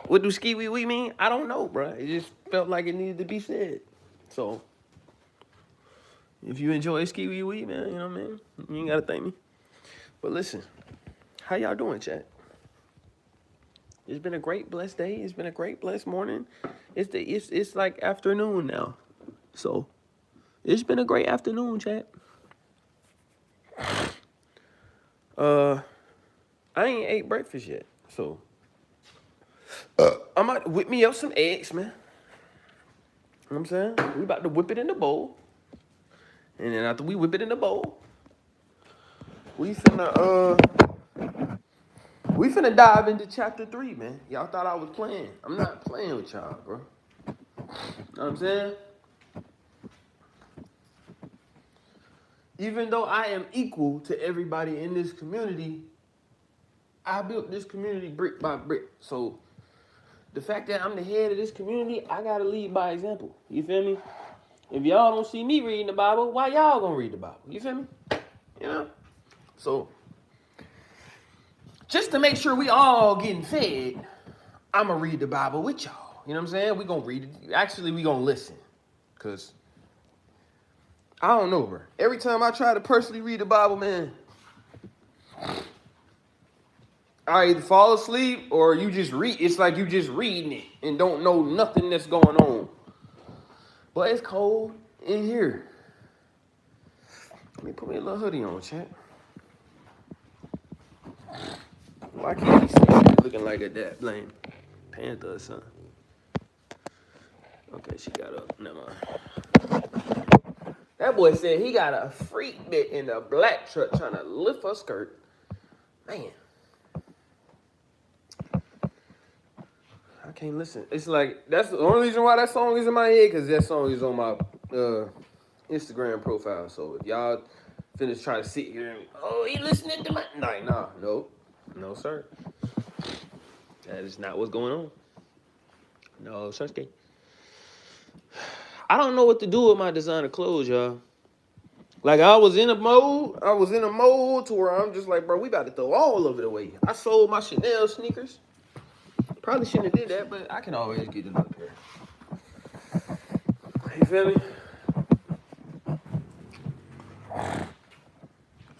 What do ski wee wee mean? I don't know, bro. It just felt like it needed to be said. So if you enjoy ski wee wee, man, you know what I mean? You ain't gotta thank me. But listen, how y'all doing, chat? It's been a great blessed day. It's been a great blessed morning. It's like afternoon now. So it's been a great afternoon, chat. I ain't ate breakfast yet. So I'm about to whip me up some eggs, man. You know what I'm saying? We about to whip it in the bowl. And then after we whip it in the bowl, we finna dive into chapter 3, man. Y'all thought I was playing. I'm not playing with y'all, bro. You know what I'm saying? Even though I am equal to everybody in this community, I built this community brick by brick. So the fact that I'm the head of this community, I gotta lead by example. You feel me? If y'all don't see me reading the Bible, why y'all gonna read the Bible? You feel me? You know? So just to make sure we all getting fed, I'ma read the Bible with y'all. You know what I'm saying? We gonna read it. Actually, we gonna listen. Cause I don't know, bro. Every time I try to personally read the Bible, man, I either fall asleep or you just read. It's like you just reading it and don't know nothing that's going on. But it's cold in here. Let me put me a little hoodie on, chat. Why can't he see looking like a that blame Panther or something? Okay, she got up. Never mind. That boy said he got a freak bit in the black truck trying to lift her skirt. Man. I can't listen. It's like, that's the only reason why that song is in my head, because that song is on my Instagram profile. So if y'all finish trying to sit here and, oh, he listening to my... No, sir. That is not what's going on. No, sir. I don't know what to do with my designer clothes, y'all. Like, I was in a mode to where I'm just like, bro, we about to throw all of it away. I sold my Chanel sneakers. Probably shouldn't have did that, but I can always get another pair. You feel me?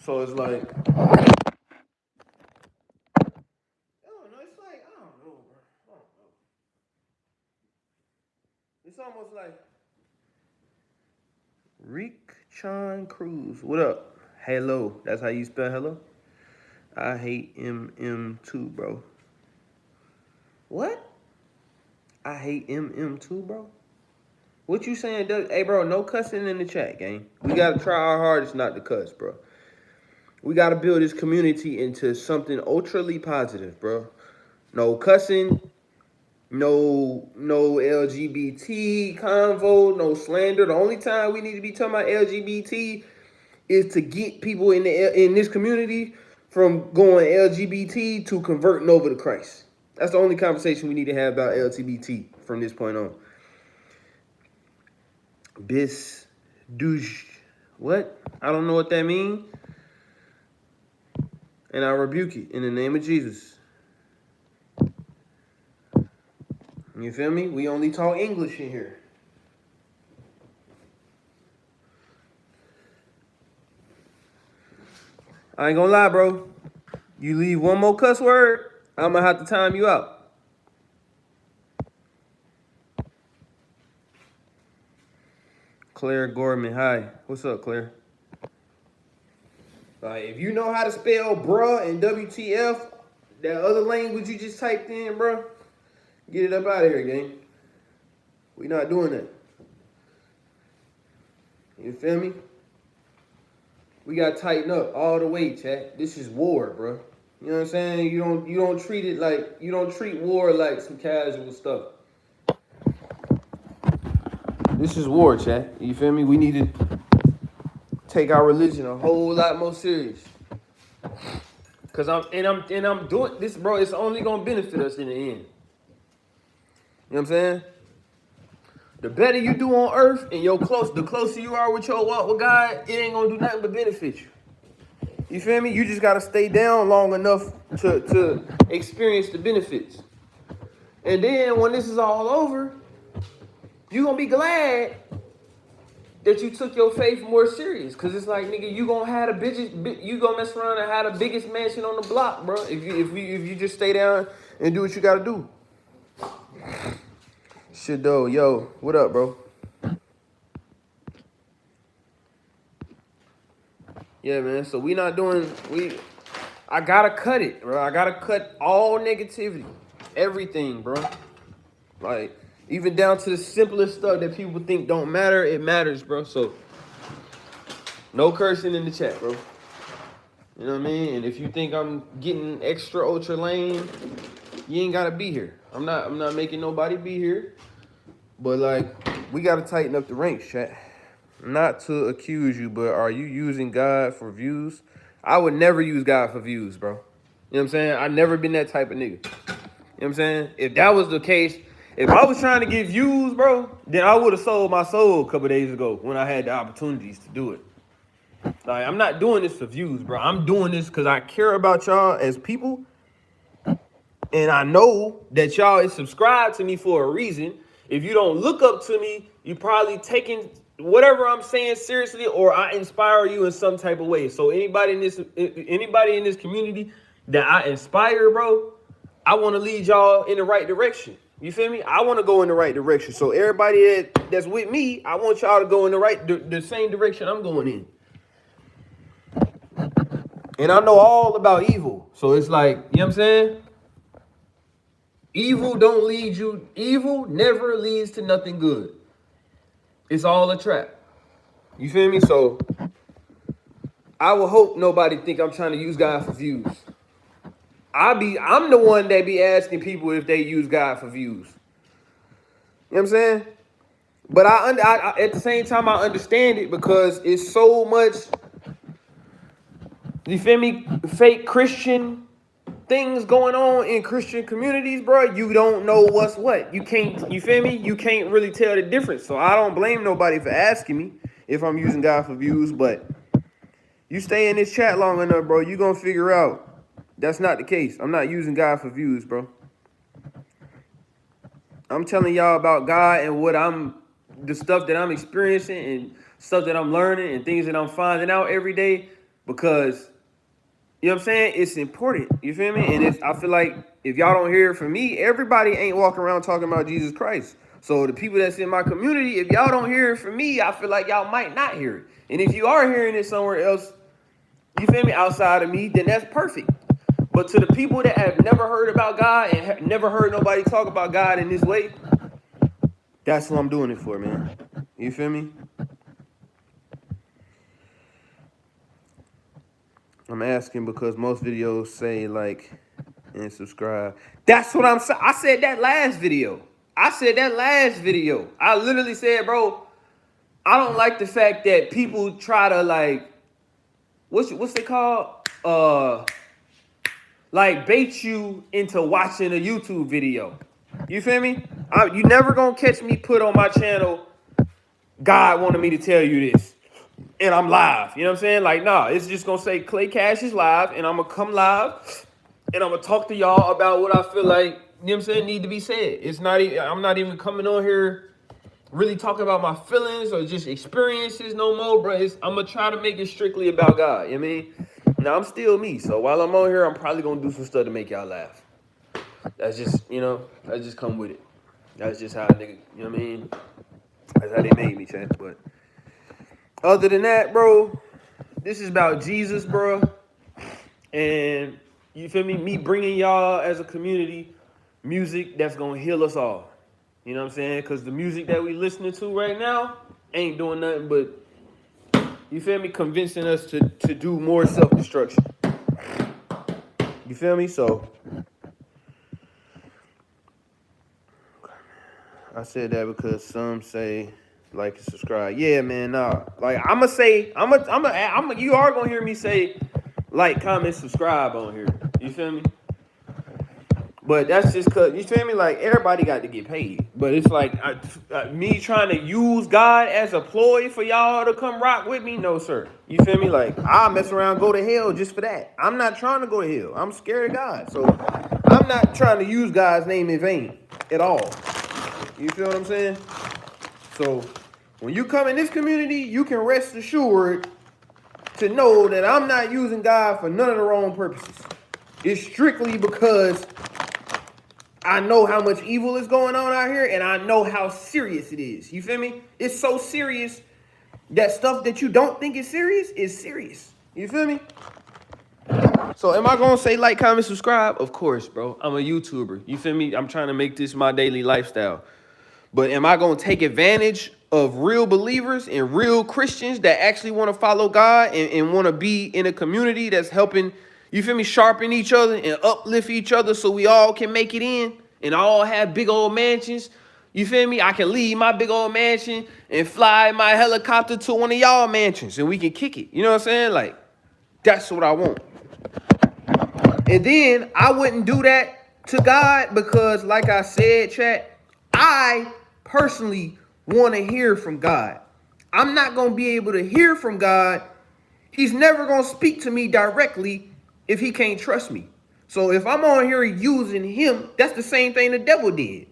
So it's like, I don't know. It's like, I don't know, bro. I don't know. It's almost like Rick Chan Cruz. What up? Hello. That's how you spell hello? I hate MM too, bro. What? I hate MM too, bro. What you saying? Hey, bro, no cussing in the chat, gang. We gotta try our hardest not to cuss, bro. We gotta build this community into something ultrally positive, bro. No cussing, no LGBT convo, no slander. The only time we need to be talking about LGBT is to get people in this community from going LGBT to converting over to Christ. That's the only conversation we need to have about LGBT from this point on. Bis douche. What? I don't know what that means. And I rebuke it in the name of Jesus. You feel me? We only talk English in here. I ain't gonna lie, bro. You leave one more cuss word, I'm gonna have to time you out. Claire Gorman, hi. What's up, Claire? If you know how to spell bruh and WTF, that other language you just typed in, bro, get it up out of here, gang. We not doing that. You feel me? We gotta tighten up all the way, chat. This is war, bro. You know what I'm saying? You don't treat it like, you don't treat war like some casual stuff. This is war, chat. You feel me? We need to take our religion a whole lot more serious. Cause I'm doing this, bro. It's only gonna benefit us in the end. You know what I'm saying? The better you do on earth and the closer you are with your walk with God, it ain't gonna do nothing but benefit you. You feel me? You just gotta stay down long enough to experience the benefits. And then when this is all over, you gonna be glad that you took your faith more serious. Cause it's like, nigga, you gonna have the biggest, you gonna mess around and have the biggest mansion on the block, bro. If you just stay down and do what you gotta do. Shit though, yo, what up, bro? Yeah, man. So we not doing I gotta cut it, bro. I gotta cut all negativity, everything, bro. Like even down to the simplest stuff that people think don't matter, it matters, bro. So no cursing in the chat, bro. You know what I mean? And if you think I'm getting extra ultra lame, you ain't gotta be here. I'm not making nobody be here. But like, we gotta tighten up the ranks, chat. Not to accuse you, but are you using God for views? I would never use God for views, bro. You know what I'm saying? I never been that type of nigga. You know what I'm saying? If that was the case, if I was trying to get views, bro, then I would have sold my soul a couple days ago when I had the opportunities to do it. Like, I'm not doing this for views, bro. I'm doing this because I care about y'all as people. And I know that y'all is subscribed to me for a reason. If you don't look up to me, you probably taking whatever I'm saying seriously, or I inspire you in some type of way. So anybody in this community that I inspire, bro, I want to lead y'all in the right direction. You feel me? I want to go in the right direction. So everybody that's with me, I want y'all to go in the same direction I'm going in. And I know all about evil. So it's like, you know what I'm saying? Evil never leads to nothing good. It's all a trap. You feel me? So I will hope nobody think I'm trying to use God for views. I'm the one that be asking people if they use God for views. You know what I'm saying? But I at the same time, I understand it because it's so much, you feel me, fake Christian things going on in Christian communities, bro. You don't know what's what. You can't, you feel me? You can't really tell the difference. So I don't blame nobody for asking me if I'm using God for views, but you stay in this chat long enough, bro, you gonna figure out that's not the case. I'm not using God for views, bro. I'm telling y'all about God and the stuff that I'm experiencing and stuff that I'm learning and things that I'm finding out every day because, you know what I'm saying? It's important. You feel me? And I feel like if y'all don't hear it from me, everybody ain't walking around talking about Jesus Christ. So the people that's in my community, if y'all don't hear it from me, I feel like y'all might not hear it. And if you are hearing it somewhere else, you feel me, outside of me, then that's perfect. But to the people that have never heard about God and have never heard nobody talk about God in this way, that's what I'm doing it for, man. You feel me? I'm asking because most videos say like and subscribe. That's what I'm saying. I said that last video. I literally said, bro, I don't like the fact that people try to like, what's it called? Like bait you into watching a YouTube video. You feel me? You never gonna catch me put on my channel, God wanted me to tell you this. And I'm live. You know what I'm saying? Like, nah, it's just gonna say Clay Cash is live, and I'm gonna come live, and I'm gonna talk to y'all about what I feel like, you know what I'm saying, need to be said. I'm not even coming on here really talking about my feelings or just experiences no more, bro. I'm gonna try to make it strictly about God. You know what I mean? Now, I'm still me, so while I'm on here, I'm probably gonna do some stuff to make y'all laugh. That's just, that's just come with it. That's just how a nigga, you know what I mean? That's how they made me, chat. But other than that, bro, this is about Jesus, bro. And you feel me? Me bringing y'all as a community music that's gonna heal us all. You know what I'm saying? Because the music that we listening to right now ain't doing nothing but, you feel me, convincing us to do more self-destruction. You feel me? So I said that because some say like and subscribe. Yeah, man, nah. Like you are gonna hear me say like, comment, subscribe on here. You feel me? But that's just cause, you feel me? Like, everybody got to get paid. But it's like me trying to use God as a ploy for y'all to come rock with me. No, sir. You feel me? Like, I'll mess around, go to hell just for that. I'm not trying to go to hell. I'm scared of God. So I'm not trying to use God's name in vain. at all. You feel what I'm saying? So when you come in this community, you can rest assured to know that I'm not using God for none of the wrong purposes. It's strictly because I know how much evil is going on out here, and I know how serious it is. You feel me? It's so serious that stuff that you don't think is serious is serious. You feel me? So am I gonna say like, comment, subscribe? Of course, bro. I'm a YouTuber. You feel me? I'm trying to make this my daily lifestyle. But am I gonna take advantage of real believers and real Christians that actually want to follow God and want to be in a community that's helping, you feel me, sharpen each other and uplift each other so we all can make it in and all have big old mansions? You feel me? I can leave my big old mansion and fly my helicopter to one of y'all mansions and we can kick it. You know what I'm saying? Like, that's what I want. And then I wouldn't do that to God because, like I said, chat, I personally want to hear from God. I'm not going to be able to hear from God. He's never going to speak to me directly if he can't trust me. So if I'm on here using him, that's the same thing the devil did.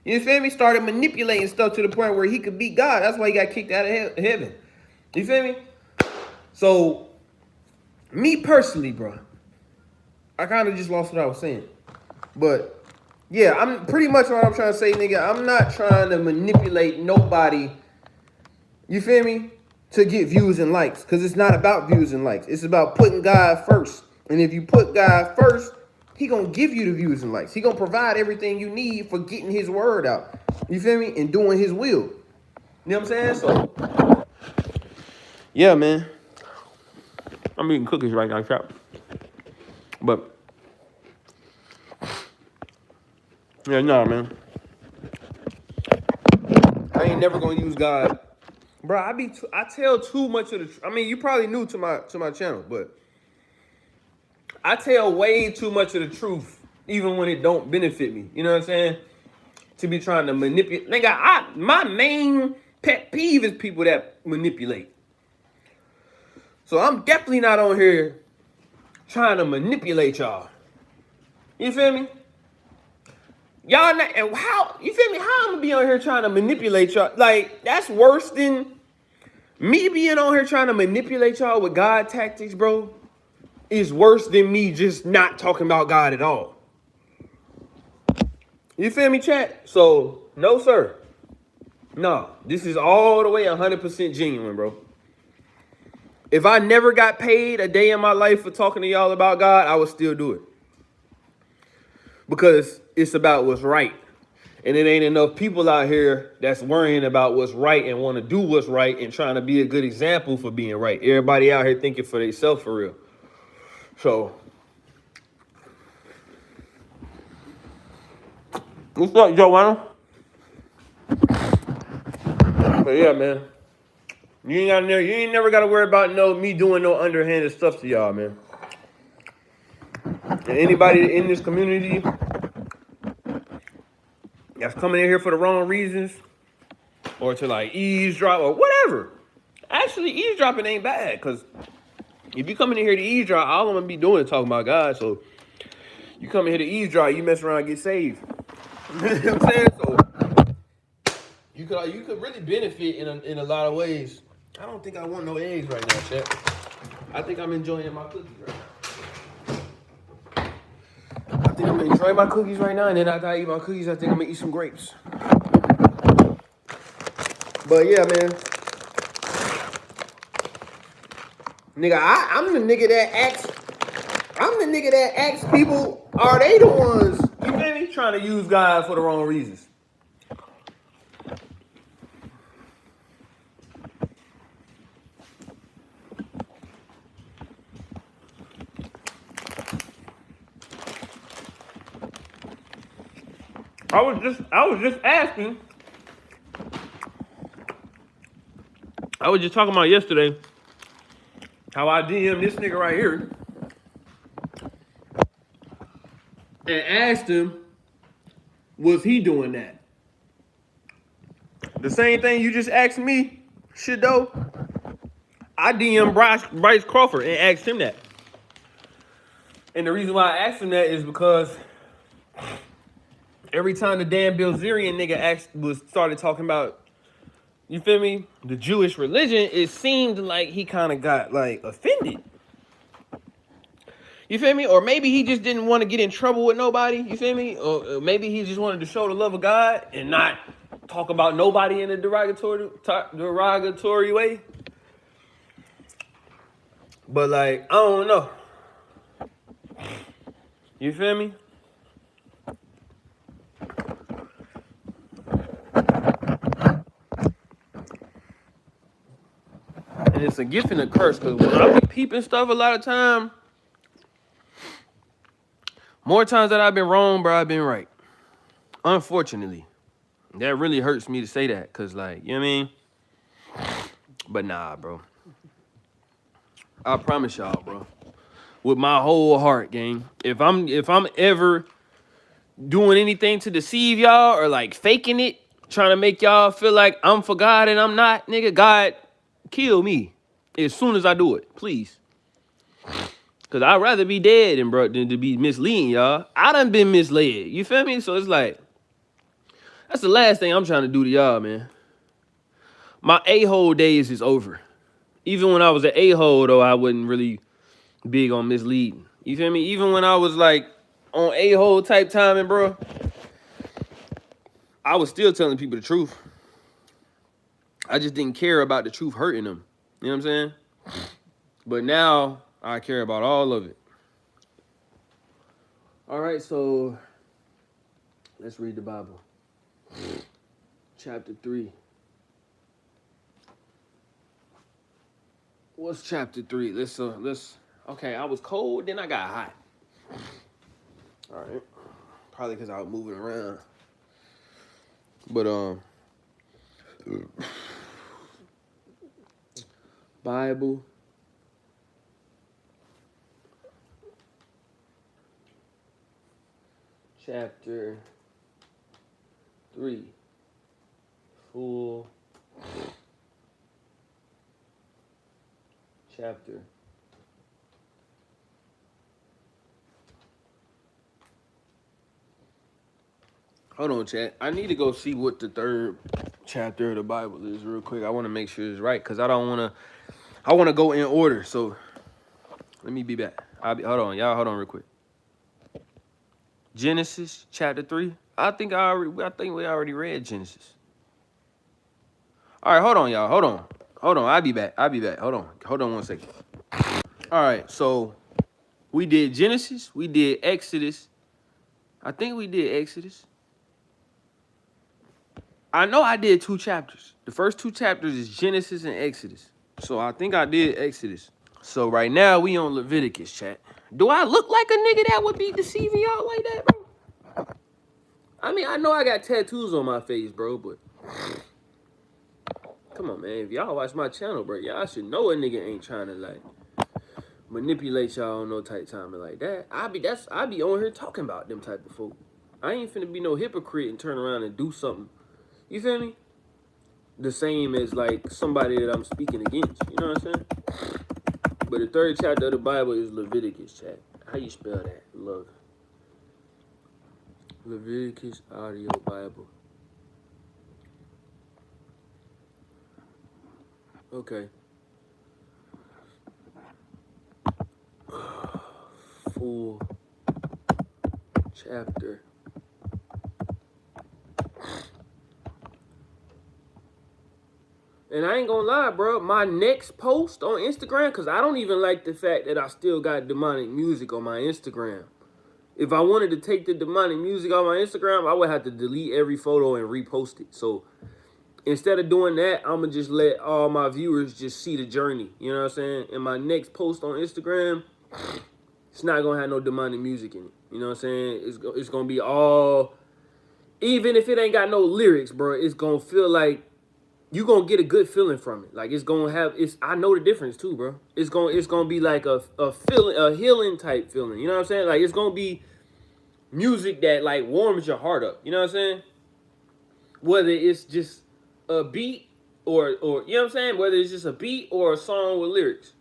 You feel me? Started manipulating stuff to the point where he could beat God. That's why he got kicked out of heaven. You feel me? So, me personally, bro, I kind of just lost what I was saying. But, yeah, I'm pretty much what I'm trying to say, nigga. I'm not trying to manipulate nobody, you feel me, to get views and likes. Because it's not about views and likes. It's about putting God first. And if you put God first, he going to give you the views and likes. He going to provide everything you need for getting his word out. You feel me? And doing his will. You know what I'm saying? So, yeah, man. I'm eating cookies right now, crap. But, yeah, nah, man. I ain't never gonna use God, bro. I tell too much of the. I mean, you probably new to my channel, but I tell way too much of the truth, even when it don't benefit me. You know what I'm saying? To be trying to manipulate, nigga. My main pet peeve is people that manipulate. So I'm definitely not on here trying to manipulate y'all. You feel me? Y'all not, and how, you feel me? How I'm gonna be on here trying to manipulate y'all? Like, that's worse than me being on here trying to manipulate y'all with God tactics, bro. Is worse than me just not talking about God at all. You feel me, chat? So, no, sir. No, this is all the way 100% genuine, bro. If I never got paid a day in my life for talking to y'all about God, I would still do it. Because it's about what's right. And it ain't enough people out here that's worrying about what's right and want to do what's right and trying to be a good example for being right. Everybody out here thinking for themselves for real. So, what's up, Joanna? But yeah, man. You ain't never got to worry about me doing no underhanded stuff to y'all, man. And anybody in this community that's coming in here for the wrong reasons or to like eavesdrop or whatever. Actually, eavesdropping ain't bad because if you come in here to eavesdrop, all I'm going to be doing is talking about God. So you come in here to eavesdrop, you mess around and get saved. You know what I'm saying? So you could really benefit in a lot of ways. I don't think I want no eggs right now, chat. I think I'm enjoying my cookies right now. I think I'm enjoying my cookies right now, and then after I eat my cookies, I think I'm gonna eat some grapes. But yeah, man. Nigga, I'm the nigga that asks people, are they the ones, you feel me, trying to use God for the wrong reasons? I was just asking. I was just talking about yesterday how I DM'd this nigga right here and asked him, was he doing that? The same thing you just asked me, Shado. I DM'd Bryce Crawford and asked him that. And the reason why I asked him that is because Every time the damn Bilzerian nigga started talking about, you feel me, the Jewish religion, it seemed like he kind of got like offended. You feel me? Or maybe he just didn't want to get in trouble with nobody. You feel me? Or maybe he just wanted to show the love of God and not talk about nobody in a derogatory way. But like, I don't know. You feel me? And it's a gift and a curse, because when I be peeping stuff a lot of time, more times that I've been wrong, bro, I've been right. Unfortunately. That really hurts me to say that, because like, you know what I mean? But nah, bro. I promise y'all, bro. With my whole heart, gang. If I'm ever doing anything to deceive y'all or like faking it, trying to make y'all feel like I'm for God and I'm not, nigga, God, kill me as soon as I do it, please. Cause I'd rather be dead than to be misleading y'all. I done been misled. You feel me? So it's like, that's the last thing I'm trying to do to y'all, man. My a-hole days is over. Even when I was an a-hole, though, I wasn't really big on misleading. You feel me? Even when I was like on a-hole type timing, bro, I was still telling people the truth. I just didn't care about the truth hurting them. You know what I'm saying? But now I care about all of it. All right, so let's read the Bible. Chapter 3. What's chapter 3? Let's okay, I was cold, then I got hot. All right. Probably because I was moving around. But Bible chapter 3. Full chapter. Hold on, chat. I need to go see what the third chapter of the Bible is real quick. I want to make sure it's right, because I want to go in order. So let me be back. Hold on, y'all. Hold on real quick. Genesis chapter 3. I think we already read Genesis. All right, hold on, y'all. Hold on. I'll be back. Hold on 1 second. All right, so we did Genesis. We did Exodus. I think we did Exodus. I know I did 2 chapters. The first 2 chapters is Genesis and Exodus. So I think I did Exodus. So right now we on Leviticus, chat. Do I look like a nigga that would be deceiving y'all like that, bro? I mean, I know I got tattoos on my face, bro, but come on, man. If y'all watch my channel, bro, y'all should know a nigga ain't trying to like manipulate y'all on no tight timing like that. I be on here talking about them type of folk. I ain't finna be no hypocrite and turn around and do something. You feel me? The same as like somebody that I'm speaking against. You know what I'm saying? But the third chapter of the Bible is Leviticus, chat. How you spell that? Love. Leviticus Audio Bible. Okay. Full chapter. And I ain't gonna lie, bro. My next post on Instagram, because I don't even like the fact that I still got demonic music on my Instagram. If I wanted to take the demonic music on my Instagram, I would have to delete every photo and repost it. So instead of doing that, I'm going to just let all my viewers just see the journey. You know what I'm saying? And my next post on Instagram, it's not going to have no demonic music in it. You know what I'm saying? It's going to be all, even if it ain't got no lyrics, bro, it's going to feel like you gonna get a good feeling from it. Like it's gonna have I know the difference too, bro. It's gonna be like a feeling, a healing type feeling. You know what I'm saying? Like it's gonna be music that like warms your heart up. You know what I'm saying? Whether it's just a beat or you know what I'm saying? Whether it's just a beat or a song with lyrics.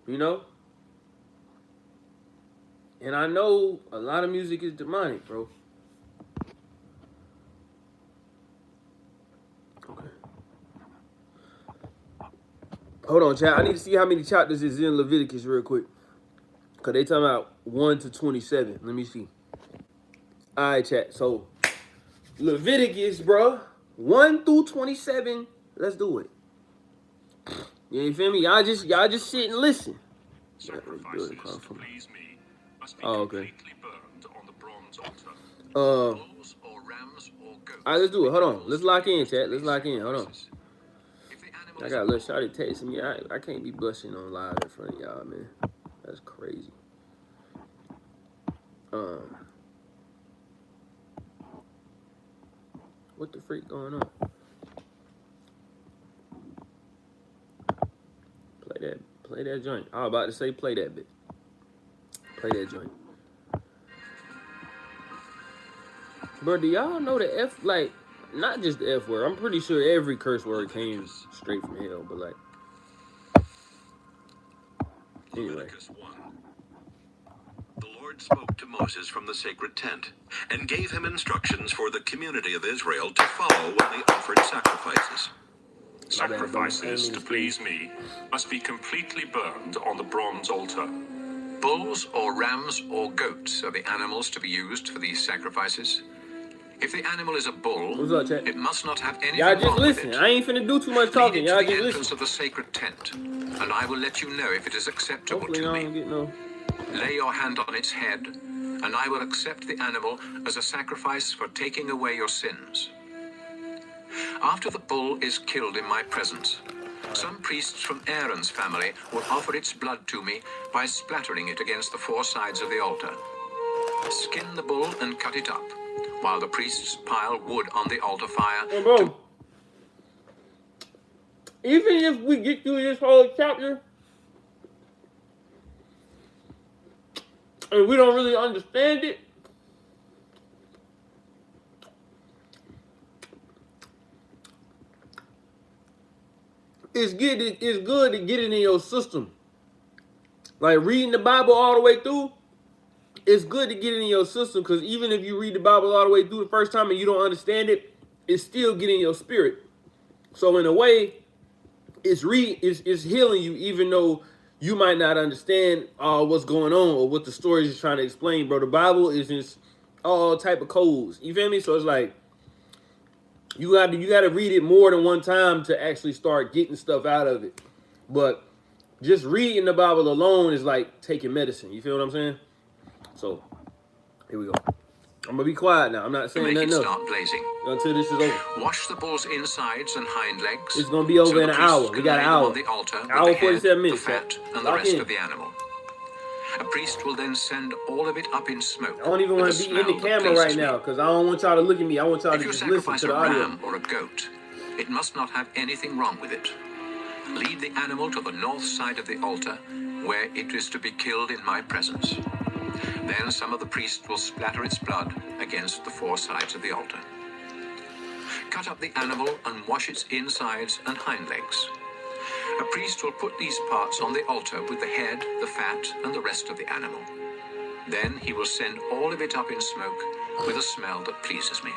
You know? And I know a lot of music is demonic, bro. Okay. Hold on, chat. I need to see how many chapters is in Leviticus real quick. Because they talking about 1 to 27. Let me see. All right, chat. So, Leviticus, bro. 1 through 27. Let's do it. You feel me? Y'all just sit and listen. Sacrifices to please me must be okay. completely burned on the bronze altar. Bulls or rams or goats. All right, let's do it. Hold on. Let's lock in, chat. Let's lock in. Hold on. I got a little shawty texting me. I can't be blushing on live in front of y'all, man. That's crazy. What the freak going on? Play that joint. I was about to say play that bit. Play that joint. Bro, do y'all know the F, like, not just the F word. I'm pretty sure every curse word came straight from hell, but like, anyway. The Lord spoke to Moses from the sacred tent and gave him instructions for the community of Israel to follow when they offered sacrifices. Sacrifices to please me must be completely burned on the bronze altar. Bulls or rams or goats are the animals to be used for these sacrifices. If the animal is a bull, what's up, chat? It must not have anything y'all just wrong listen. with it. I ain't finna do too much talking. Y'all Lead it to just the entrance listen. of the sacred tent, and I will let you know if it is acceptable Hopefully to y'all me. don't get no. Lay your hand on its head, and I will accept the animal as a sacrifice for taking away your sins. After the bull is killed in my presence, some priests from Aaron's family will offer its blood to me by splattering it against the four sides of the altar. Skin the bull and cut it up, while the priests pile wood on the altar fire. Hey, bro. Even if we get through this whole chapter, and we don't really understand it, it's good to get it in your system. Like reading the Bible all the way through, it's good to get it in your system, because even if you read the Bible all the way through the first time and you don't understand it, it's still getting your spirit. So in a way, it's healing you, even though you might not understand what's going on or what the story is trying to explain, bro. The Bible is just all type of codes. You feel me? So it's like you got to read it more than one time to actually start getting stuff out of it. But just reading the Bible alone is like taking medicine. You feel what I'm saying? So here we go. I'm gonna be quiet now. I'm not saying nothing else until this is over. Wash the bull's insides and hind legs. It's gonna be over in an hour. We got an hour. On the altar hour 47 minutes. The fat, and the rest of the animal. A priest will then send all of it up in smoke. I don't even want to be in the camera right now because I don't want y'all to look at me. I want y'all to just listen to the audio. If you sacrifice a ram or a goat, it must not have anything wrong with it. Lead the animal to the north side of the altar, where it is to be killed in my presence. Then some of the priests will splatter its blood against the four sides of the altar. Cut up the animal and wash its insides and hind legs. A priest will put these parts on the altar with the head, the fat, and the rest of the animal. Then he will send all of it up in smoke with a smell that pleases me.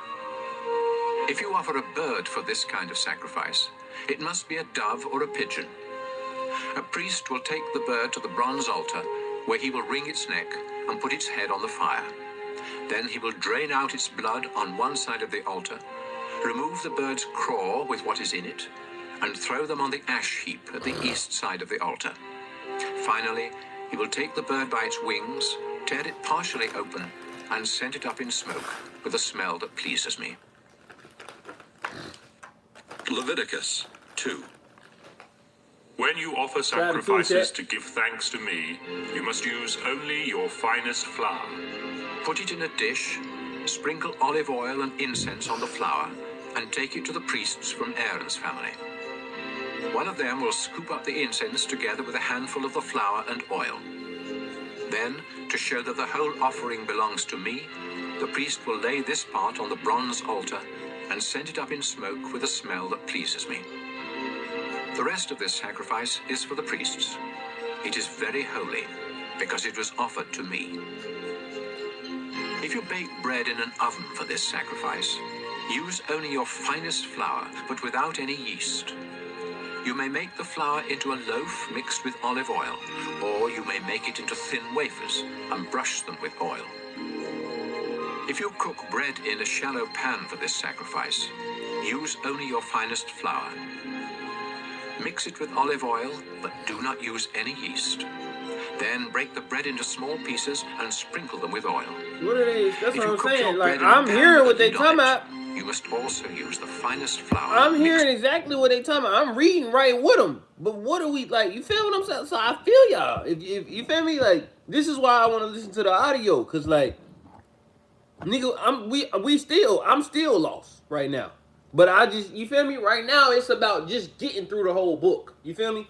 If you offer a bird for this kind of sacrifice, it must be a dove or a pigeon. A priest will take the bird to the bronze altar, where he will wring its neck and put its head on the fire. Then he will drain out its blood on one side of the altar, remove the bird's craw with what is in it, and throw them on the ash heap at the east side of the altar. Finally, he will take the bird by its wings, tear it partially open, and send it up in smoke with a smell that pleases me. Leviticus 2. When you offer sacrifices to give thanks to me, you must use only your finest flour. Put it in a dish, sprinkle olive oil and incense on the flour, and take it to the priests from Aaron's family. One of them will scoop up the incense together with a handful of the flour and oil. Then, to show that the whole offering belongs to me, the priest will lay this part on the bronze altar and send it up in smoke with a smell that pleases me. The rest of this sacrifice is for the priests. It is very holy. because it was offered to me. If you bake bread in an oven for this sacrifice, use only your finest flour, but without any yeast. You may make the flour into a loaf mixed with olive oil, or you may make it into thin wafers and brush them with oil. If you cook bread in a shallow pan for this sacrifice, use only your finest flour. Mix it with olive oil, but do not use any yeast. Then break the bread into small pieces and sprinkle them with oil. What are they? That's If what you I'm cook your saying. bread Like, in a I'm pan hearing with what a they lid talking on it, about. you must also use the finest flour. I'm mixed hearing exactly what they talking about. I'm reading right with them. But what are we, like, you feel what I'm saying? So I feel y'all. If you feel me, like, this is why I want to listen to the audio. Because, like, nigga, I'm still lost right now. But I just, you feel me? Right now, it's about just getting through the whole book. You feel me?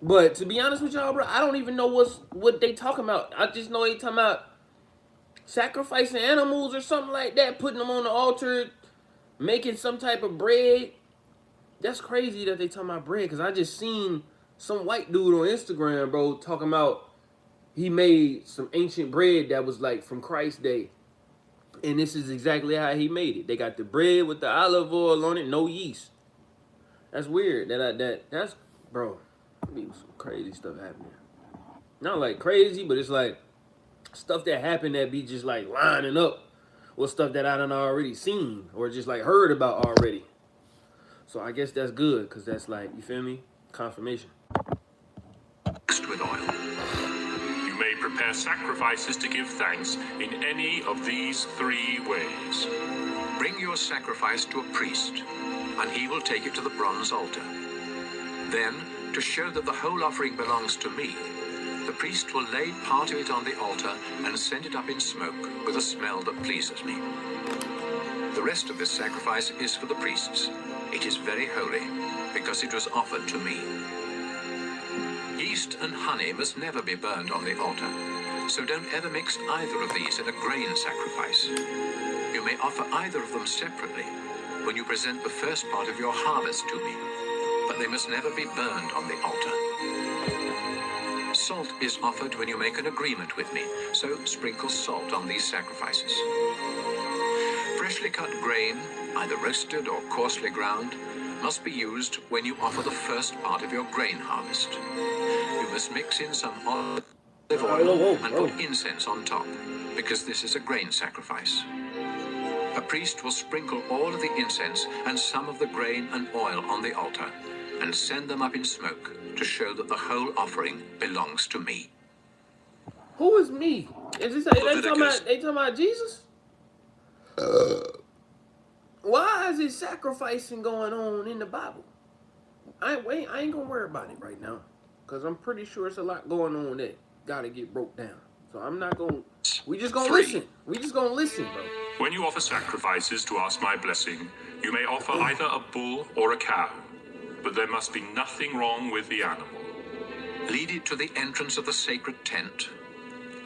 But to be honest with y'all, bro, I don't even know what they talking about. I just know they talking about sacrificing animals or something like that, putting them on the altar, making some type of bread. That's crazy that they talking about bread, because I just seen some white dude on Instagram, bro, talking about he made some ancient bread that was like from Christ's day. And this is exactly how he made it. They got the bread with the olive oil on it, no yeast. That's weird. That's bro. Be some crazy stuff happening. Not like crazy, but it's like stuff that happened that be just like lining up with stuff that I done already seen or just like heard about already. So I guess that's good, because that's like, you feel me? Confirmation. with oil. You may prepare sacrifices to give thanks in any of these 3 ways. Bring your sacrifice to a priest, and he will take it to the bronze altar. Then, to show that the whole offering belongs to me, the priest will lay part of it on the altar and send it up in smoke with a smell that pleases me. The rest of this sacrifice is for the priests. It is very holy, because it was offered to me. Yeast and honey must never be burned on the altar, so don't ever mix either of these in a grain sacrifice. You may offer either of them separately when you present the first part of your harvest to me, but they must never be burned on the altar. Salt is offered when you make an agreement with me, so sprinkle salt on these sacrifices. Freshly cut grain, either roasted or coarsely ground, must be used when you offer the first part of your grain harvest. You must mix in some olive oil and put incense on top, because this is a grain sacrifice. A priest will sprinkle all of the incense and some of the grain and oil on the altar, and send them up in smoke to show that the whole offering belongs to me. Who is me? Is this they talking about Jesus? Why is it sacrificing going on in the Bible? I ain't gonna worry about it right now, because I'm pretty sure it's a lot going on that gotta get broke down. So I'm not gonna. We just gonna listen. We just gonna listen, bro. When you offer sacrifices to ask my blessing, you may offer either a bull or a cow, but there must be nothing wrong with the animal. Lead it to the entrance of the sacred tent.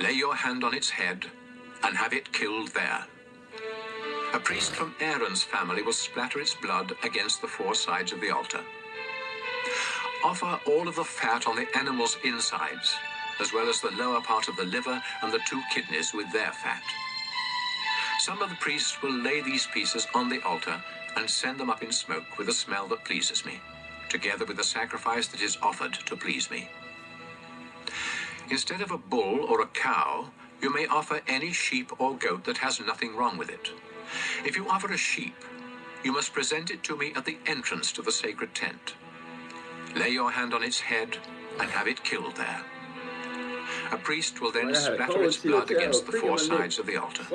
Lay your hand on its head and have it killed there. A priest from Aaron's family will splatter its blood against the 4 sides of the altar. Offer all of the fat on the animal's insides, as well as the lower part of the liver and the 2 kidneys with their fat. Some of the priests will lay these pieces on the altar and send them up in smoke with a smell that pleases me, together with the sacrifice that is offered to please me. Instead of a bull or a cow, you may offer any sheep or goat that has nothing wrong with it. If you offer a sheep, you must present it to me at the entrance to the sacred tent. Lay your hand on its head and have it killed there. A priest will then splatter its blood against the 4 sides of the altar.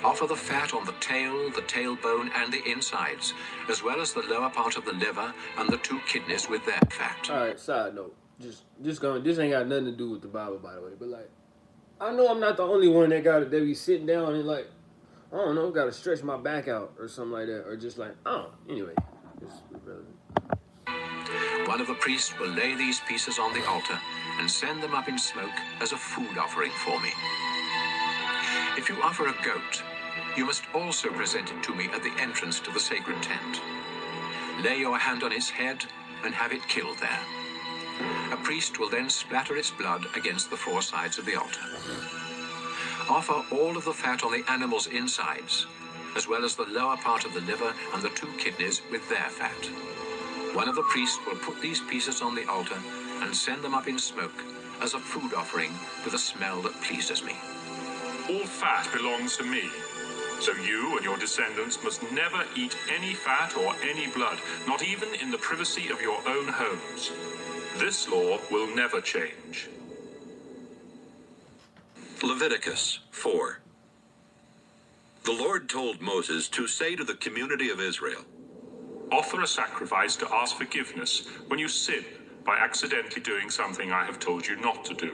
Offer the fat on the tail, the tailbone, and the insides, as well as the lower part of the liver and the 2 kidneys with their fat. All right, side note. Just going. This ain't got nothing to do with the Bible, by the way. But like, I know I'm not the only one that be sitting down and like, I don't know, got to stretch my back out or something like that, or just like, I don't know. Anyway, it's irrelevant. One of the priests will lay these pieces on the altar and send them up in smoke as a food offering for me. If you offer a goat, you must also present it to me at the entrance to the sacred tent. Lay your hand on its head and have it killed there. A priest will then splatter its blood against the four sides of the altar. Offer all of the fat on the animal's insides, as well as the lower part of the liver and the two kidneys with their fat. One of the priests will put these pieces on the altar and send them up in smoke as a food offering with a smell that pleases me. All fat belongs to me. So you and your descendants must never eat any fat or any blood, not even in the privacy of your own homes. This law will never change. Leviticus 4. The Lord told Moses to say to the community of Israel, Offer a sacrifice to ask forgiveness when you sin by accidentally doing something I have told you not to do.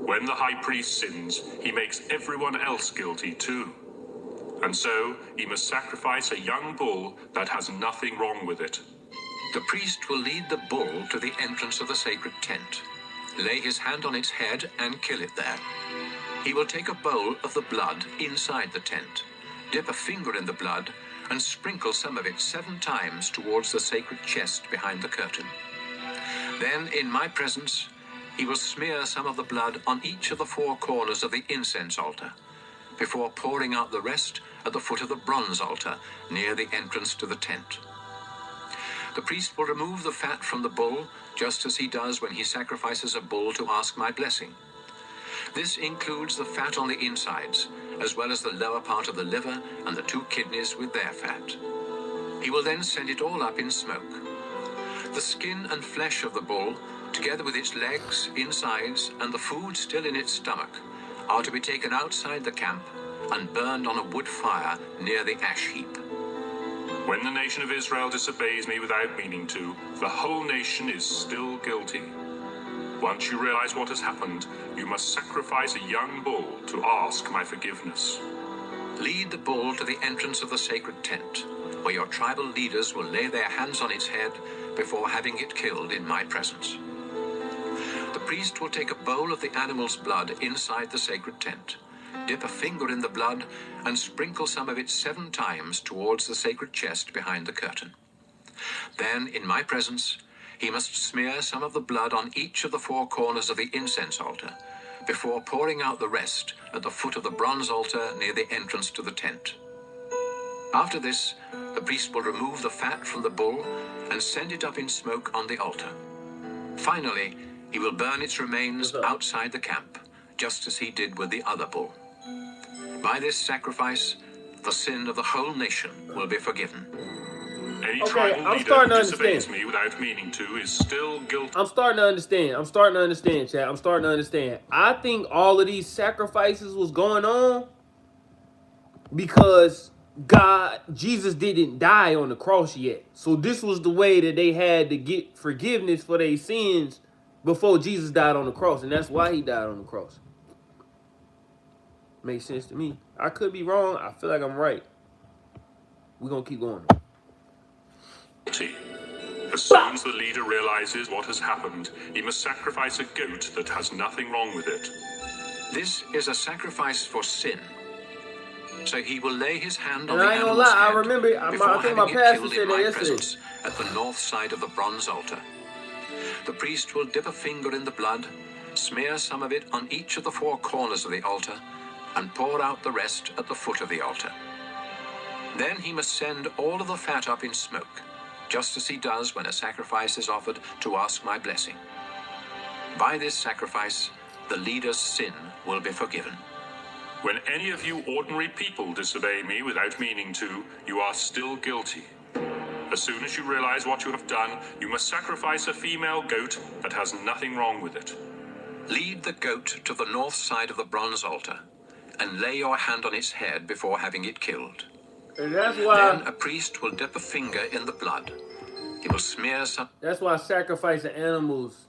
When the high priest sins, he makes everyone else guilty too. And so he must sacrifice a young bull that has nothing wrong with it. The priest will lead the bull to the entrance of the sacred tent, lay his hand on its head and kill it there. He will take a bowl of the blood inside the tent, dip a finger in the blood, and sprinkle some of it 7 times towards the sacred chest behind the curtain. Then, in my presence, he will smear some of the blood on each of the 4 corners of the incense altar, before pouring out the rest at the foot of the bronze altar near the entrance to the tent. The priest will remove the fat from the bull, just as he does when he sacrifices a bull to ask my blessing. This includes the fat on the insides, as well as the lower part of the liver and the 2 kidneys with their fat. He will then send it all up in smoke. The skin and flesh of the bull, together with its legs, insides, and the food still in its stomach, are to be taken outside the camp and burned on a wood fire near the ash heap. When the nation of Israel disobeys me without meaning to, the whole nation is still guilty. Once you realize what has happened, you must sacrifice a young bull to ask my forgiveness. Lead the bull to the entrance of the sacred tent, where your tribal leaders will lay their hands on its head before having it killed in my presence. The priest will take a bowl of the animal's blood inside the sacred tent, dip a finger in the blood, and sprinkle some of it 7 times towards the sacred chest behind the curtain. Then, in my presence, he must smear some of the blood on each of the 4 corners of the incense altar, before pouring out the rest at the foot of the bronze altar near the entrance to the tent. After this, the priest will remove the fat from the bull and send it up in smoke on the altar. Finally, he will burn its remains outside the camp, just as he did with the other bull. By this sacrifice, the sin of the whole nation will be forgiven. Any Okay, tribal I'm leader starting who to disobeys understand. me without meaning to is still guilty. I'm starting to understand, chat. I'm starting to understand. I think all of these sacrifices was going on because Jesus didn't die on the cross yet. So this was the way that they had to get forgiveness for their sins before Jesus died on the cross. And that's why he died on the cross. Makes sense to me. I could be wrong. I feel like I'm right. We're going to keep going. As soon as the leader realizes what has happened, he must sacrifice a goat that has nothing wrong with it. This is a sacrifice for sin. So he will lay his hand on And the I ain't gonna animal's lie, I head remember, I before think my having it pastor killed said in that my yesterday. presence at the north side of the bronze altar. The priest will dip a finger in the blood, smear some of it on each of the 4 corners of the altar, and pour out the rest at the foot of the altar. Then he must send all of the fat up in smoke, just as he does when a sacrifice is offered to ask my blessing. By this sacrifice, the leader's sin will be forgiven. When any of you ordinary people disobey me without meaning to, you are still guilty. As soon as you realize what you have done, you must sacrifice a female goat that has nothing wrong with it. Lead the goat to the north side of the bronze altar, and lay your hand on its head before having it killed. And that's why Then a priest will dip a finger in the blood. He will smear some... That's why sacrificing animals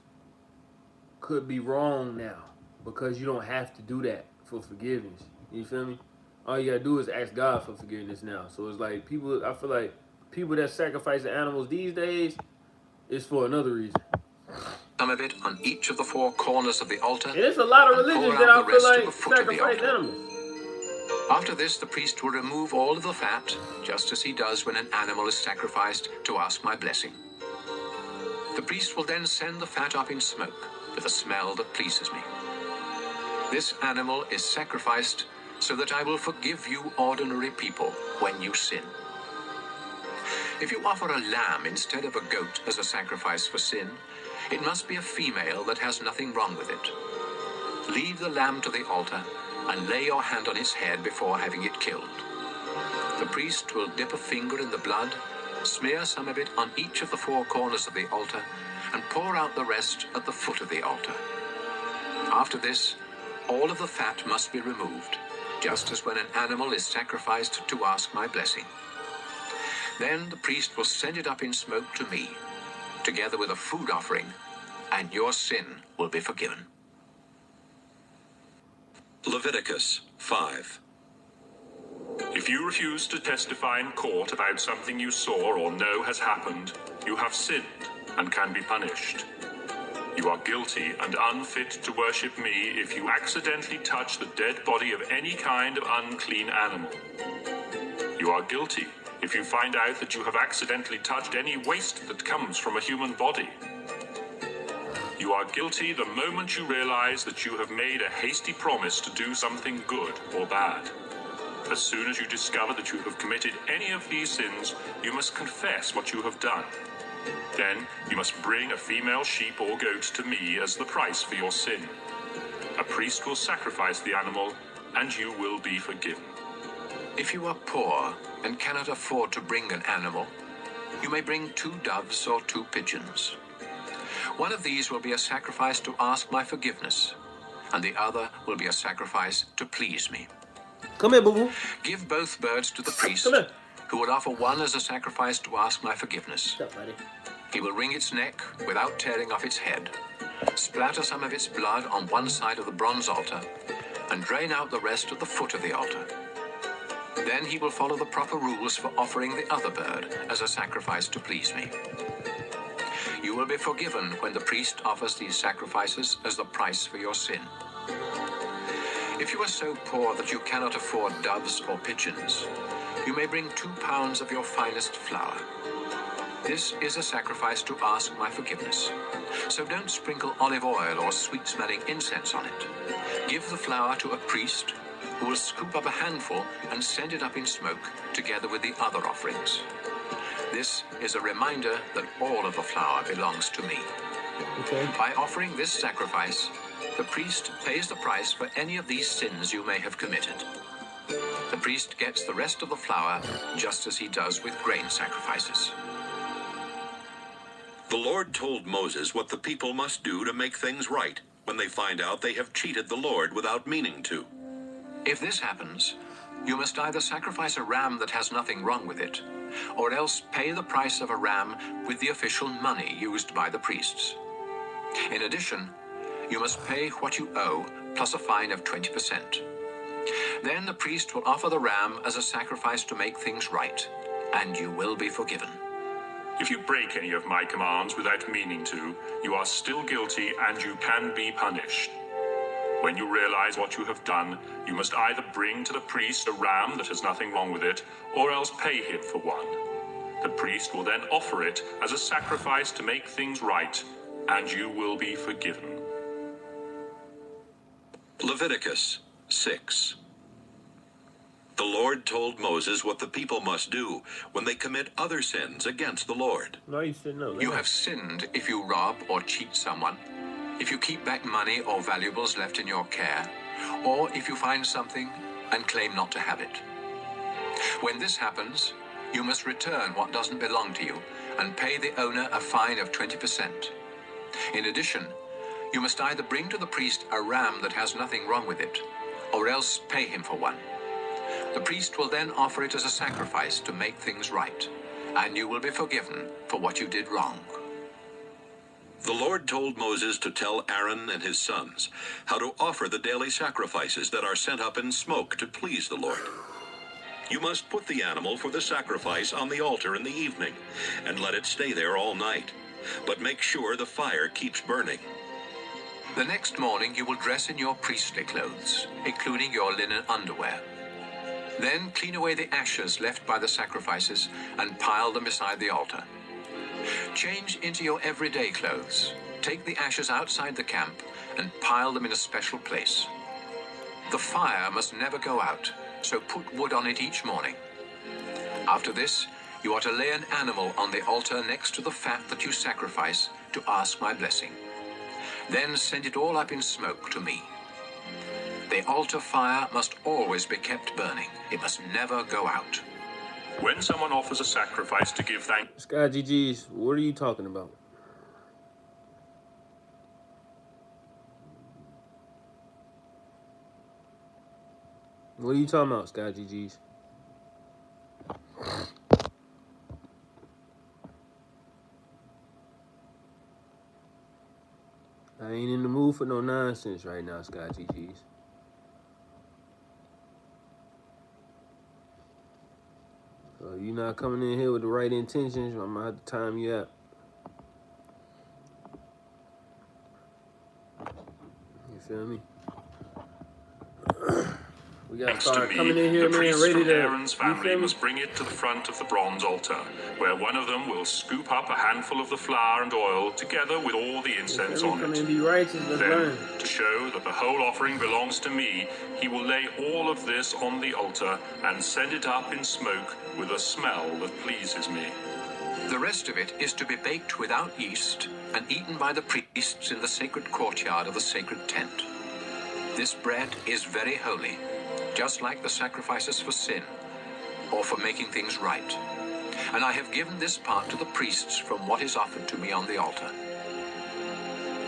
could be wrong now, because you don't have to do that for forgiveness. You feel me? All you gotta do is ask God for forgiveness now. So it's like people, I feel like people that sacrifice the animals these days is for another reason. Some of it on each of the 4 corners of the altar. And there's a lot of and religions pour that out I the feel rest at like the foot of the sacrifice altar. animals. After this, the priest will remove all of the fat, just as he does when an animal is sacrificed to ask my blessing. The priest will then send the fat up in smoke with a smell that pleases me. This animal is sacrificed so that I will forgive you ordinary people when you sin. If you offer a lamb instead of a goat as a sacrifice for sin, it must be a female that has nothing wrong with it. Lead the lamb to the altar and lay your hand on its head before having it killed. The priest will dip a finger in the blood, smear some of it on each of the four corners of the altar, and pour out the rest at the foot of the altar. After this, all of the fat must be removed, just as when an animal is sacrificed to ask my blessing. Then the priest will send it up in smoke to me, together with a food offering, and your sin will be forgiven. Leviticus 5. If you refuse to testify in court about something you saw or know has happened, you have sinned and can be punished. You are guilty and unfit to worship me if you accidentally touch the dead body of any kind of unclean animal. You are guilty if you find out that you have accidentally touched any waste that comes from a human body. You are guilty the moment you realize that you have made a hasty promise to do something good or bad. As soon as you discover that you have committed any of these sins, you must confess what you have done. Then you must bring a female sheep or goat to me as the price for your sin. A priest will sacrifice the animal, and you will be forgiven. If you are poor and cannot afford to bring an animal, you may bring 2 doves or 2 pigeons. One of these will be a sacrifice to ask my forgiveness, and the other will be a sacrifice to please me. Come here, boo-boo. Give both birds to the priest, Come here. who will offer one as a sacrifice to ask my forgiveness. Stop, buddy. He will wring its neck without tearing off its head, splatter some of its blood on one side of the bronze altar, and drain out the rest at the foot of the altar. Then he will follow the proper rules for offering the other bird as a sacrifice to please me. You will be forgiven when the priest offers these sacrifices as the price for your sin. If you are so poor that you cannot afford doves or pigeons, you may bring 2 pounds of your finest flour. This is a sacrifice to ask my forgiveness. So don't sprinkle olive oil or sweet-smelling incense on it. Give the flour to a priest who will scoop up a handful and send it up in smoke together with the other offerings. This is a reminder that all of the flour belongs to me. Okay. By offering this sacrifice, the priest pays the price for any of these sins you may have committed. The priest gets the rest of the flour just as he does with grain sacrifices. The Lord told Moses what the people must do to make things right when they find out they have cheated the Lord without meaning to. If this happens, you must either sacrifice a ram that has nothing wrong with it, or else pay the price of a ram with the official money used by the priests. In addition, you must pay what you owe, plus a fine of 20%. Then the priest will offer the ram as a sacrifice to make things right, and you will be forgiven. If you break any of my commands without meaning to, you are still guilty and you can be punished. When you realize what you have done, you must either bring to the priest a ram that has nothing wrong with it, or else pay him for one. The priest will then offer it as a sacrifice to make things right, and you will be forgiven. Leviticus 6. The Lord told Moses what the people must do when they commit other sins against the Lord. No, you said no. You have sinned if you rob or cheat someone, if you keep back money or valuables left in your care, or if you find something and claim not to have it. When this happens, you must return what doesn't belong to you and pay the owner a fine of 20%. In addition, you must either bring to the priest a ram that has nothing wrong with it, or else pay him for one. The priest will then offer it as a sacrifice to make things right, and you will be forgiven for what you did wrong. The Lord told Moses to tell Aaron and his sons how to offer the daily sacrifices that are sent up in smoke to please the Lord. You must put the animal for the sacrifice on the altar in the evening and let it stay there all night, but make sure the fire keeps burning. The next morning you will dress in your priestly clothes, including your linen underwear. Then clean away the ashes left by the sacrifices and pile them beside the altar. Change into your everyday clothes. Take the ashes outside the camp and pile them in a special place. The fire must never go out, so put wood on it each morning. After this, you are to lay an animal on the altar next to the fat that you sacrifice to ask my blessing. Then send it all up in smoke to me. The altar fire must always be kept burning. It must never go out. When someone offers a sacrifice to give thanks, Sky GG's, what are you talking about? What are you talking about, Sky GG's? I ain't in the mood for no nonsense right now, Sky GG's. So you not coming in here with the right intentions, I'm gonna have to time you out. You feel me? We gotta thanks to start me, coming in here, the man, priests ready from to. Aaron's You family feel me? must bring it to the front of the bronze altar, where one of them will scoop up a handful of the flour and oil together with all the incense Let me on come it. and be righteous. Let's learn. Then, to show that the whole offering belongs to me, he will lay all of this on the altar and send it up in smoke with a smell that pleases me. The rest of it is to be baked without yeast and eaten by the priests in the sacred courtyard of the sacred tent. This bread is very holy, just like the sacrifices for sin or for making things right. And I have given this part to the priests from what is offered to me on the altar.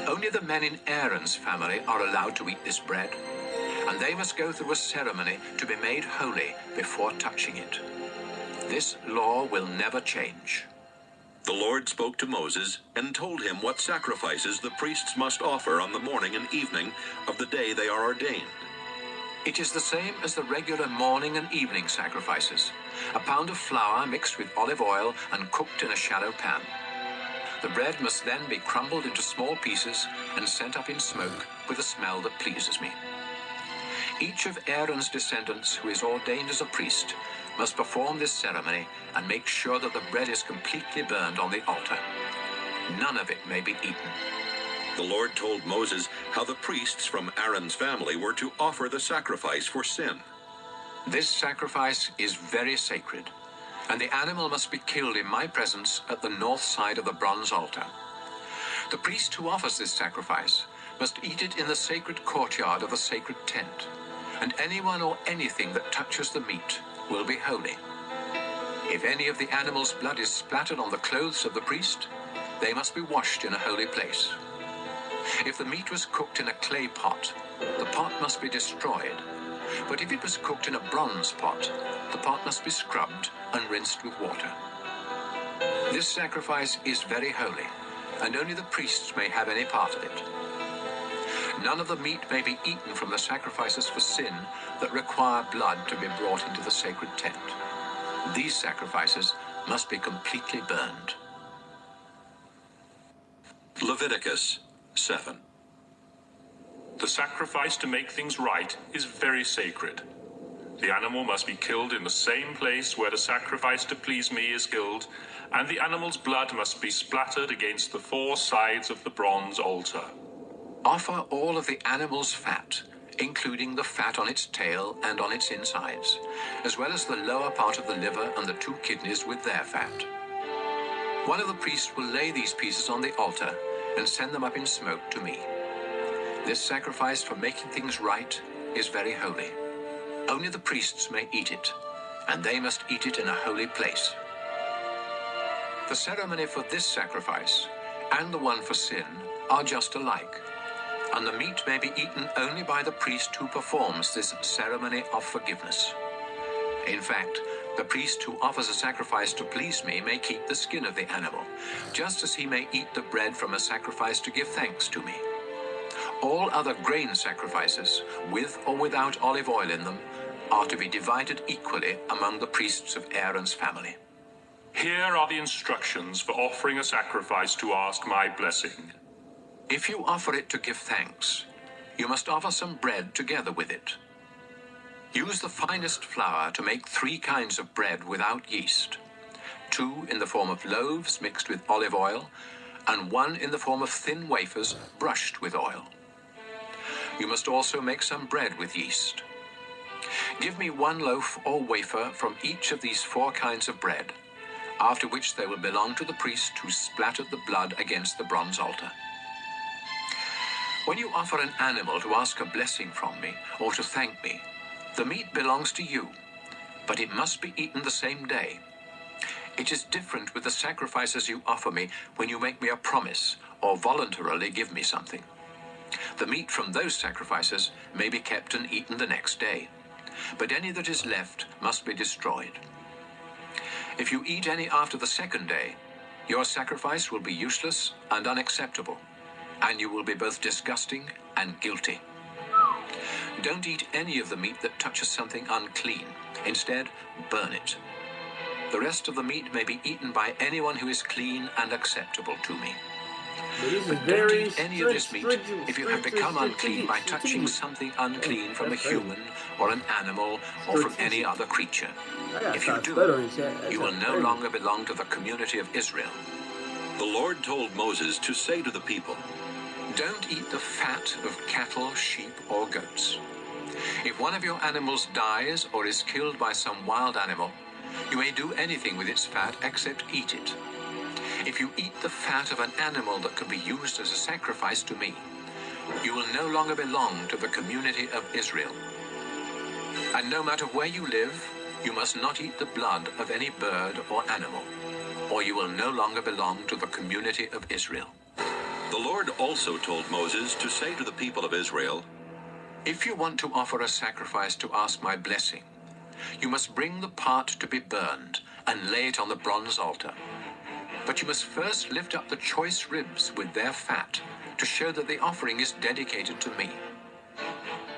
Only the men in Aaron's family are allowed to eat this bread, and they must go through a ceremony to be made holy before touching it. This law will never change. The Lord spoke to Moses and told him what sacrifices the priests must offer on the morning and evening of the day they are ordained. It is the same as the regular morning and evening sacrifices. A pound of flour mixed with olive oil and cooked in a shallow pan. The bread must then be crumbled into small pieces and sent up in smoke with a smell that pleases me. Each of Aaron's descendants who is ordained as a priest must perform this ceremony and make sure that the bread is completely burned on the altar. None of it may be eaten. The Lord told Moses how the priests from Aaron's family were to offer the sacrifice for sin. This sacrifice is very sacred, and the animal must be killed in my presence at the north side of the bronze altar. The priest who offers this sacrifice must eat it in the sacred courtyard of the sacred tent, and anyone or anything that touches the meat will be holy. If any of the animal's blood is splattered on the clothes of the priest, they must be washed in a holy place. If the meat was cooked in a clay pot, the pot must be destroyed. But if it was cooked in a bronze pot, the pot must be scrubbed and rinsed with water. This sacrifice is very holy, and only the priests may have any part of it. None of the meat may be eaten from the sacrifices for sin that require blood to be brought into the sacred tent. These sacrifices must be completely burned. Leviticus 7. The sacrifice to make things right is very sacred. The animal must be killed in the same place where the sacrifice to please me is killed, and the animal's blood must be splattered against the four sides of the bronze altar. Offer all of the animal's fat, including the fat on its tail and on its insides, as well as the lower part of the liver and the 2 kidneys with their fat. One of the priests will lay these pieces on the altar and send them up in smoke to me. This sacrifice for making things right is very holy. Only the priests may eat it, and they must eat it in a holy place. The ceremony for this sacrifice and the one for sin are just alike, and the meat may be eaten only by the priest who performs this ceremony of forgiveness. In fact, the priest who offers a sacrifice to please me may keep the skin of the animal, just as he may eat the bread from a sacrifice to give thanks to me. All other grain sacrifices, with or without olive oil in them, are to be divided equally among the priests of Aaron's family. Here are the instructions for offering a sacrifice to ask my blessing. If you offer it to give thanks, you must offer some bread together with it. Use the finest flour to make 3 kinds of bread without yeast, 2 in the form of loaves mixed with olive oil, and 1 in the form of thin wafers brushed with oil. You must also make some bread with yeast. Give me 1 loaf or wafer from each of these 4 kinds of bread, after which they will belong to the priest who splattered the blood against the bronze altar. When you offer an animal to ask a blessing from me or to thank me, the meat belongs to you, but it must be eaten the same day. It is different with the sacrifices you offer me when you make me a promise or voluntarily give me something. The meat from those sacrifices may be kept and eaten the next day, but any that is left must be destroyed. If you eat any after the 2nd day, your sacrifice will be useless and unacceptable, and you will be both disgusting and guilty. Don't eat any of the meat that touches something unclean. Instead, burn it. The rest of the meat may be eaten by anyone who is clean and acceptable to me. But this is But don't very eat any of this meat if you have become unclean by touching something unclean from a human or an animal or from any other creature. If you do, you will no longer belong to the community of Israel. The Lord told Moses to say to the people, Don't eat the fat of cattle, sheep, or goats. If one of your animals dies or is killed by some wild animal, you may do anything with its fat except eat it. If you eat the fat of an animal that can be used as a sacrifice to me, you will no longer belong to the community of Israel. And no matter where you live, you must not eat the blood of any bird or animal, or you will no longer belong to the community of Israel. The Lord also told Moses to say to the people of Israel, If you want to offer a sacrifice to ask my blessing, you must bring the part to be burned and lay it on the bronze altar. But you must first lift up the choice ribs with their fat to show that the offering is dedicated to me.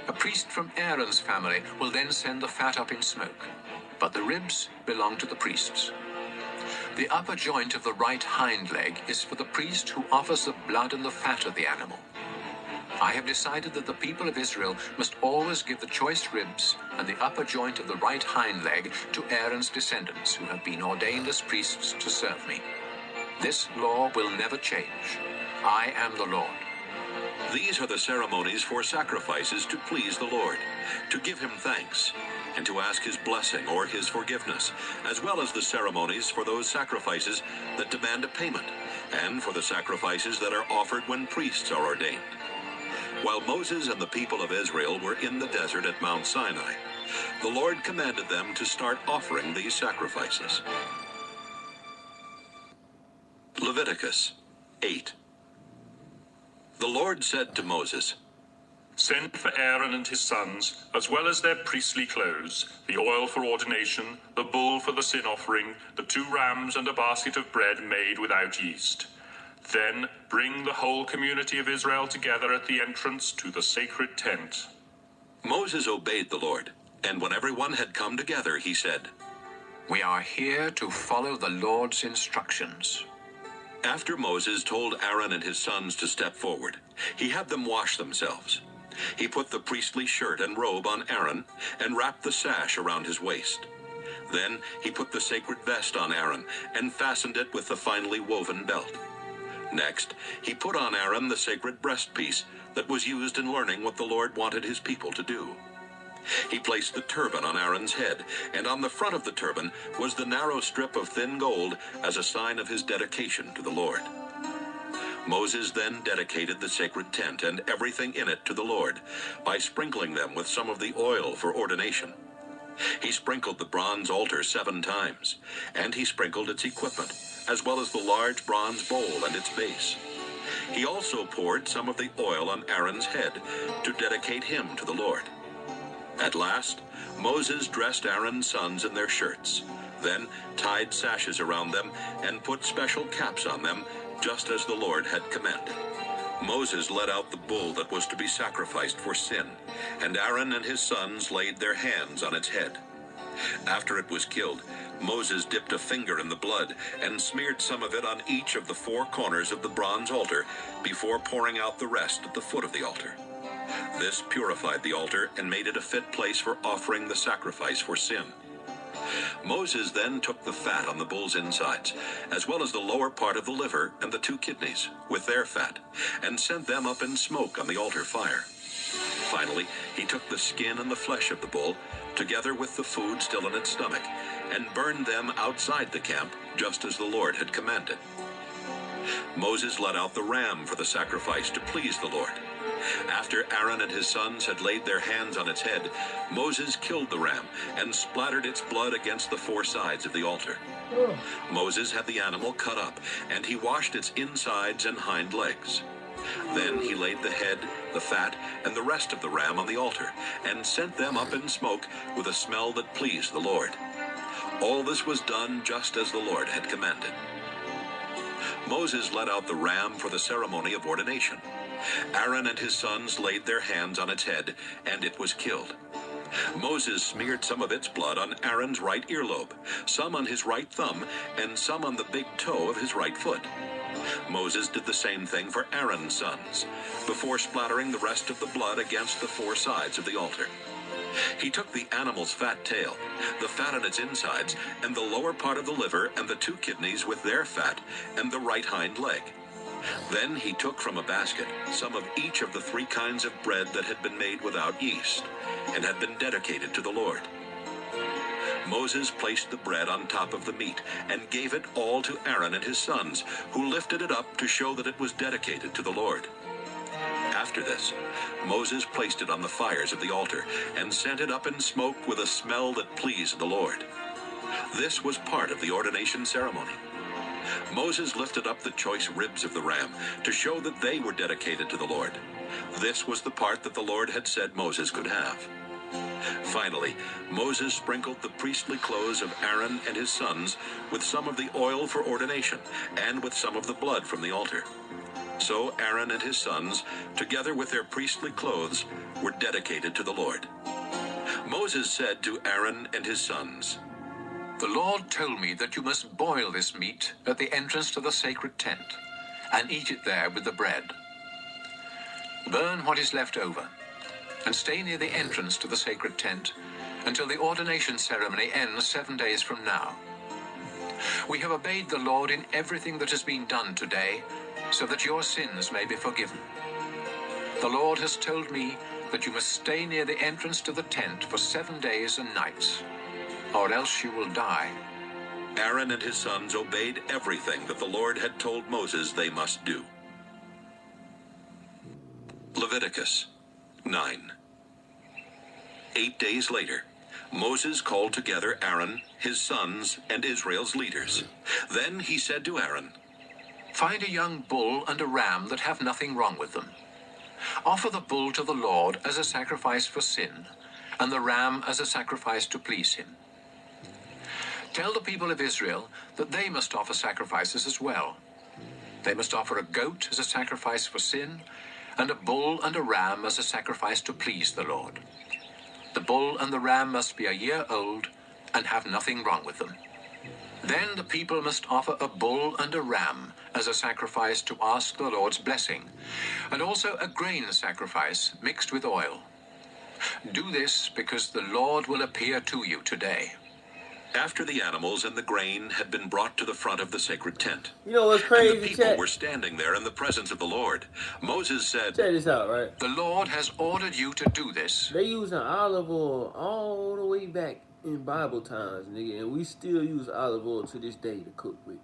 A priest from Aaron's family will then send the fat up in smoke, but the ribs belong to the priests. The upper joint of the right hind leg is for the priest who offers the blood and the fat of the animal. I have decided that the people of Israel must always give the choice ribs and the upper joint of the right hind leg to Aaron's descendants who have been ordained as priests to serve me. This law will never change. I am the Lord. These are the ceremonies for sacrifices to please the Lord, to give him thanks, and to ask his blessing or his forgiveness, as well as the ceremonies for those sacrifices that demand a payment, and for the sacrifices that are offered when priests are ordained. While Moses and the people of Israel were in the desert at Mount Sinai, the Lord commanded them to start offering these sacrifices. Leviticus 8. The Lord said to Moses, Send for Aaron and his sons, as well as their priestly clothes, the oil for ordination, the bull for the sin offering, the 2 rams and a basket of bread made without yeast. Then bring the whole community of Israel together at the entrance to the sacred tent. Moses obeyed the Lord, and when everyone had come together, he said, We are here to follow the Lord's instructions. After Moses told Aaron and his sons to step forward, he had them wash themselves. He put the priestly shirt and robe on Aaron and wrapped the sash around his waist. Then he put the sacred vest on Aaron and fastened it with the finely woven belt. Next, he put on Aaron the sacred breastpiece that was used in learning what the Lord wanted his people to do. He placed the turban on Aaron's head, and on the front of the turban was the narrow strip of thin gold as a sign of his dedication to the Lord. Moses then dedicated the sacred tent and everything in it to the Lord by sprinkling them with some of the oil for ordination. He sprinkled the bronze altar 7 times, and he sprinkled its equipment, as well as the large bronze bowl and its base. He also poured some of the oil on Aaron's head to dedicate him to the Lord. At last, Moses dressed Aaron's sons in their shirts, then tied sashes around them and put special caps on them, just as the Lord had commanded. Moses led out the bull that was to be sacrificed for sin, and Aaron and his sons laid their hands on its head. After it was killed, Moses dipped a finger in the blood and smeared some of it on each of the 4 corners of the bronze altar before pouring out the rest at the foot of the altar. This purified the altar and made it a fit place for offering the sacrifice for sin. Moses then took the fat on the bull's insides, as well as the lower part of the liver and the 2 kidneys, with their fat, and sent them up in smoke on the altar fire. Finally, he took the skin and the flesh of the bull, together with the food still in its stomach, and burned them outside the camp, just as the Lord had commanded. Moses led out the ram for the sacrifice to please the Lord. After Aaron and his sons had laid their hands on its head, Moses killed the ram and splattered its blood against the 4 sides of the altar. Moses had the animal cut up, and he washed its insides and hind legs. Then he laid the head, the fat, and the rest of the ram on the altar, and sent them up in smoke with a smell that pleased the Lord. All this was done just as the Lord had commanded. Moses led out the ram for the ceremony of ordination. Aaron and his sons laid their hands on its head, and it was killed. Moses smeared some of its blood on Aaron's right earlobe, some on his right thumb, and some on the big toe of his right foot. Moses did the same thing for Aaron's sons, before splattering the rest of the blood against the 4 sides of the altar. He took the animal's fat tail, the fat on its insides, and the lower part of the liver and the 2 kidneys with their fat, and the right hind leg. Then he took from a basket some of each of the 3 kinds of bread that had been made without yeast, and had been dedicated to the Lord. Moses placed the bread on top of the meat, and gave it all to Aaron and his sons, who lifted it up to show that it was dedicated to the Lord. After this, Moses placed it on the fires of the altar, and sent it up in smoke with a smell that pleased the Lord. This was part of the ordination ceremony. Moses lifted up the choice ribs of the ram to show that they were dedicated to the Lord. This was the part that the Lord had said Moses could have. Finally, Moses sprinkled the priestly clothes of Aaron and his sons with some of the oil for ordination, and with some of the blood from the altar. So Aaron and his sons, together with their priestly clothes, were dedicated to the Lord. Moses said to Aaron and his sons, The Lord told me that you must boil this meat at the entrance to the sacred tent, and eat it there with the bread. Burn what is left over, and stay near the entrance to the sacred tent until the ordination ceremony ends 7 days from now. We have obeyed the Lord in everything that has been done today, so that your sins may be forgiven. The Lord has told me that you must stay near the entrance to the tent for 7 days and nights, or else you will die. Aaron and his sons obeyed everything that the Lord had told Moses they must do. Leviticus 9. 8 days later, Moses called together Aaron, his sons, and Israel's leaders. Then he said to Aaron, Find a young bull and a ram that have nothing wrong with them. Offer the bull to the Lord as a sacrifice for sin, and the ram as a sacrifice to please him. Tell the people of Israel that they must offer sacrifices as well. They must offer a goat as a sacrifice for sin, and a bull and a ram as a sacrifice to please the Lord. The bull and the ram must be a year old and have nothing wrong with them. Then the people must offer a bull and a ram as a sacrifice to ask the Lord's blessing, and also a grain sacrifice mixed with oil. Do this because the Lord will appear to you today. After the animals and the grain had been brought to the front of the sacred tent, You know what's and crazy, the people chat? were standing there in the presence of the Lord, Moses said, Check this out, right? The Lord has ordered you to do this. They using olive oil all the way back in Bible times, nigga, and we still use olive oil to this day to cook with.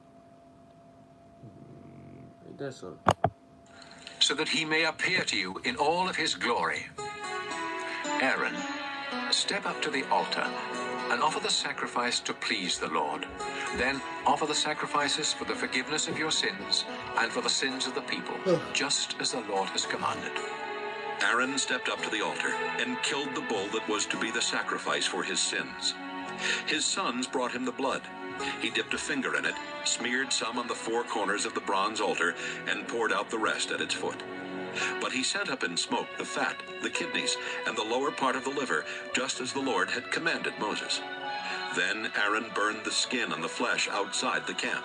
Ain't that something? So that he may appear to you in all of his glory. Aaron, step up to the altar and offer the sacrifice to please the Lord. Then offer the sacrifices for the forgiveness of your sins and for the sins of the people, just as the Lord has commanded. Aaron stepped up to the altar and killed the bull that was to be the sacrifice for his sins. His sons brought him the blood. He dipped a finger in it, smeared some on the 4 corners of the bronze altar, and poured out the rest at its foot. But he sent up in smoke the fat, the kidneys, and the lower part of the liver, just as the Lord had commanded Moses. Then Aaron burned the skin and the flesh outside the camp.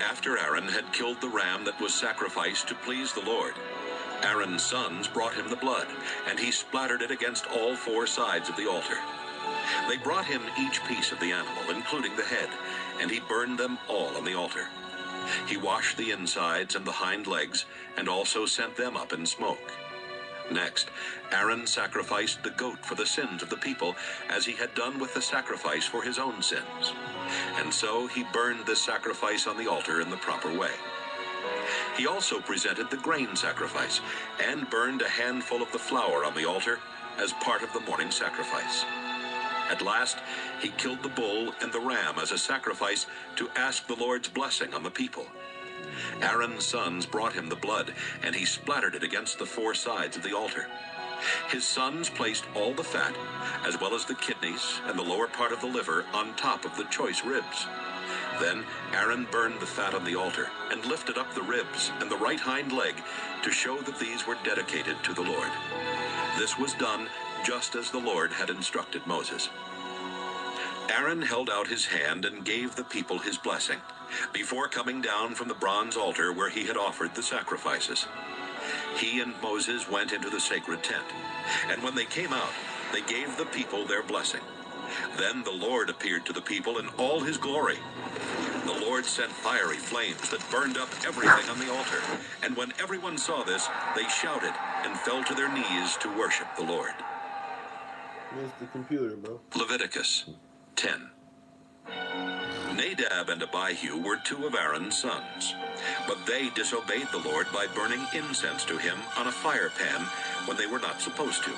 After Aaron had killed the ram that was sacrificed to please the Lord, Aaron's sons brought him the blood, and he splattered it against all 4 sides of the altar. They brought him each piece of the animal, including the head, and he burned them all on the altar. He washed the insides and the hind legs, and also sent them up in smoke. Next, Aaron sacrificed the goat for the sins of the people, as he had done with the sacrifice for his own sins. And so he burned this sacrifice on the altar in the proper way. He also presented the grain sacrifice, and burned a handful of the flour on the altar as part of the morning sacrifice. At last, he killed the bull and the ram as a sacrifice to ask the Lord's blessing on the people. Aaron's sons brought him the blood, and he splattered it against the four sides of the altar. His sons placed all the fat, as well as the kidneys and the lower part of the liver, on top of the choice ribs. Then Aaron burned the fat on the altar, and lifted up the ribs and the right hind leg to show that these were dedicated to the Lord. This was done just as the Lord had instructed Moses. Aaron held out his hand and gave the people his blessing, before coming down from the bronze altar where he had offered the sacrifices. He and Moses went into the sacred tent, and when they came out, they gave the people their blessing. Then the Lord appeared to the people in all his glory. The Lord sent fiery flames that burned up everything on the altar, and when everyone saw this, they shouted and fell to their knees to worship the Lord. Where's the computer, bro? Leviticus 10. Nadab and Abihu were two of Aaron's sons, but they disobeyed the Lord by burning incense to him on a fire pan when they were not supposed to.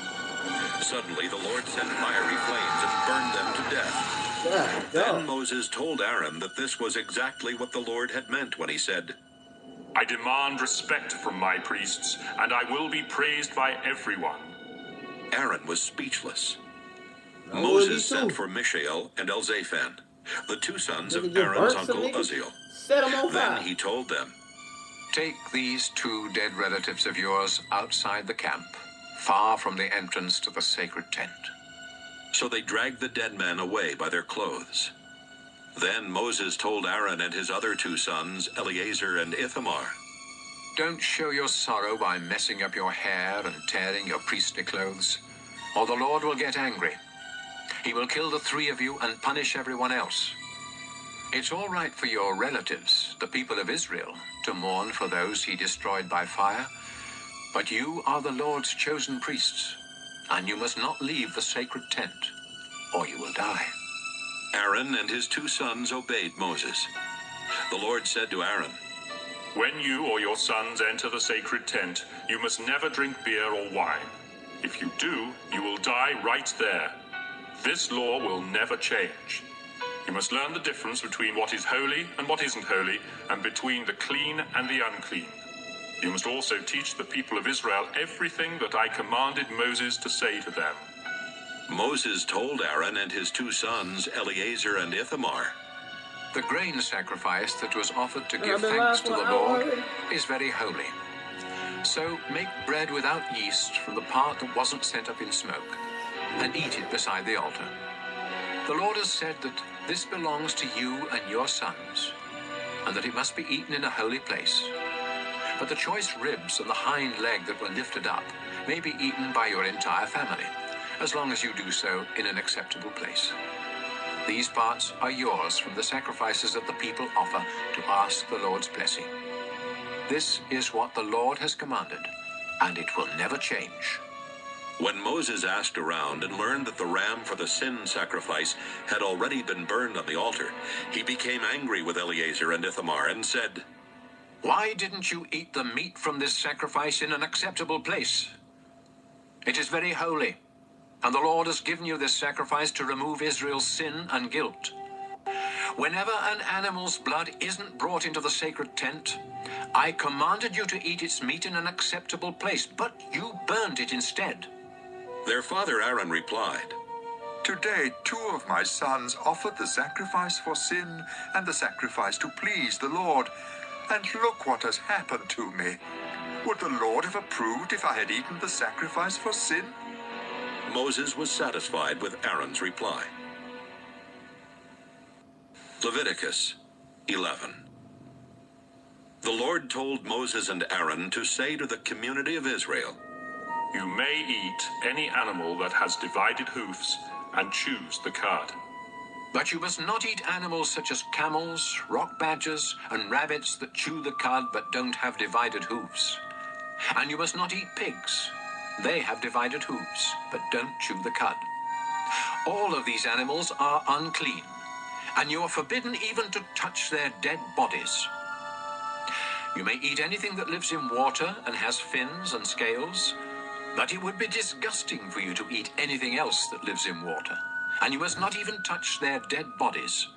Suddenly the Lord sent fiery flames and burned them to death. Then Moses told Aaron that this was exactly what the Lord had meant when he said, I demand respect from my priests, and I will be praised by everyone. Aaron was speechless. How old Moses is he sent too? for Mishael and Elzaphan, the two sons Nigga of just Aaron's burnt some uncle niggas? Uzziel. Set him on Then fire. he told them, Take these two dead relatives of yours outside the camp, far from the entrance to the sacred tent. So they dragged the dead men away by their clothes. Then Moses told Aaron and his other two sons, Eleazar and Ithamar, Don't show your sorrow by messing up your hair and tearing your priestly clothes, or the Lord will get angry. He will kill the three of you and punish everyone else. It's all right for your relatives, the people of Israel, to mourn for those he destroyed by fire, but you are the Lord's chosen priests, and you must not leave the sacred tent, or you will die. Aaron and his two sons obeyed Moses. The Lord said to Aaron, When you or your sons enter the sacred tent, you must never drink beer or wine. If you do, you will die right there. This law will never change. You must learn the difference between what is holy and what isn't holy, and between the clean and the unclean. You must also teach the people of Israel everything that I commanded Moses to say to them. Moses told Aaron and his two sons, Eleazar and Ithamar, The grain sacrifice that was offered to I've give been thanks live to for the an hour Lord already. is very holy. So make bread without yeast from the part that wasn't sent up in smoke, and eat it beside the altar. The Lord has said that this belongs to you and your sons, and that it must be eaten in a holy place. But the choice ribs and the hind leg that were lifted up may be eaten by your entire family, as long as you do so in an acceptable place. These parts are yours from the sacrifices that the people offer to ask the Lord's blessing. This is what the Lord has commanded, and it will never change. When Moses asked around and learned that the ram for the sin sacrifice had already been burned on the altar, he became angry with Eleazar and Ithamar and said, Why didn't you eat the meat from this sacrifice in an acceptable place? It is very holy, and the Lord has given you this sacrifice to remove Israel's sin and guilt. Whenever an animal's blood isn't brought into the sacred tent, I commanded you to eat its meat in an acceptable place, but you burned it instead. Their father Aaron replied, Today 2 of my sons offered the sacrifice for sin and the sacrifice to please the Lord. And look what has happened to me. Would the Lord have approved if I had eaten the sacrifice for sin? Moses was satisfied with Aaron's reply. Leviticus 11. The Lord told Moses and Aaron to say to the community of Israel, You may eat any animal that has divided hoofs and choose the cud. But you must not eat animals such as camels, rock badgers, and rabbits that chew the cud but don't have divided hooves. And you must not eat pigs. They have divided hooves, but don't chew the cud. All of these animals are unclean, and you are forbidden even to touch their dead bodies. You may eat anything that lives in water and has fins and scales, but it would be disgusting for you to eat anything else that lives in water, and you must not even touch their dead bodies.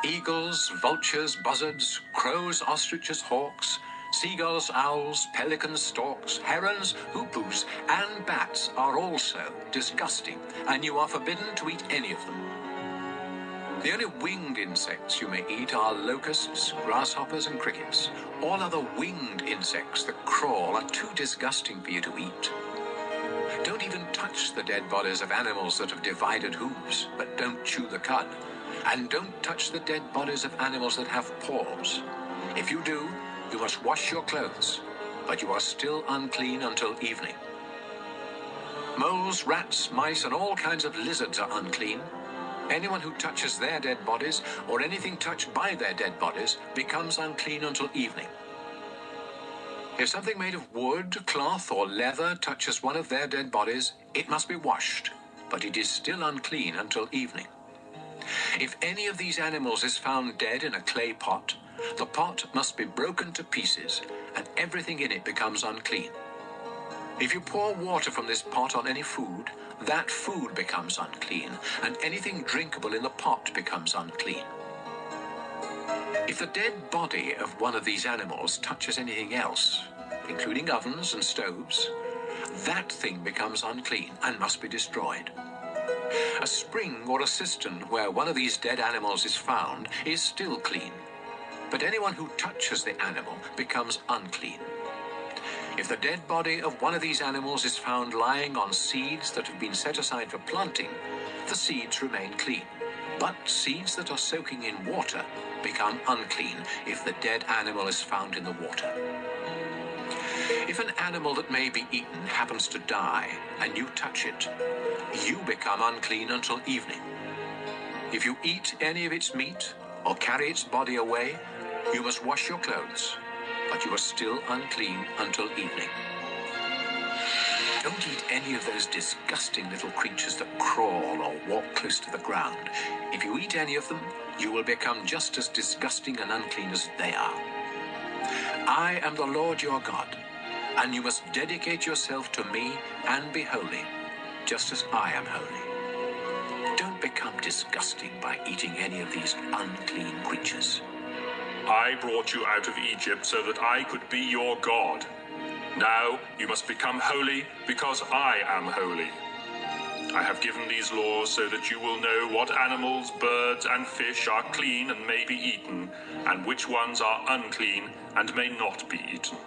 Eagles, vultures, buzzards, crows, ostriches, hawks, seagulls, owls, pelicans, storks, herons, hoopoes, and bats are also disgusting, and you are forbidden to eat any of them. The only winged insects you may eat are locusts, grasshoppers, and crickets. All other winged insects that crawl are too disgusting for you to eat. Don't even touch the dead bodies of animals that have divided hooves, but don't chew the cud. And don't touch the dead bodies of animals that have paws. If you do, you must wash your clothes, but you are still unclean until evening. Moles, rats, mice, and all kinds of lizards are unclean. Anyone who touches their dead bodies, or anything touched by their dead bodies, becomes unclean until evening. If something made of wood, cloth, or leather touches one of their dead bodies, it must be washed, but it is still unclean until evening. If any of these animals is found dead in a clay pot, the pot must be broken to pieces, and everything in it becomes unclean. If you pour water from this pot on any food, that food becomes unclean, and anything drinkable in the pot becomes unclean. If the dead body of one of these animals touches anything else, including ovens and stoves, that thing becomes unclean and must be destroyed. A spring or a cistern where one of these dead animals is found is still clean, but anyone who touches the animal becomes unclean. If the dead body of one of these animals is found lying on seeds that have been set aside for planting, the seeds remain clean. But seeds that are soaking in water become unclean if the dead animal is found in the water. If an animal that may be eaten happens to die and you touch it, you become unclean until evening. If you eat any of its meat or carry its body away, you must wash your clothes, but you are still unclean until evening. Don't eat any of those disgusting little creatures that crawl or walk close to the ground. If you eat any of them, you will become just as disgusting and unclean as they are. I am the Lord your God, and you must dedicate yourself to me and be holy, just as I am holy. Don't become disgusting by eating any of these unclean creatures. I brought you out of Egypt so that I could be your God. Now you must become holy because I am holy. I have given these laws so that you will know what animals, birds, and fish are clean and may be eaten, and which ones are unclean and may not be eaten.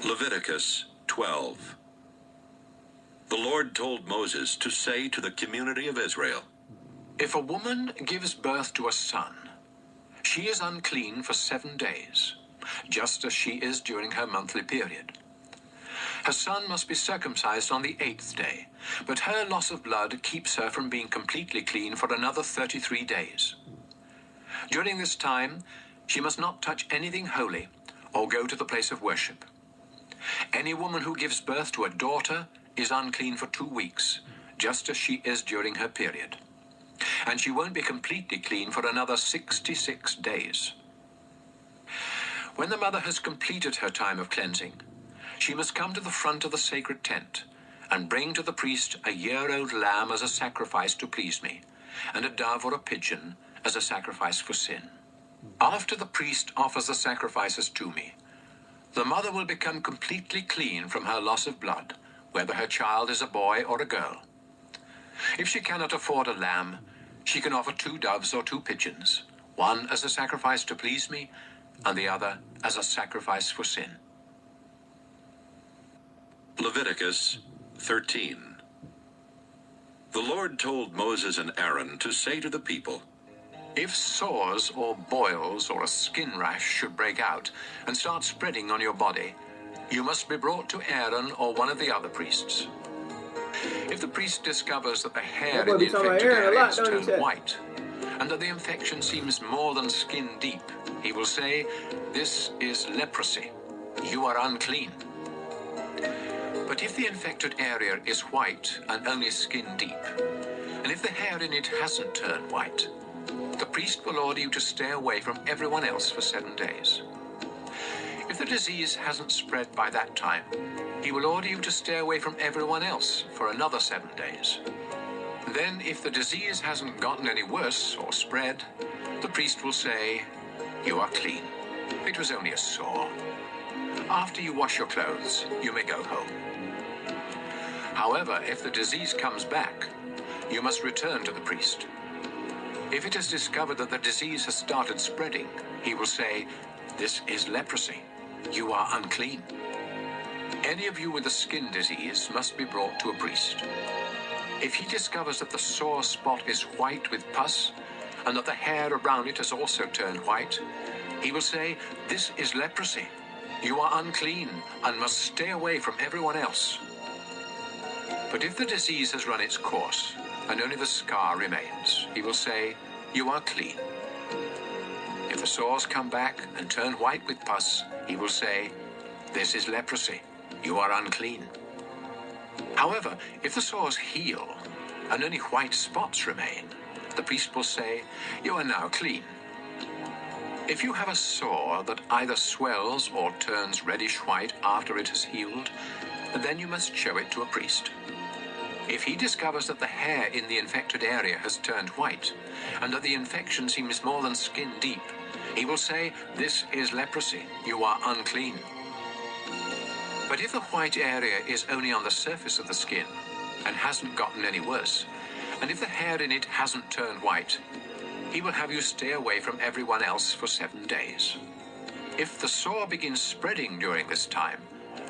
Leviticus 12. The Lord told Moses to say to the community of Israel, If a woman gives birth to a son, she is unclean for 7 days, just as she is during her monthly period. Her son must be circumcised on the 8th day, but her loss of blood keeps her from being completely clean for another 33 days. During this time, she must not touch anything holy or go to the place of worship. Any woman who gives birth to a daughter is unclean for 2 weeks, just as she is during her period. And she won't be completely clean for another 66 days. When the mother has completed her time of cleansing, she must come to the front of the sacred tent and bring to the priest a year-old lamb as a sacrifice to please me, and a dove or a pigeon as a sacrifice for sin. After the priest offers the sacrifices to me, the mother will become completely clean from her loss of blood, whether her child is a boy or a girl. If she cannot afford a lamb, she can offer 2 doves or 2 pigeons, one as a sacrifice to please me, and the other as a sacrifice for sin. Leviticus 13. The Lord told Moses and Aaron to say to the people, If sores or boils or a skin rash should break out and start spreading on your body, you must be brought to Aaron or one of the other priests. If the priest discovers that the hair That boy in the be talking about infected Aaron a area lot, has don't he, turned Chad? white, and that the infection seems more than skin deep, he will say, "This is leprosy. You are unclean." But if the infected area is white and only skin deep, and if the hair in it hasn't turned white, the priest will order you to stay away from everyone else for 7 days. If the disease hasn't spread by that time, he will order you to stay away from everyone else for another 7 days. Then, if the disease hasn't gotten any worse or spread, the priest will say, "You are clean. It was only a sore. After you wash your clothes, you may go home." However, if the disease comes back, you must return to the priest. If it is discovered that the disease has started spreading, he will say, "This is leprosy. You are unclean." Any of you with a skin disease must be brought to a priest. If he discovers that the sore spot is white with pus, and that the hair around it has also turned white, he will say, "This is leprosy. You are unclean and must stay away from everyone else." But if the disease has run its course, and only the scar remains, he will say, "You are clean." If the sores come back and turn white with pus, he will say, "This is leprosy. You are unclean." However, if the sores heal and only white spots remain, the priest will say, "You are now clean." If you have a sore that either swells or turns reddish white after it has healed, then you must show it to a priest. If he discovers that the hair in the infected area has turned white, and that the infection seems more than skin deep, he will say, "This is leprosy. You are unclean." But if the white area is only on the surface of the skin and hasn't gotten any worse, and if the hair in it hasn't turned white, he will have you stay away from everyone else for 7 days. If the sore begins spreading during this time,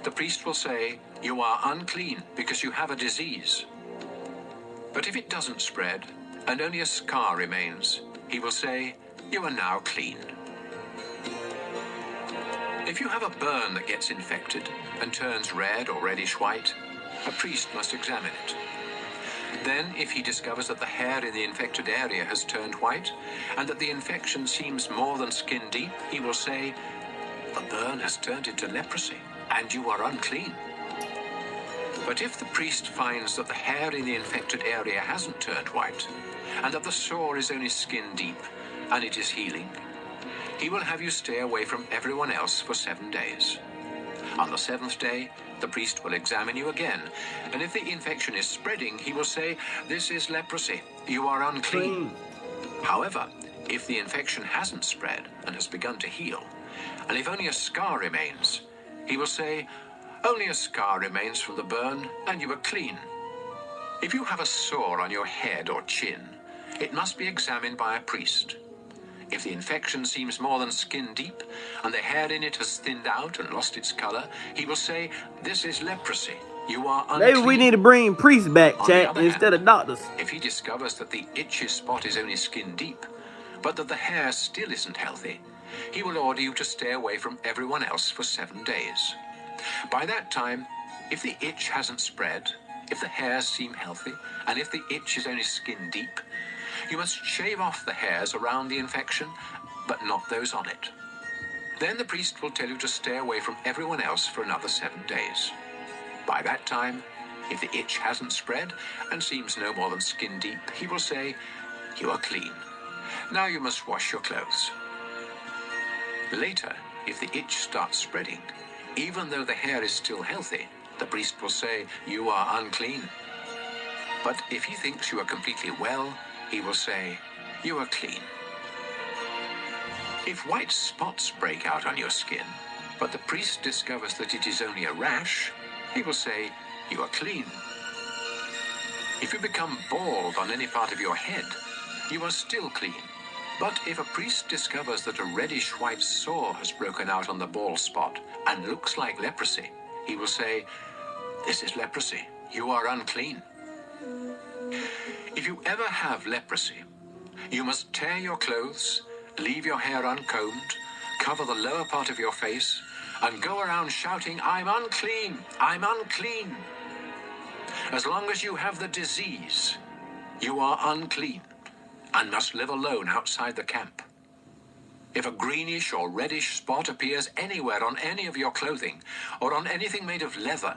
the priest will say, "You are unclean because you have a disease." But if it doesn't spread and only a scar remains, he will say, "You are now clean." If you have a burn that gets infected and turns red or reddish white, a priest must examine it. Then, if he discovers that the hair in the infected area has turned white, and that the infection seems more than skin deep, he will say, "The burn has turned into leprosy, and you are unclean." But if the priest finds that the hair in the infected area hasn't turned white, and that the sore is only skin deep, and it is healing, he will have you stay away from everyone else for 7 days. On the 7th day, the priest will examine you again, and if the infection is spreading, he will say, "This is leprosy. You are unclean." However, if the infection hasn't spread and has begun to heal, and if only a scar remains, he will say, "Only a scar remains from the burn, and you are clean." If you have a sore on your head or chin, it must be examined by a priest. If the infection seems more than skin deep, and the hair in it has thinned out and lost its color, he will say, "This is leprosy. You are unclean." Maybe we need to bring priests back, On the chat, other instead hand, of doctors. if he discovers that the itchy spot is only skin deep, but that the hair still isn't healthy, he will order you to stay away from everyone else for 7 days. By that time, if the itch hasn't spread, if the hairs seem healthy, and if the itch is only skin deep, you must shave off the hairs around the infection, but not those on it. Then the priest will tell you to stay away from everyone else for another 7 days. By that time, if the itch hasn't spread and seems no more than skin deep, he will say, "You are clean. Now you must wash your clothes." Later, if the itch starts spreading, even though the hair is still healthy, the priest will say, "You are unclean." But if he thinks you are completely well, he will say, "You are clean." If white spots break out on your skin, but the priest discovers that it is only a rash, he will say, "You are clean." If you become bald on any part of your head, you are still clean. But if a priest discovers that a reddish white sore has broken out on the bald spot and looks like leprosy, he will say, "This is leprosy. You are unclean." If you ever have leprosy, you must tear your clothes, leave your hair uncombed, cover the lower part of your face, and go around shouting, "I'm unclean! I'm unclean!" As long as you have the disease, you are unclean and must live alone outside the camp. If a greenish or reddish spot appears anywhere on any of your clothing or on anything made of leather,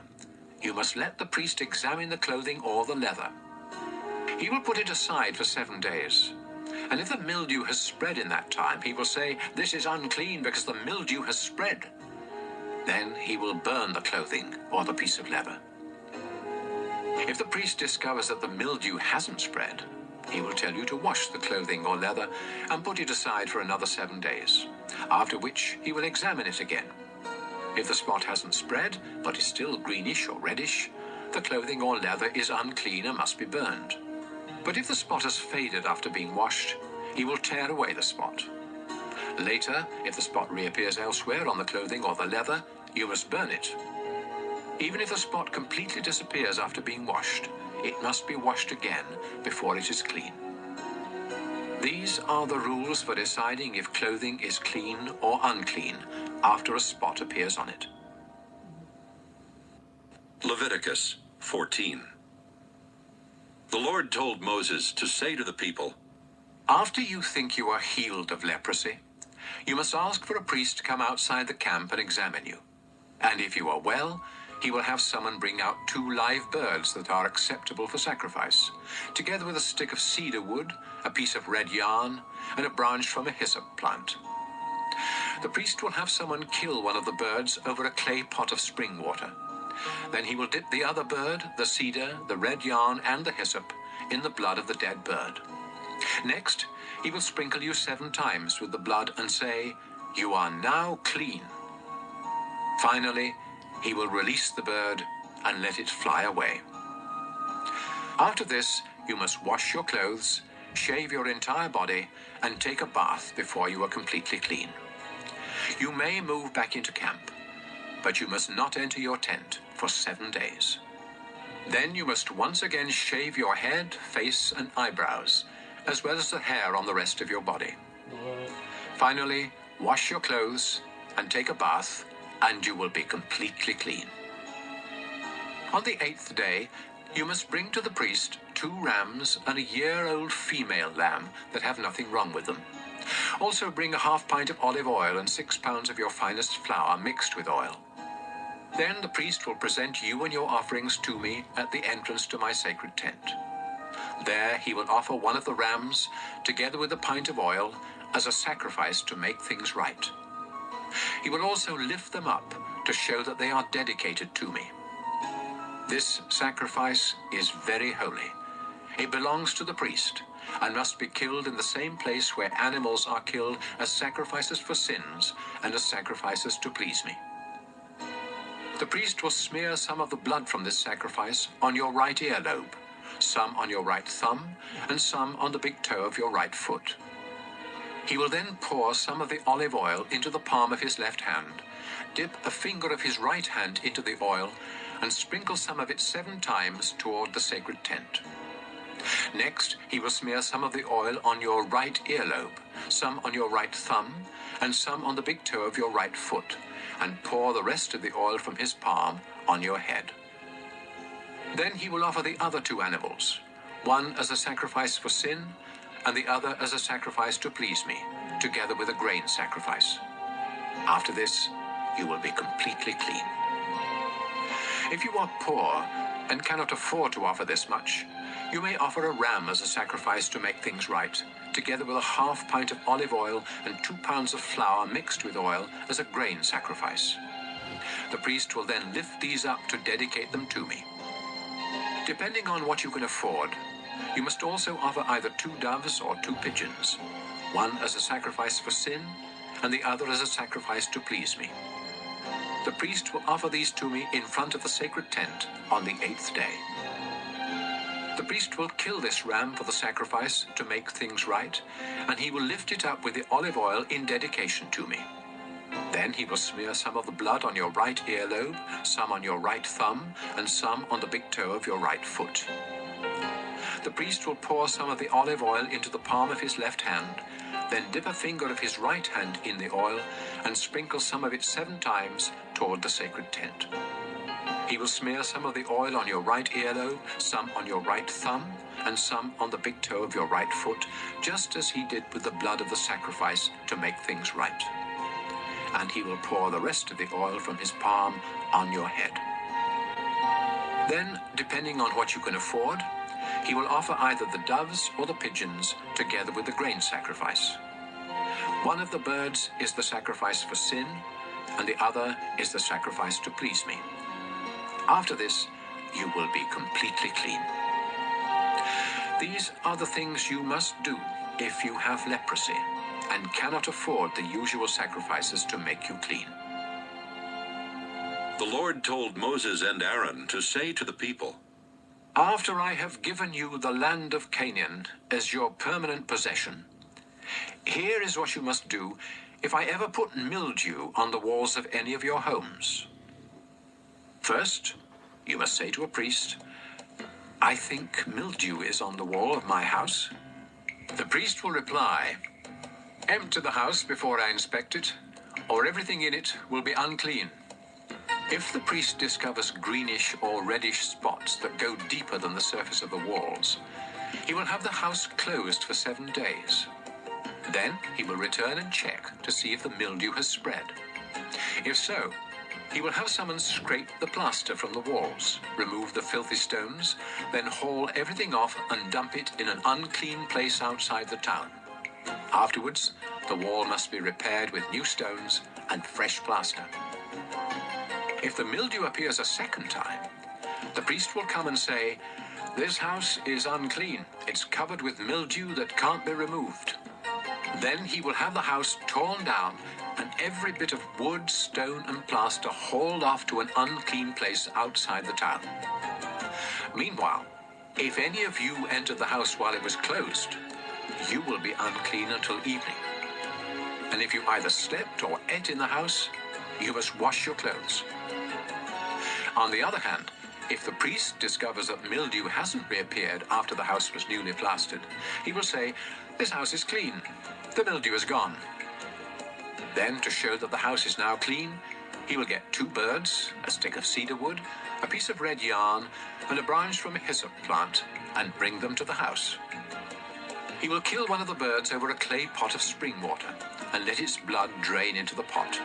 you must let the priest examine the clothing or the leather. He will put it aside for 7 days. And if the mildew has spread in that time, he will say, "This is unclean because the mildew has spread." Then he will burn the clothing or the piece of leather. If the priest discovers that the mildew hasn't spread, he will tell you to wash the clothing or leather and put it aside for another 7 days, after which he will examine it again. If the spot hasn't spread, but is still greenish or reddish, the clothing or leather is unclean and must be burned. But if the spot has faded after being washed, he will tear away the spot. Later, if the spot reappears elsewhere on the clothing or the leather, you must burn it. Even if the spot completely disappears after being washed, it must be washed again before it is clean. These are the rules for deciding if clothing is clean or unclean after a spot appears on it. Leviticus 14. The Lord told Moses to say to the people, After you think you are healed of leprosy, you must ask for a priest to come outside the camp and examine you. And if you are well, he will have someone bring out 2 live birds that are acceptable for sacrifice, together with a stick of cedar wood, a piece of red yarn, and a branch from a hyssop plant. The priest will have someone kill one of the birds over a clay pot of spring water. Then he will dip the other bird, the cedar, the red yarn, and the hyssop in the blood of the dead bird. Next, he will sprinkle you 7 times with the blood and say, "You are now clean." Finally, he will release the bird and let it fly away. After this, you must wash your clothes, shave your entire body, and take a bath before you are completely clean. You may move back into camp, but you must not enter your tent for 7 days. Then you must once again shave your head, face, and eyebrows, as well as the hair on the rest of your body. Finally, wash your clothes and take a bath, and you will be completely clean. On the 8th day, you must bring to the priest 2 rams and a year-old female lamb that have nothing wrong with them. Also bring a ½ pint of olive oil and 6 pounds of your finest flour mixed with oil. Then the priest will present you and your offerings to me at the entrance to my sacred tent. There he will offer one of the rams, together with a pint of oil, as a sacrifice to make things right. He will also lift them up to show that they are dedicated to me. This sacrifice is very holy. It belongs to the priest and must be killed in the same place where animals are killed as sacrifices for sins and as sacrifices to please me. The priest will smear some of the blood from this sacrifice on your right earlobe, some on your right thumb, and some on the big toe of your right foot. He will then pour some of the olive oil into the palm of his left hand, dip a finger of his right hand into the oil, and sprinkle some of it 7 times toward the sacred tent. Next, he will smear some of the oil on your right earlobe, some on your right thumb, and some on the big toe of your right foot, and pour the rest of the oil from his palm on your head. Then he will offer the other 2 animals, one as a sacrifice for sin, and the other as a sacrifice to please me, together with a grain sacrifice. After this, you will be completely clean. If you are poor and cannot afford to offer this much, you may offer a ram as a sacrifice to make things right, together with a ½ pint of olive oil and 2 pounds of flour mixed with oil as a grain sacrifice. The priest will then lift these up to dedicate them to me. Depending on what you can afford, you must also offer either 2 doves or 2 pigeons, one as a sacrifice for sin and the other as a sacrifice to please me. The priest will offer these to me in front of the sacred tent on the 8th day. The priest will kill this ram for the sacrifice to make things right, and he will lift it up with the olive oil in dedication to me. Then he will smear some of the blood on your right earlobe, some on your right thumb, and some on the big toe of your right foot. The priest will pour some of the olive oil into the palm of his left hand, then dip a finger of his right hand in the oil and sprinkle some of it 7 times toward the sacred tent. He will smear some of the oil on your right earlobe, some on your right thumb, and some on the big toe of your right foot, just as he did with the blood of the sacrifice to make things right. And he will pour the rest of the oil from his palm on your head. Then, depending on what you can afford, he will offer either the doves or the pigeons together with the grain sacrifice. One of the birds is the sacrifice for sin, and the other is the sacrifice to please me. After this, you will be completely clean. These are the things you must do if you have leprosy and cannot afford the usual sacrifices to make you clean. The Lord told Moses and Aaron to say to the people, After I have given you the land of Canaan as your permanent possession, here is what you must do if I ever put mildew on the walls of any of your homes. First, you must say to a priest, I think mildew is on the wall of my house. The priest will reply, Empty the house before I inspect it, or everything in it will be unclean. If the priest discovers greenish or reddish spots that go deeper than the surface of the walls, he will have the house closed for 7 days. Then he will return and check to see if the mildew has spread. If so, he will have someone scrape the plaster from the walls, remove the filthy stones, then haul everything off and dump it in an unclean place outside the town. Afterwards, the wall must be repaired with new stones and fresh plaster. If the mildew appears a second time, the priest will come and say, This house is unclean. It's covered with mildew that can't be removed. Then he will have the house torn down and every bit of wood, stone, and plaster hauled off to an unclean place outside the town. Meanwhile, if any of you entered the house while it was closed, you will be unclean until evening. And if you either slept or ate in the house, you must wash your clothes. On the other hand, if the priest discovers that mildew hasn't reappeared after the house was newly plastered, he will say, This house is clean. The mildew is gone. Then, to show that the house is now clean, he will get 2 birds, a stick of cedar wood, a piece of red yarn, and a branch from a hyssop plant, and bring them to the house. He will kill one of the birds over a clay pot of spring water, and let its blood drain into the pot.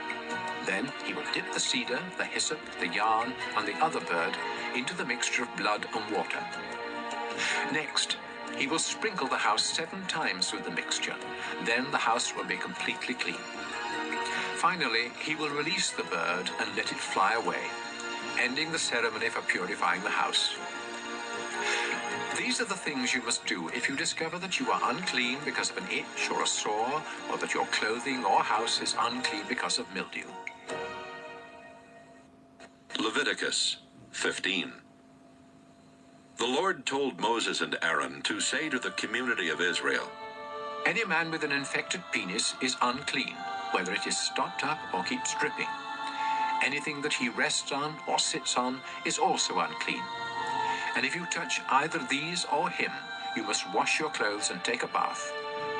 Then he will dip the cedar, the hyssop, the yarn, and the other bird into the mixture of blood and water. Next, he will sprinkle the house 7 times with the mixture. Then the house will be completely clean. Finally, he will release the bird and let it fly away, ending the ceremony for purifying the house. These are the things you must do if you discover that you are unclean because of an itch or a sore, or that your clothing or house is unclean because of mildew. Leviticus 15. The Lord told Moses and Aaron to say to the community of Israel, Any man with an infected penis is unclean, whether it is stopped up or keeps dripping. Anything that he rests on or sits on is also unclean. And if you touch either these or him, you must wash your clothes and take a bath,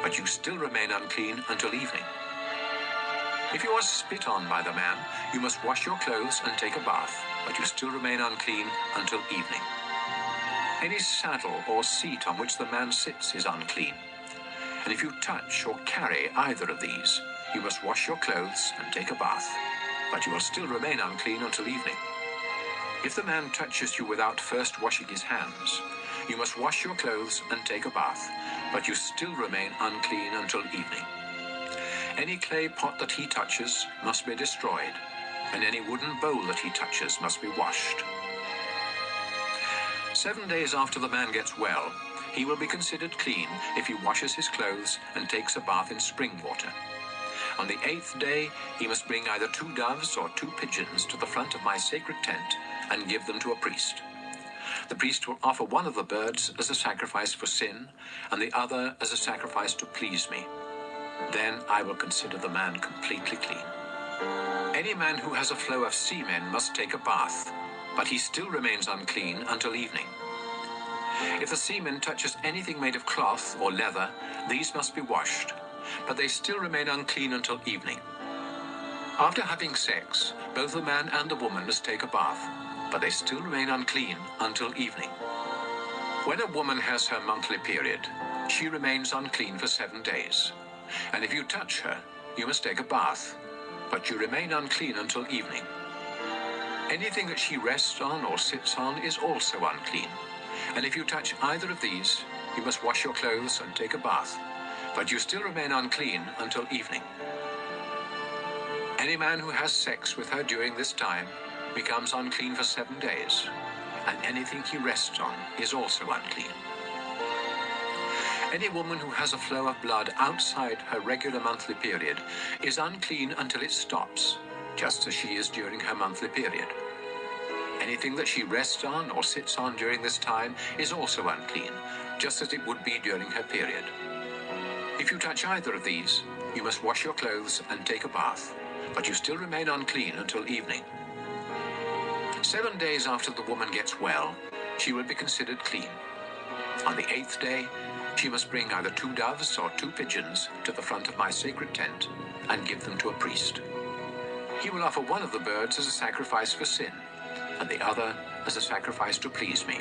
but you still remain unclean until evening. If you are spit on by the man, you must wash your clothes and take a bath, but you still remain unclean until evening. Any saddle or seat on which the man sits is unclean. And if you touch or carry either of these, you must wash your clothes and take a bath, but you will still remain unclean until evening. If the man touches you without first washing his hands, you must wash your clothes and take a bath, but you still remain unclean until evening. Any clay pot that he touches must be destroyed, and any wooden bowl that he touches must be washed. 7 days after the man gets well, he will be considered clean if he washes his clothes and takes a bath in spring water. On the 8th day, he must bring either 2 doves or 2 pigeons to the front of my sacred tent and give them to a priest. The priest will offer one of the birds as a sacrifice for sin, and the other as a sacrifice to please me. Then I will consider the man completely clean. Any man who has a flow of semen must take a bath, but he still remains unclean until evening. If the semen touches anything made of cloth or leather, these must be washed, but they still remain unclean until evening. After having sex, both the man and the woman must take a bath. but they still remain unclean until evening. When a woman has her monthly period, she remains unclean for 7 days. And if you touch her, you must take a bath, but you remain unclean until evening. Anything that she rests on or sits on is also unclean. And if you touch either of these, you must wash your clothes and take a bath, but you still remain unclean until evening. Any man who has sex with her during this time becomes unclean for 7 days, and anything he rests on is also unclean. Any woman who has a flow of blood outside her regular monthly period is unclean until it stops, just as she is during her monthly period. Anything that she rests on or sits on during this time is also unclean, just as it would be during her period. If you touch either of these, you must wash your clothes and take a bath, but you still remain unclean until evening. 7 days after the woman gets well, she will be considered clean. On the 8th day, she must bring either 2 doves or 2 pigeons to the front of my sacred tent and give them to a priest. He will offer one of the birds as a sacrifice for sin, and the other as a sacrifice to please me.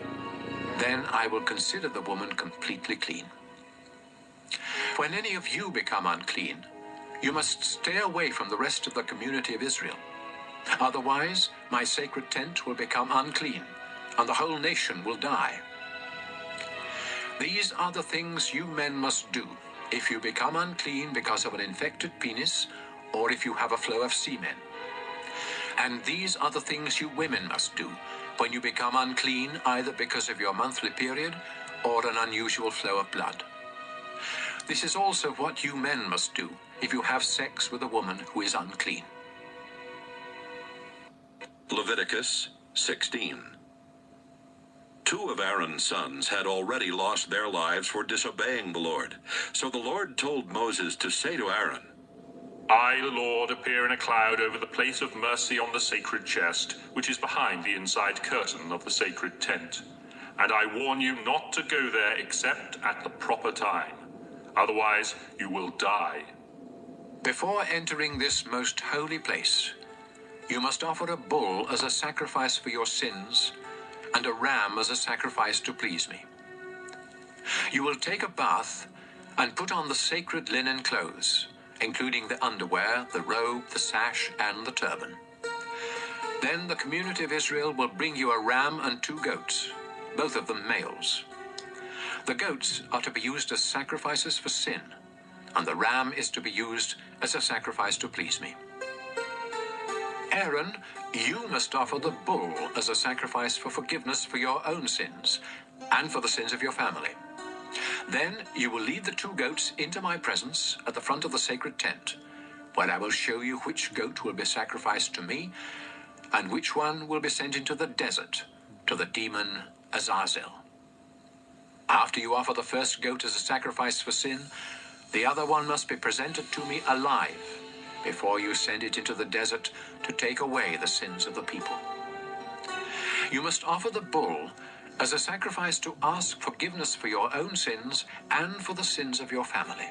Then I will consider the woman completely clean. When any of you become unclean, you must stay away from the rest of the community of Israel. Otherwise, my sacred tent will become unclean, and the whole nation will die. These are the things you men must do if you become unclean because of an infected penis, or if you have a flow of semen. And these are the things you women must do when you become unclean either because of your monthly period or an unusual flow of blood. This is also what you men must do if you have sex with a woman who is unclean. Leviticus 16. 2 of Aaron's sons had already lost their lives for disobeying the Lord. So the Lord told Moses to say to Aaron, I, the Lord, appear in a cloud over the place of mercy on the sacred chest, which is behind the inside curtain of the sacred tent. And I warn you not to go there except at the proper time. Otherwise, you will die. Before entering this most holy place, you must offer a bull as a sacrifice for your sins and a ram as a sacrifice to please me. You will take a bath and put on the sacred linen clothes, including the underwear, the robe, the sash, and the turban. Then the community of Israel will bring you a ram and 2 goats, both of them males. The goats are to be used as sacrifices for sin, and the ram is to be used as a sacrifice to please me. Aaron, you must offer the bull as a sacrifice for forgiveness for your own sins and for the sins of your family. Then you will lead the 2 goats into my presence at the front of the sacred tent, where I will show you which goat will be sacrificed to me and which one will be sent into the desert to the demon Azazel. After you offer the first goat as a sacrifice for sin, the other one must be presented to me alive before you send it into the desert to take away the sins of the people. You must offer the bull as a sacrifice to ask forgiveness for your own sins and for the sins of your family.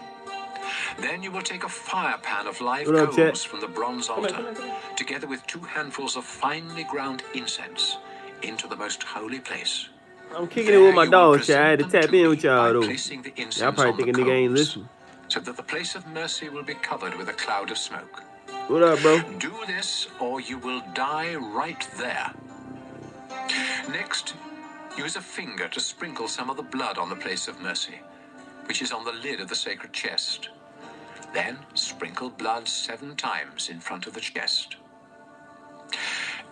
Then you will take a fire pan of live What up, coals chat? from the bronze altar, together with 2 handfuls of finely ground incense, into the most holy place. I'm kicking it with my There you will dog, chat. I had to present them tap to in me with y'all, by though. placing the Y'all incense probably on the thinking nigga ain't coals, listening. so that the place of mercy will be covered with a cloud of smoke. What up, bro? Do this, or you will die right there. Next, use a finger to sprinkle some of the blood on the place of mercy, which is on the lid of the sacred chest. Then sprinkle blood 7 times in front of the chest.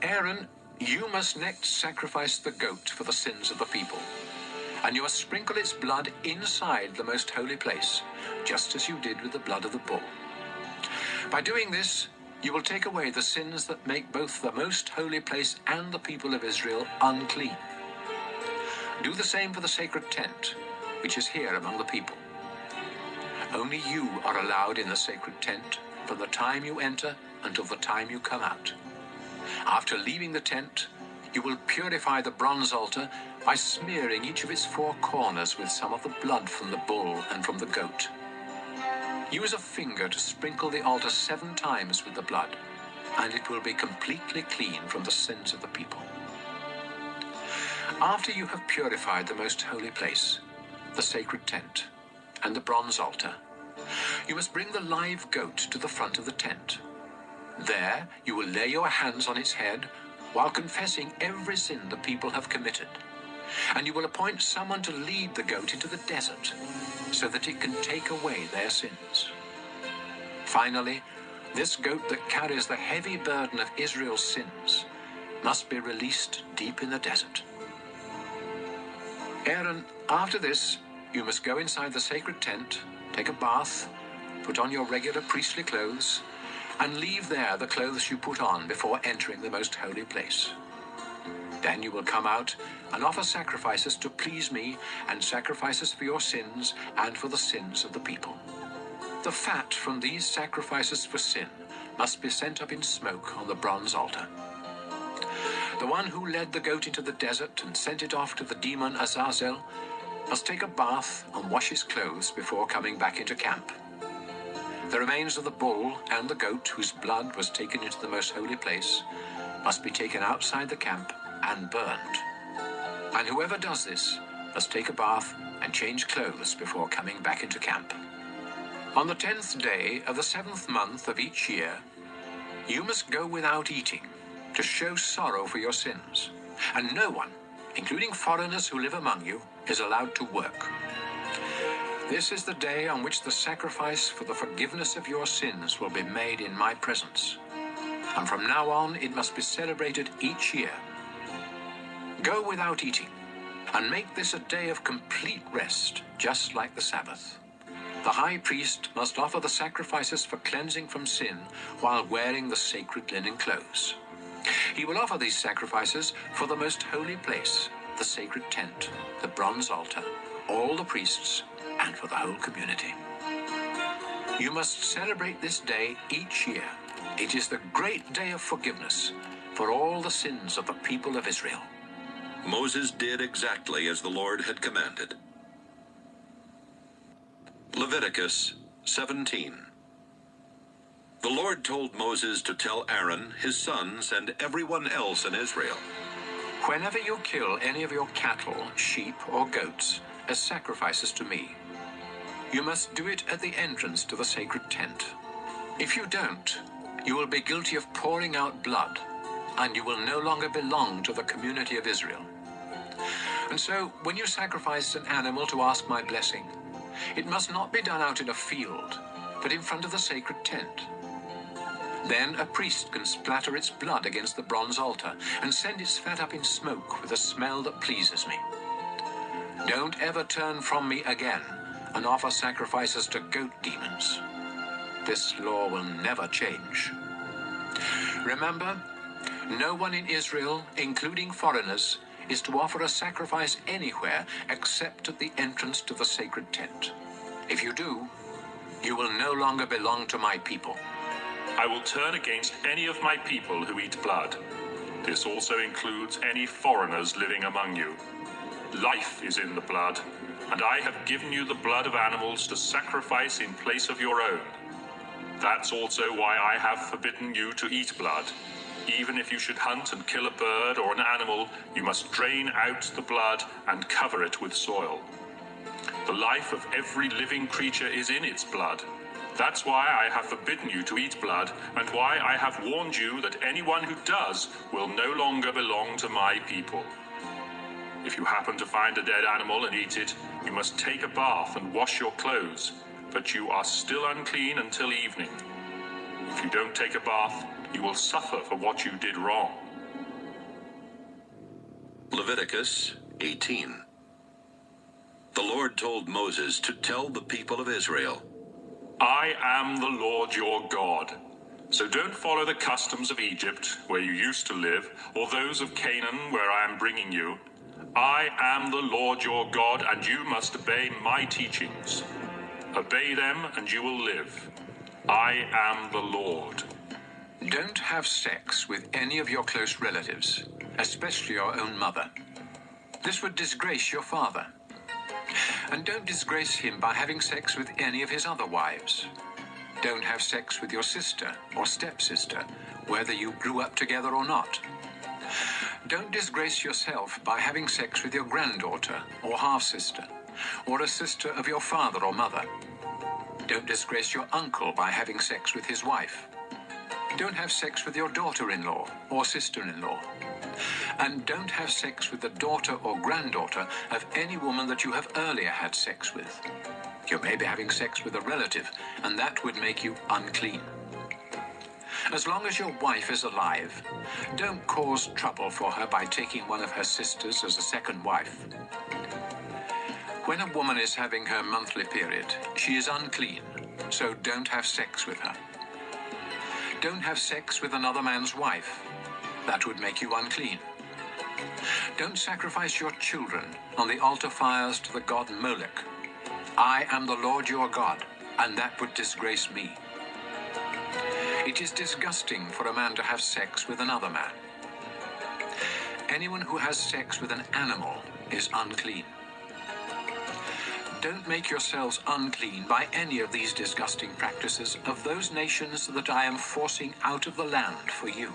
Aaron, you must next sacrifice the goat for the sins of the people, and you must sprinkle its blood inside the most holy place, just as you did with the blood of the bull. By doing this, you will take away the sins that make both the most holy place and the people of Israel unclean. Do the same for the sacred tent, which is here among the people. Only you are allowed in the sacred tent from the time you enter until the time you come out. After leaving the tent, you will purify the bronze altar by smearing each of its 4 corners with some of the blood from the bull and from the goat. Use a finger to sprinkle the altar 7 times with the blood, and it will be completely clean from the sins of the people. After you have purified the most holy place, the sacred tent, and the bronze altar, you must bring the live goat to the front of the tent. There you will lay your hands on its head while confessing every sin the people have committed. And you will appoint someone to lead the goat into the desert so that it can take away their sins. Finally, this goat that carries the heavy burden of Israel's sins must be released deep in the desert. Aaron, after this, you must go inside the sacred tent, take a bath, put on your regular priestly clothes, and leave there the clothes you put on before entering the most holy place. Then you will come out and offer sacrifices to please me, and sacrifices for your sins and for the sins of the people. The fat from these sacrifices for sin must be sent up in smoke on the bronze altar. The one who led the goat into the desert and sent it off to the demon Azazel must take a bath and wash his clothes before coming back into camp. The remains of the bull and the goat whose blood was taken into the most holy place must be taken outside the camp and burned. And whoever does this must take a bath and change clothes before coming back into camp. On the 10th day of the 7th month of each year, you must go without eating to show sorrow for your sins, and no one, including foreigners who live among you, is allowed to work. This is the day on which the sacrifice for the forgiveness of your sins will be made in my presence, and from now on it must be celebrated each year. Go without eating, and make this a day of complete rest, just like the Sabbath. The high priest must offer the sacrifices for cleansing from sin while wearing the sacred linen clothes. He will offer these sacrifices for the most holy place, the sacred tent, the bronze altar, all the priests, and for the whole community. You must celebrate this day each year. It is the great day of forgiveness for all the sins of the people of Israel. Moses did exactly as the Lord had commanded. Leviticus 17. The Lord told Moses to tell Aaron, his sons, and everyone else in Israel, Whenever you kill any of your cattle, sheep, or goats as sacrifices to me, you must do it at the entrance to the sacred tent. If you don't, you will be guilty of pouring out blood, and you will no longer belong to the community of Israel. And so, when you sacrifice an animal to ask my blessing, it must not be done out in a field, but in front of the sacred tent. Then a priest can splatter its blood against the bronze altar and send its fat up in smoke with a smell that pleases me. Don't ever turn from me again and offer sacrifices to goat demons. This law will never change. Remember, no one in Israel, including foreigners, is to offer a sacrifice anywhere except at the entrance to the sacred tent. If you do, you will no longer belong to my people. I will turn against any of my people who eat blood. This also includes any foreigners living among you. Life is in the blood, and I have given you the blood of animals to sacrifice in place of your own. That's also why I have forbidden you to eat blood. Even if you should hunt and kill a bird or an animal, you must drain out the blood and cover it with soil. The life of every living creature is in its blood. That's why I have forbidden you to eat blood, and why I have warned you that anyone who does will no longer belong to my people. If you happen to find a dead animal and eat it, you must take a bath and wash your clothes, but you are still unclean until evening. If you don't take a bath, you will suffer for what you did wrong. Leviticus 18. The Lord told Moses to tell the people of Israel, I am the Lord your God. So don't follow the customs of Egypt, where you used to live, or those of Canaan, where I am bringing you. I am the Lord your God, and you must obey my teachings. Obey them, and you will live. I am the Lord. Don't have sex with any of your close relatives, especially your own mother. This would disgrace your father. And don't disgrace him by having sex with any of his other wives. Don't have sex with your sister or stepsister, whether you grew up together or not. Don't disgrace yourself by having sex with your granddaughter or half-sister, or a sister of your father or mother. Don't disgrace your uncle by having sex with his wife. Don't have sex with your daughter-in-law or sister-in-law. And don't have sex with the daughter or granddaughter of any woman that you have earlier had sex with. You may be having sex with a relative, and that would make you unclean. As long as your wife is alive, don't cause trouble for her by taking one of her sisters as a second wife. When a woman is having her monthly period, she is unclean, so don't have sex with her. Don't have sex with another man's wife. That would make you unclean. Don't sacrifice your children on the altar fires to the god Molech. I am the Lord your God, and that would disgrace me. It is disgusting for a man to have sex with another man. Anyone who has sex with an animal is unclean. Don't make yourselves unclean by any of these disgusting practices of those nations that I am forcing out of the land for you.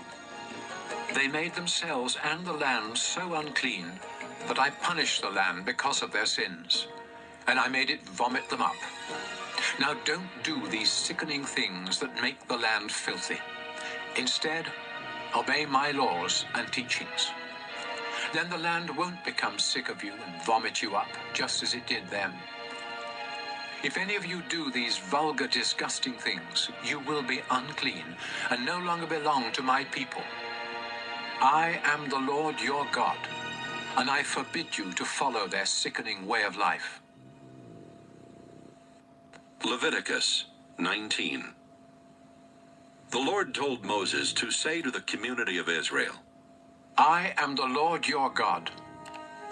They made themselves and the land so unclean that I punished the land because of their sins, and I made it vomit them up. Now don't do these sickening things that make the land filthy. Instead, obey my laws and teachings. Then the land won't become sick of you and vomit you up, just as it did them. If any of you do these vulgar, disgusting things, you will be unclean and no longer belong to my people. I am the Lord your God, and I forbid you to follow their sickening way of life. Leviticus 19. The Lord told Moses to say to the community of Israel, I am the Lord your God.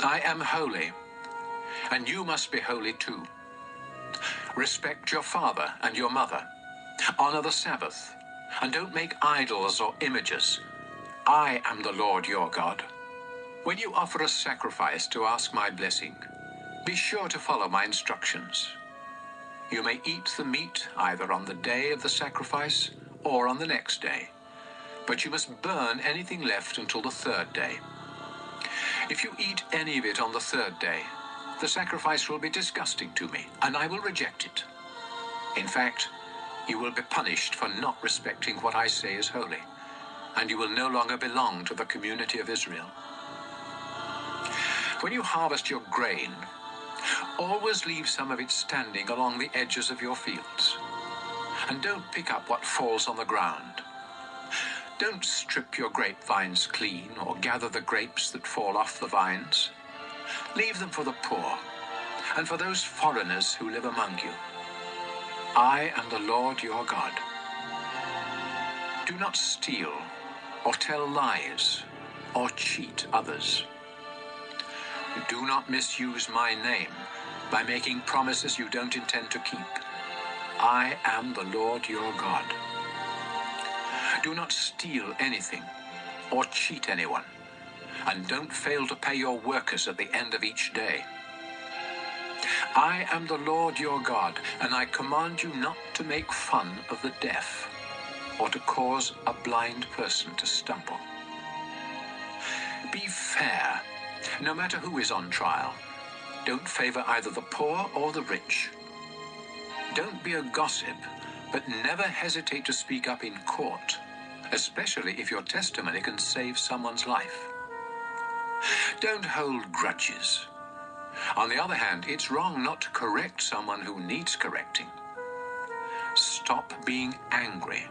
I am holy, and you must be holy too. Respect your father and your mother. Honor the Sabbath, and don't make idols or images. I am the Lord your God. When you offer a sacrifice to ask my blessing, be sure to follow my instructions. You may eat the meat either on the day of the sacrifice or on the next day, but you must burn anything left until the third day. If you eat any of it on the third day, the sacrifice will be disgusting to me, and I will reject it. In fact, you will be punished for not respecting what I say is holy, and you will no longer belong to the community of Israel. When you harvest your grain, always leave some of it standing along the edges of your fields, and don't pick up what falls on the ground. Don't strip your grapevines clean or gather the grapes that fall off the vines. Leave them for the poor and for those foreigners who live among you. I am the Lord your God. Do not steal or tell lies or cheat others. Do not misuse my name by making promises you don't intend to keep. I am the Lord your God. Do not steal anything or cheat anyone, and don't fail to pay your workers at the end of each day. I am the Lord your God, and I command you not to make fun of the deaf or to cause a blind person to stumble. Be fair, no matter who is on trial. Don't favor either the poor or the rich. Don't be a gossip, but never hesitate to speak up in court, especially if your testimony can save someone's life. Don't hold grudges. On the other hand, it's wrong not to correct someone who needs correcting. Stop being angry,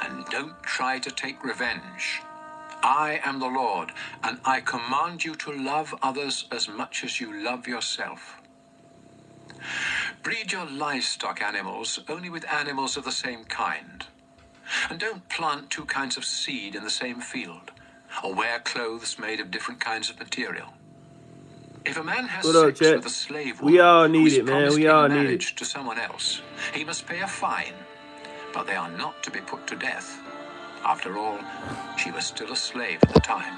and don't try to take revenge. I am the Lord, and I command you to love others as much as you love yourself. Breed your livestock animals only with animals of the same kind. And don't plant two kinds of seed in the same field, or wear clothes made of different kinds of material. If a man has What up, sex chat? with a slave We woman all who need is it, man. promised We in all need marriage it. to someone else, he must pay a fine, but they are not to be put to death. After all, she was still a slave at the time.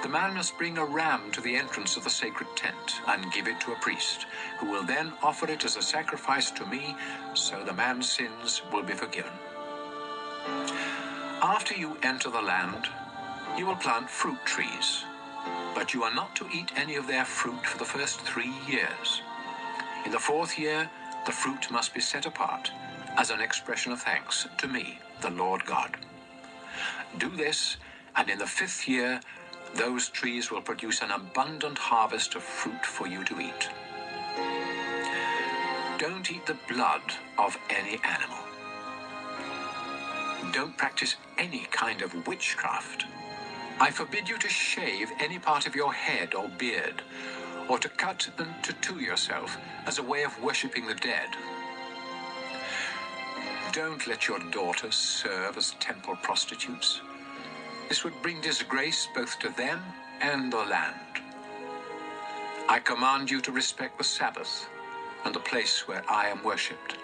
The man must bring a ram to the entrance of the sacred tent and give it to a priest, who will then offer it as a sacrifice to me, so the man's sins will be forgiven. After you enter the land, You will plant fruit trees, but you are not to eat any of their fruit for the first 3 years. In the 4th year, the fruit must be set apart as an expression of thanks to me, the Lord God. Do this, and in the 5th year, those trees will produce an abundant harvest of fruit for you to eat. Don't eat the blood of any animal. Don't practice any kind of witchcraft. I forbid you to shave any part of your head or beard, or to cut and tattoo yourself as a way of worshipping the dead. Don't let your daughters serve as temple prostitutes. This would bring disgrace both to them and the land. I command you to respect the Sabbath and the place where I am worshipped.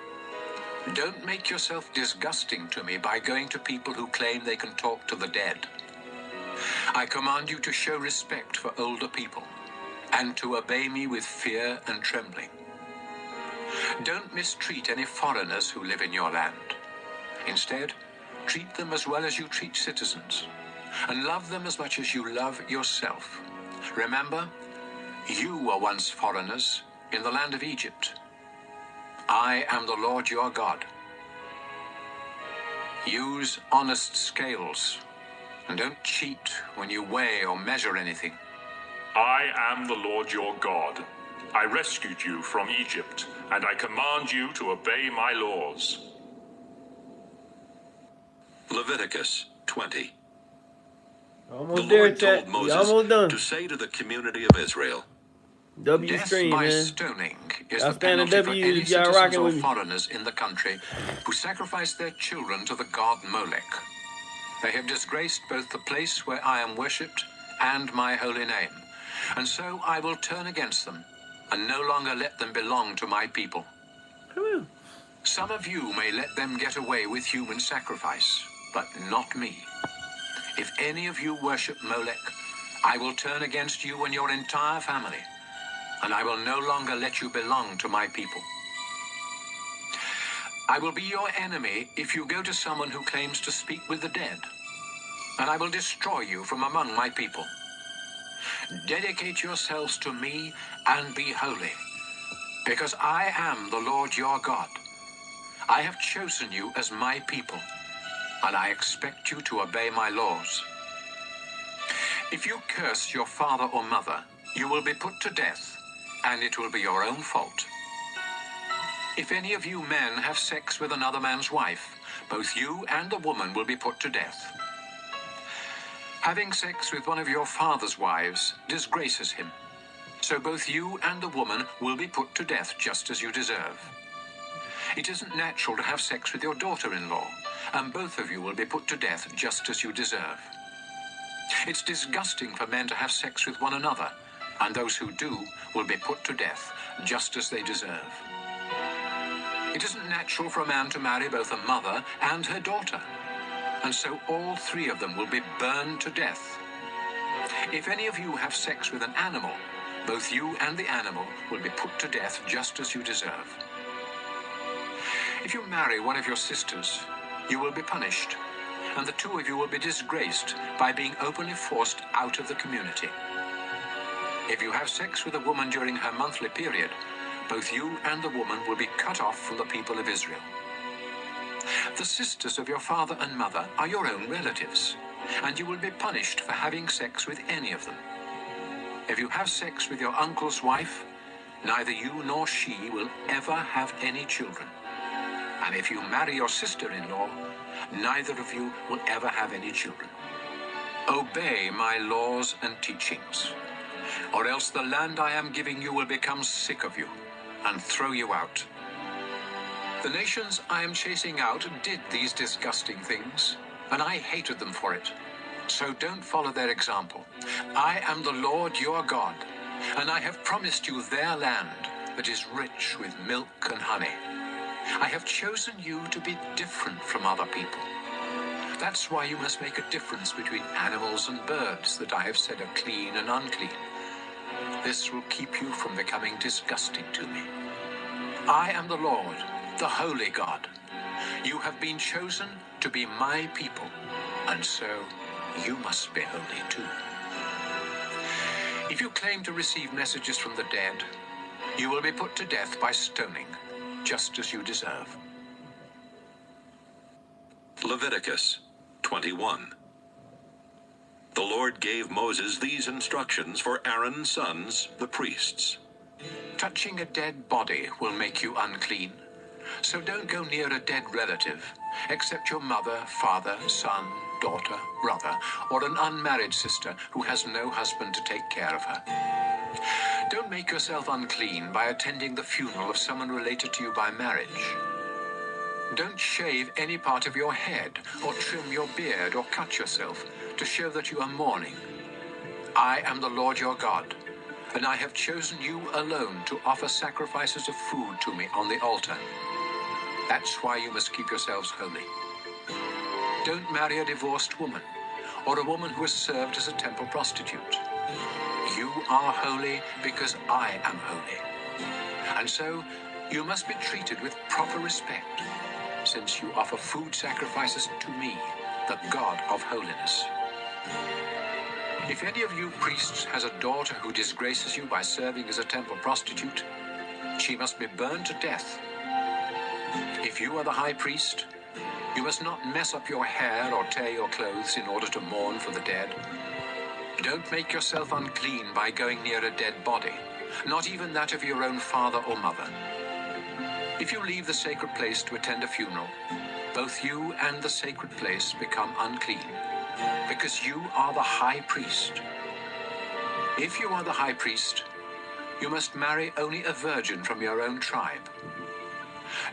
Don't make yourself disgusting to me by going to people who claim they can talk to the dead. I command you to show respect for older people and to obey me with fear and trembling. Don't mistreat any foreigners who live in your land. Instead, treat them as well as you treat citizens, and love them as much as you love yourself. Remember, you were once foreigners in the land of Egypt. I am the Lord your God. Use honest scales, and don't cheat when you weigh or measure anything. I am the Lord your God. I rescued you from Egypt, and I command you to obey my laws. Leviticus 20. The Almost there, Lord chat. told We almost Moses done. to say to the community of Israel, W Death stream, by man. stoning is Y'all the stand a penalty for W any if y'all citizens rocking or with me. foreigners in the country who sacrifice their children to the god Molech. They have disgraced both the place where I am worshipped and my holy name, and so I will turn against them and no longer let them belong to my people. Come here. Some of you may let them get away with human sacrifice, but not me. If any of you worship Molech, I will turn against you and your entire family, and I will no longer let you belong to my people. I will be your enemy if you go to someone who claims to speak with the dead, and I will destroy you from among my people. Dedicate yourselves to me and be holy, because I am the Lord your God. I have chosen you as my people, and I expect you to obey my laws. If you curse your father or mother, you will be put to death, and it will be your own fault. If any of you men have sex with another man's wife, both you and the woman will be put to death. Having sex with one of your father's wives disgraces him, so both you and the woman will be put to death just as you deserve. It isn't natural to have sex with your daughter-in-law, and both of you will be put to death just as you deserve. It's disgusting for men to have sex with one another, and those who do will be put to death just as they deserve. It isn't natural for a man to marry both a mother and her daughter, and so all 3 of them will be burned to death. If any of you have sex with an animal, both you and the animal will be put to death just as you deserve. If you marry one of your sisters, you will be punished, and the 2 of you will be disgraced by being openly forced out of the community. If you have sex with a woman during her monthly period, both you and the woman will be cut off from the people of Israel. The sisters of your father and mother are your own relatives, and you will be punished for having sex with any of them. If you have sex with your uncle's wife, neither you nor she will ever have any children. And if you marry your sister-in-law, neither of you will ever have any children. Obey my laws and teachings, or else the land I am giving you will become sick of you and throw you out. The nations I am chasing out did these disgusting things, and I hated them for it. So don't follow their example. I am the Lord your God, and I have promised you their land that is rich with milk and honey. I have chosen you to be different from other people. That's why you must make a difference between animals and birds that I have said are clean and unclean. This will keep you from becoming disgusting to me. I am the Lord, the holy God. You have been chosen to be my people, and so you must be holy too. If you claim to receive messages from the dead, you will be put to death by stoning, just as you deserve. Leviticus 21. The Lord gave Moses these instructions for Aaron's sons, the priests. Touching a dead body will make you unclean. So don't go near a dead relative, except your mother, father, son, daughter, brother, or an unmarried sister who has no husband to take care of her. Don't make yourself unclean by attending the funeral of someone related to you by marriage. Don't shave any part of your head, or trim your beard, or cut yourself, to show that you are mourning. I am the Lord your God, and I have chosen you alone to offer sacrifices of food to me on the altar. That's why you must keep yourselves holy. Don't marry a divorced woman, or a woman who has served as a temple prostitute. You are holy because I am holy. And so, you must be treated with proper respect, since you offer food sacrifices to me, the God of holiness. If any of you priests has a daughter who disgraces you by serving as a temple prostitute, she must be burned to death. If you are the high priest, you must not mess up your hair or tear your clothes in order to mourn for the dead. Don't make yourself unclean by going near a dead body, not even that of your own father or mother. If you leave the sacred place to attend a funeral, both you and the sacred place become unclean, because you are the high priest. If you are the high priest, you must marry only a virgin from your own tribe.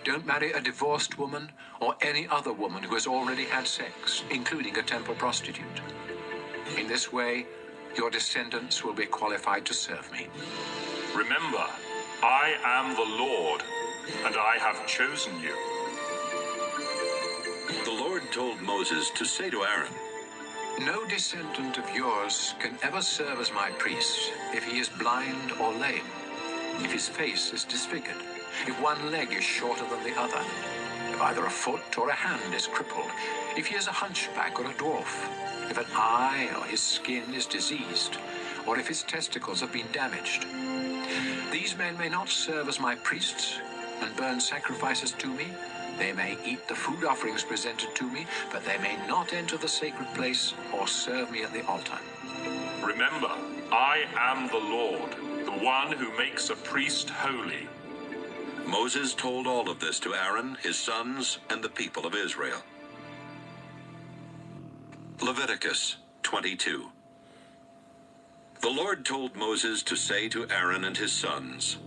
Don't marry a divorced woman or any other woman who has already had sex, including a temple prostitute. In this way, your descendants will be qualified to serve me. Remember, I am the Lord, and I have chosen you. The Lord told Moses to say to Aaron, No descendant of yours can ever serve as my priest if he is blind or lame, if his face is disfigured, if one leg is shorter than the other, if either a foot or a hand is crippled, if he is a hunchback or a dwarf, if an eye or his skin is diseased, or if his testicles have been damaged. These men may not serve as my priests and burn sacrifices to me. They may eat the food offerings presented to me, but they may not enter the sacred place or serve me at the altar. Remember, I am the Lord, the one who makes a priest holy. Moses told all of this to Aaron, his sons, and the people of Israel. Leviticus 22. The Lord told Moses to say to Aaron and his sons,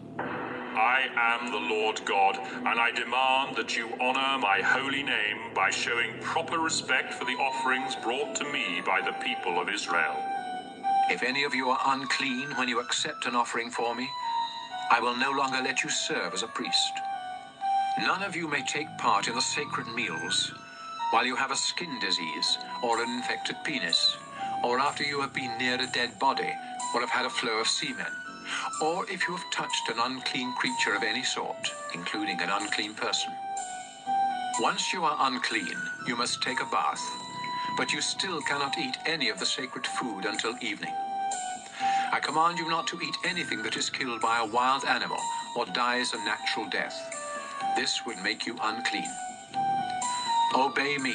I am the Lord God, and I demand that you honor my holy name by showing proper respect for the offerings brought to me by the people of Israel. If any of you are unclean when you accept an offering for me, I will no longer let you serve as a priest. None of you may take part in the sacred meals while you have a skin disease or an infected penis, or after you have been near a dead body or have had a flow of semen, or if you have touched an unclean creature of any sort, including an unclean person. Once you are unclean, you must take a bath, but you still cannot eat any of the sacred food until evening. I command you not to eat anything that is killed by a wild animal or dies a natural death. This would make you unclean. Obey me,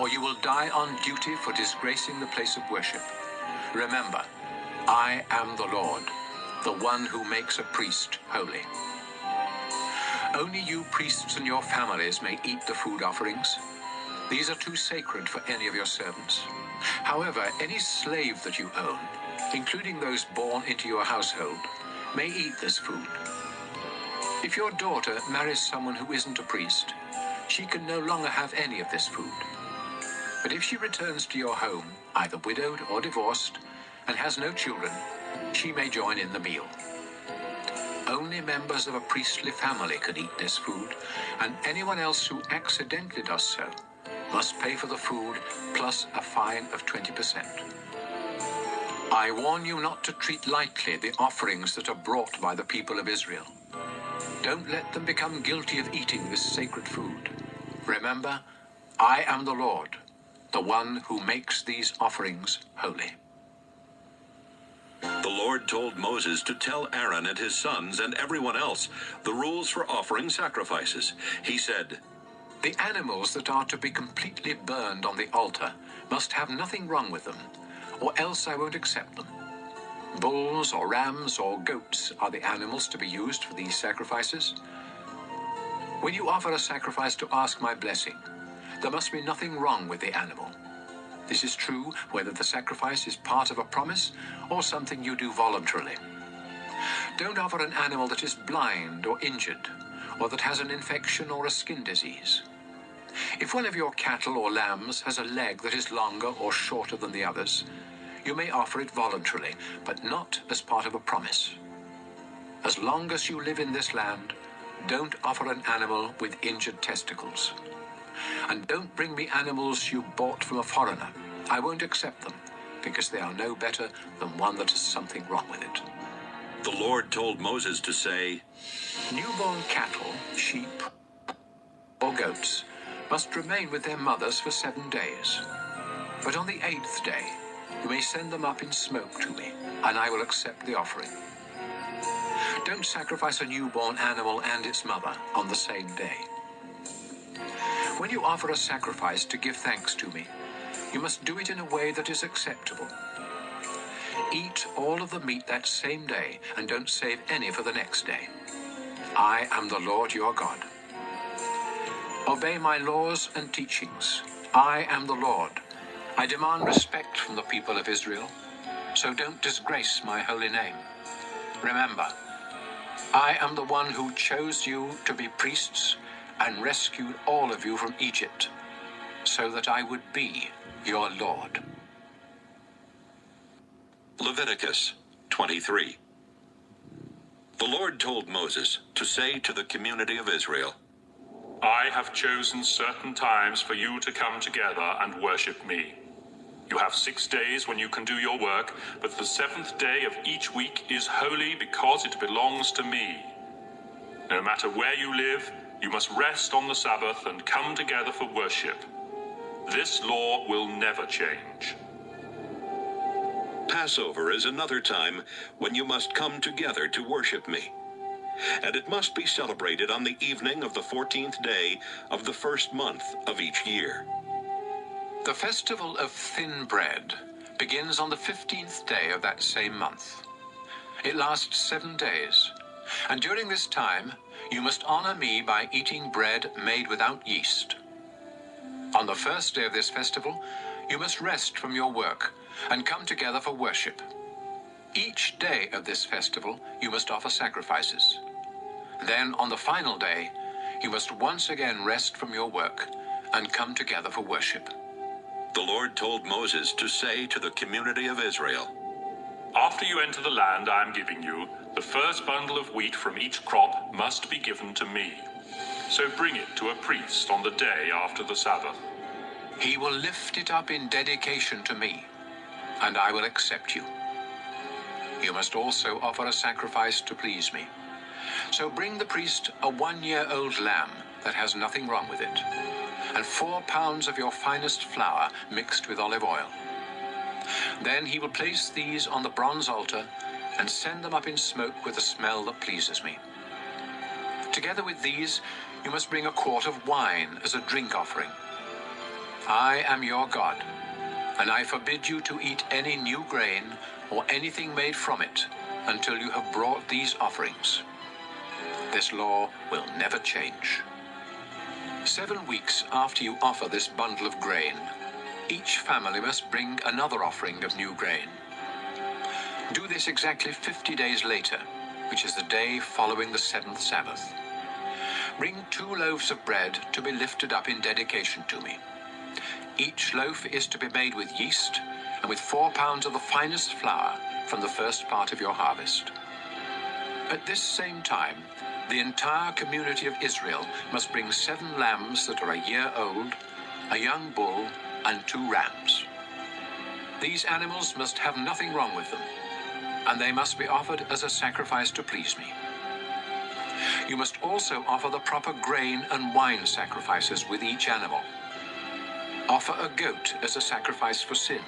or you will die on duty for disgracing the place of worship. Remember, I am the Lord, the one who makes a priest holy. Only you priests and your families may eat the food offerings. These are too sacred for any of your servants. However, any slave that you own, including those born into your household, may eat this food. If your daughter marries someone who isn't a priest, she can no longer have any of this food. But if she returns to your home, either widowed or divorced, and has no children, she may join in the meal. Only members of a priestly family can eat this food, and anyone else who accidentally does so must pay for the food plus a fine of 20%. I warn you not to treat lightly the offerings that are brought by the people of Israel. Don't let them become guilty of eating this sacred food. Remember, I am the Lord, the one who makes these offerings holy. The Lord told Moses to tell Aaron and his sons and everyone else the rules for offering sacrifices. He said, The animals that are to be completely burned on the altar must have nothing wrong with them, or else I won't accept them. Bulls or rams or goats are the animals to be used for these sacrifices. When you offer a sacrifice to ask my blessing, there must be nothing wrong with the animal. This is true whether the sacrifice is part of a promise or something you do voluntarily. Don't offer an animal that is blind or injured, or that has an infection or a skin disease. If one of your cattle or lambs has a leg that is longer or shorter than the others, you may offer it voluntarily, but not as part of a promise. As long as you live in this land, don't offer an animal with injured testicles. And don't bring me animals you bought from a foreigner. I won't accept them, because they are no better than one that has something wrong with it. The Lord told Moses to say, Newborn cattle, sheep, or goats must remain with their mothers for 7 days. But on the 8th day, you may send them up in smoke to me, and I will accept the offering. Don't sacrifice a newborn animal and its mother on the same day. When you offer a sacrifice to give thanks to me, you must do it in a way that is acceptable. Eat all of the meat that same day, and don't save any for the next day. I am the Lord your God. Obey my laws and teachings. I am the Lord. I demand respect from the people of Israel, so don't disgrace my holy name. Remember, I am the one who chose you to be priests and rescued all of you from Egypt, so that I would be your Lord. Leviticus 23. The Lord told Moses to say to the community of Israel, I have chosen certain times for you to come together and worship me. You have 6 days when you can do your work, but the 7th day of each week is holy because it belongs to me. No matter where you live, you must rest on the Sabbath and come together for worship. This law will never change. Passover is another time when you must come together to worship me. And it must be celebrated on the evening of the 14th day of the first month of each year. The festival of thin bread begins on the 15th day of that same month. It lasts 7 days, and during this time you must honor me by eating bread made without yeast. On the first day of this festival, you must rest from your work and come together for worship. Each day of this festival, you must offer sacrifices. Then, on the final day, you must once again rest from your work and come together for worship. The Lord told Moses to say to the community of Israel, After you enter the land I am giving you, the first bundle of wheat from each crop must be given to me. So bring it to a priest on the day after the Sabbath. He will lift it up in dedication to me, and I will accept you. You must also offer a sacrifice to please me. So bring the priest a 1-year-old lamb that has nothing wrong with it, and 4 pounds of your finest flour mixed with olive oil. Then he will place these on the bronze altar and send them up in smoke with a smell that pleases me. Together with these, you must bring a quart of wine as a drink offering. I am your God, and I forbid you to eat any new grain or anything made from it until you have brought these offerings. This law will never change. 7 weeks after you offer this bundle of grain, each family must bring another offering of new grain. Do this exactly 50 days later, which is the day following the 7th Sabbath. Bring 2 loaves of bread to be lifted up in dedication to me. Each loaf is to be made with yeast and with 4 pounds of the finest flour from the first part of your harvest. At this same time, the entire community of Israel must bring 7 lambs that are a year old, a young bull, and 2 rams. These animals must have nothing wrong with them, and they must be offered as a sacrifice to please me. You must also offer the proper grain and wine sacrifices with each animal. Offer a goat as a sacrifice for sin,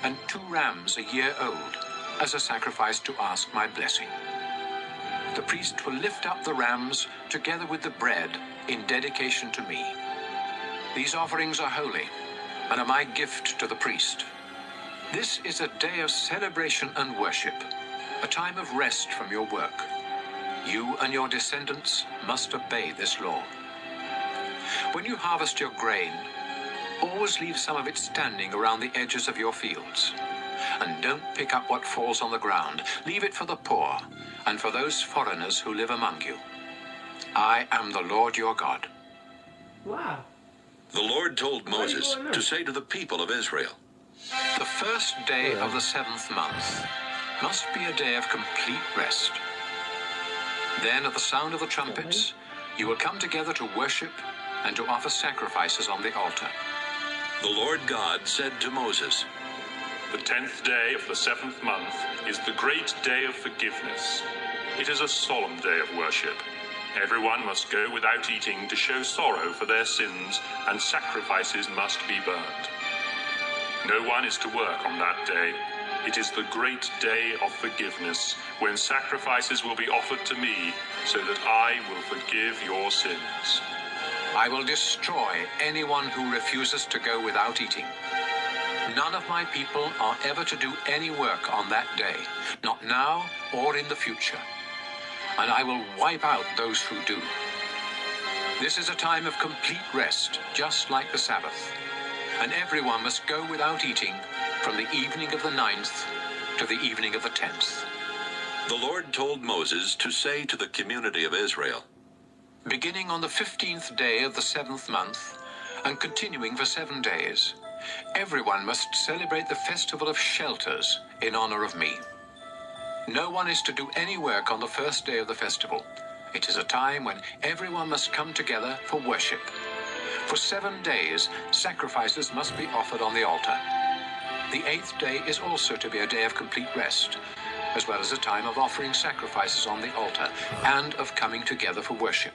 and 2 rams a year old as a sacrifice to ask my blessing. The priest will lift up the rams together with the bread in dedication to me. These offerings are holy and are my gift to the priest. This is a day of celebration and worship, a time of rest from your work. You and your descendants must obey this law. When you harvest your grain, always leave some of it standing around the edges of your fields. And don't pick up what falls on the ground. Leave it for the poor and for those foreigners who live among you. I am the Lord your God. Wow. The Lord told Moses to say to the people of Israel, The first day of the 7th month must be a day of complete rest. Then at the sound of the trumpets, you will come together to worship and to offer sacrifices on the altar. The Lord God said to Moses, The 10th day of the 7th month is the great day of forgiveness. It is a solemn day of worship. Everyone must go without eating to show sorrow for their sins, and sacrifices must be burned. No one is to work on that day. It is the great day of forgiveness, when sacrifices will be offered to me, so that I will forgive your sins. I will destroy anyone who refuses to go without eating. None of my people are ever to do any work on that day, not now or in the future. And I will wipe out those who do. This is a time of complete rest, just like the Sabbath. And everyone must go without eating from the evening of the 9th to the evening of the 10th. The Lord told Moses to say to the community of Israel, Beginning on the 15th day of the 7th month, and continuing for 7 days, everyone must celebrate the Festival of Shelters in honor of me. No one is to do any work on the first day of the festival. It is a time when everyone must come together for worship. For 7 days, sacrifices must be offered on the altar. The 8th day is also to be a day of complete rest, as well as a time of offering sacrifices on the altar and of coming together for worship.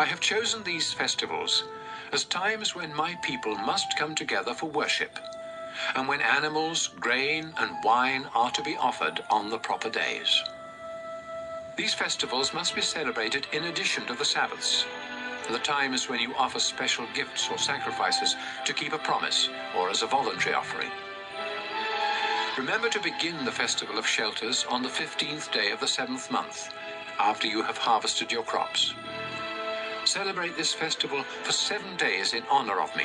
I have chosen these festivals as times when my people must come together for worship, and when animals, grain, and wine are to be offered on the proper days. These festivals must be celebrated in addition to the Sabbaths, the times when you offer special gifts or sacrifices to keep a promise or as a voluntary offering. Remember to begin the Festival of Shelters on the 15th day of the 7th month, after you have harvested your crops. Celebrate this festival for 7 days in honor of me,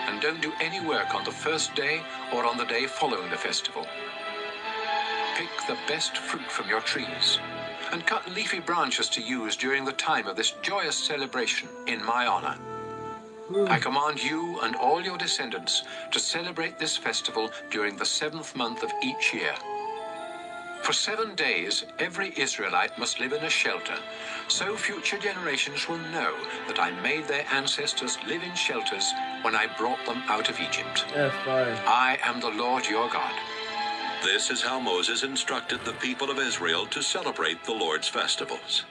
and don't do any work on the first day or on the day following the festival. Pick the best fruit from your trees, and cut leafy branches to use during the time of this joyous celebration in my honor. I command you and all your descendants to celebrate this festival during the 7th month of each year. For 7 days, every Israelite must live in a shelter, so future generations will know that I made their ancestors live in shelters when I brought them out of Egypt. That's fire. I am the Lord your God. This is how Moses instructed the people of Israel to celebrate the Lord's festivals.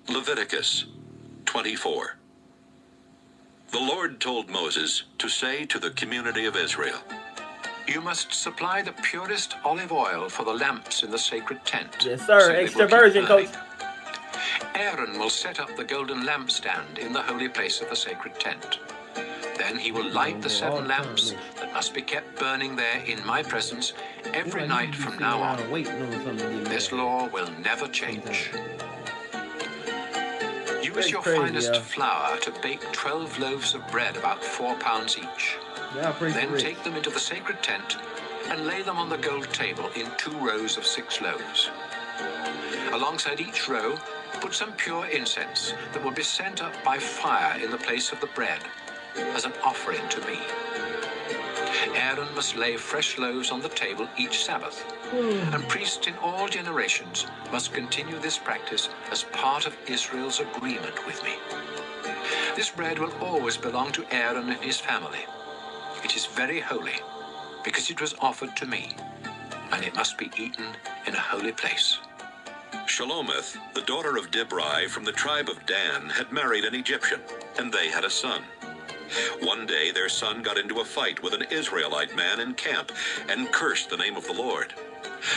Leviticus 24. The Lord told Moses to say to the community of Israel, You must supply the purest olive oil for the lamps in the sacred tent. Yes, sir. so they Extra will keep virgin, burning. coach. Aaron will set up the golden lampstand in the holy place of the sacred tent. Then he will light the 7 lamps that must be kept burning there in my presence every night from now on. This law will never change. Use your finest flour to bake 12 loaves of bread, about 4 pounds each. Then take them into the sacred tent and lay them on the gold table in 2 rows of 6 loaves. Alongside each row, put some pure incense that will be sent up by fire in the place of the bread as an offering to me. Aaron must lay fresh loaves on the table each Sabbath, and priests in all generations must continue this practice as part of Israel's agreement with me. This bread will always belong to Aaron and his family. It is very holy because it was offered to me, and it must be eaten in a holy place. Shelomith, the daughter of Dibri from the tribe of Dan, had married an Egyptian. and they had a son. One day their son got into a fight with an Israelite man in camp and cursed the name of the Lord.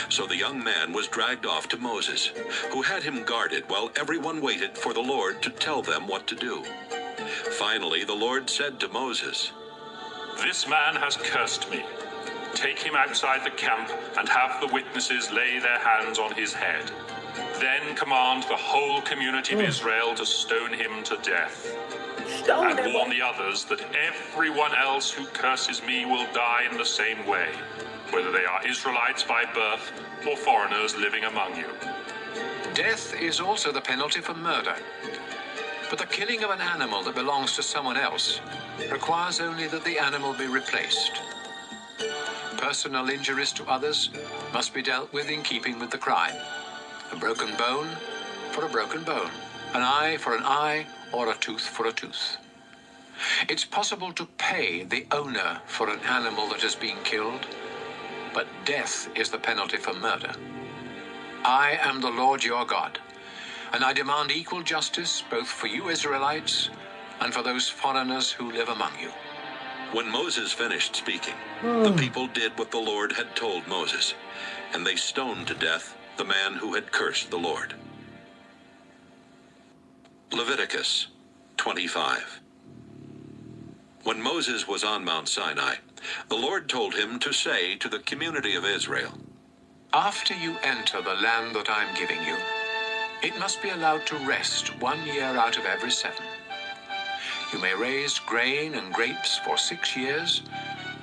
So the young man was dragged off to Moses, who had him guarded while everyone waited for the Lord to tell them what to do. Finally, the Lord said to Moses, This man has cursed me. Take him outside the camp and have the witnesses lay their hands on his head. Then command the whole community of Israel to stone him to death. And warn the others that everyone else who curses me will die in the same way, whether they are Israelites by birth or foreigners living among you. Death is also the penalty for murder. But the killing of an animal that belongs to someone else requires only that the animal be replaced. Personal injuries to others must be dealt with in keeping with the crime. A broken bone for a broken bone, an eye for an eye, or a tooth for a tooth. It's possible to pay the owner for an animal that has been killed, but death is the penalty for murder. I am the Lord your God, and I demand equal justice both for you Israelites and for those foreigners who live among you. When Moses finished speaking, the people did what the Lord had told Moses, and they stoned to death the man who had cursed the Lord. Leviticus 25. When Moses was on Mount Sinai, the Lord told him to say to the community of Israel, After you enter the land that I'm giving you, it must be allowed to rest 1 year out of every 7. You may raise grain and grapes for 6 years,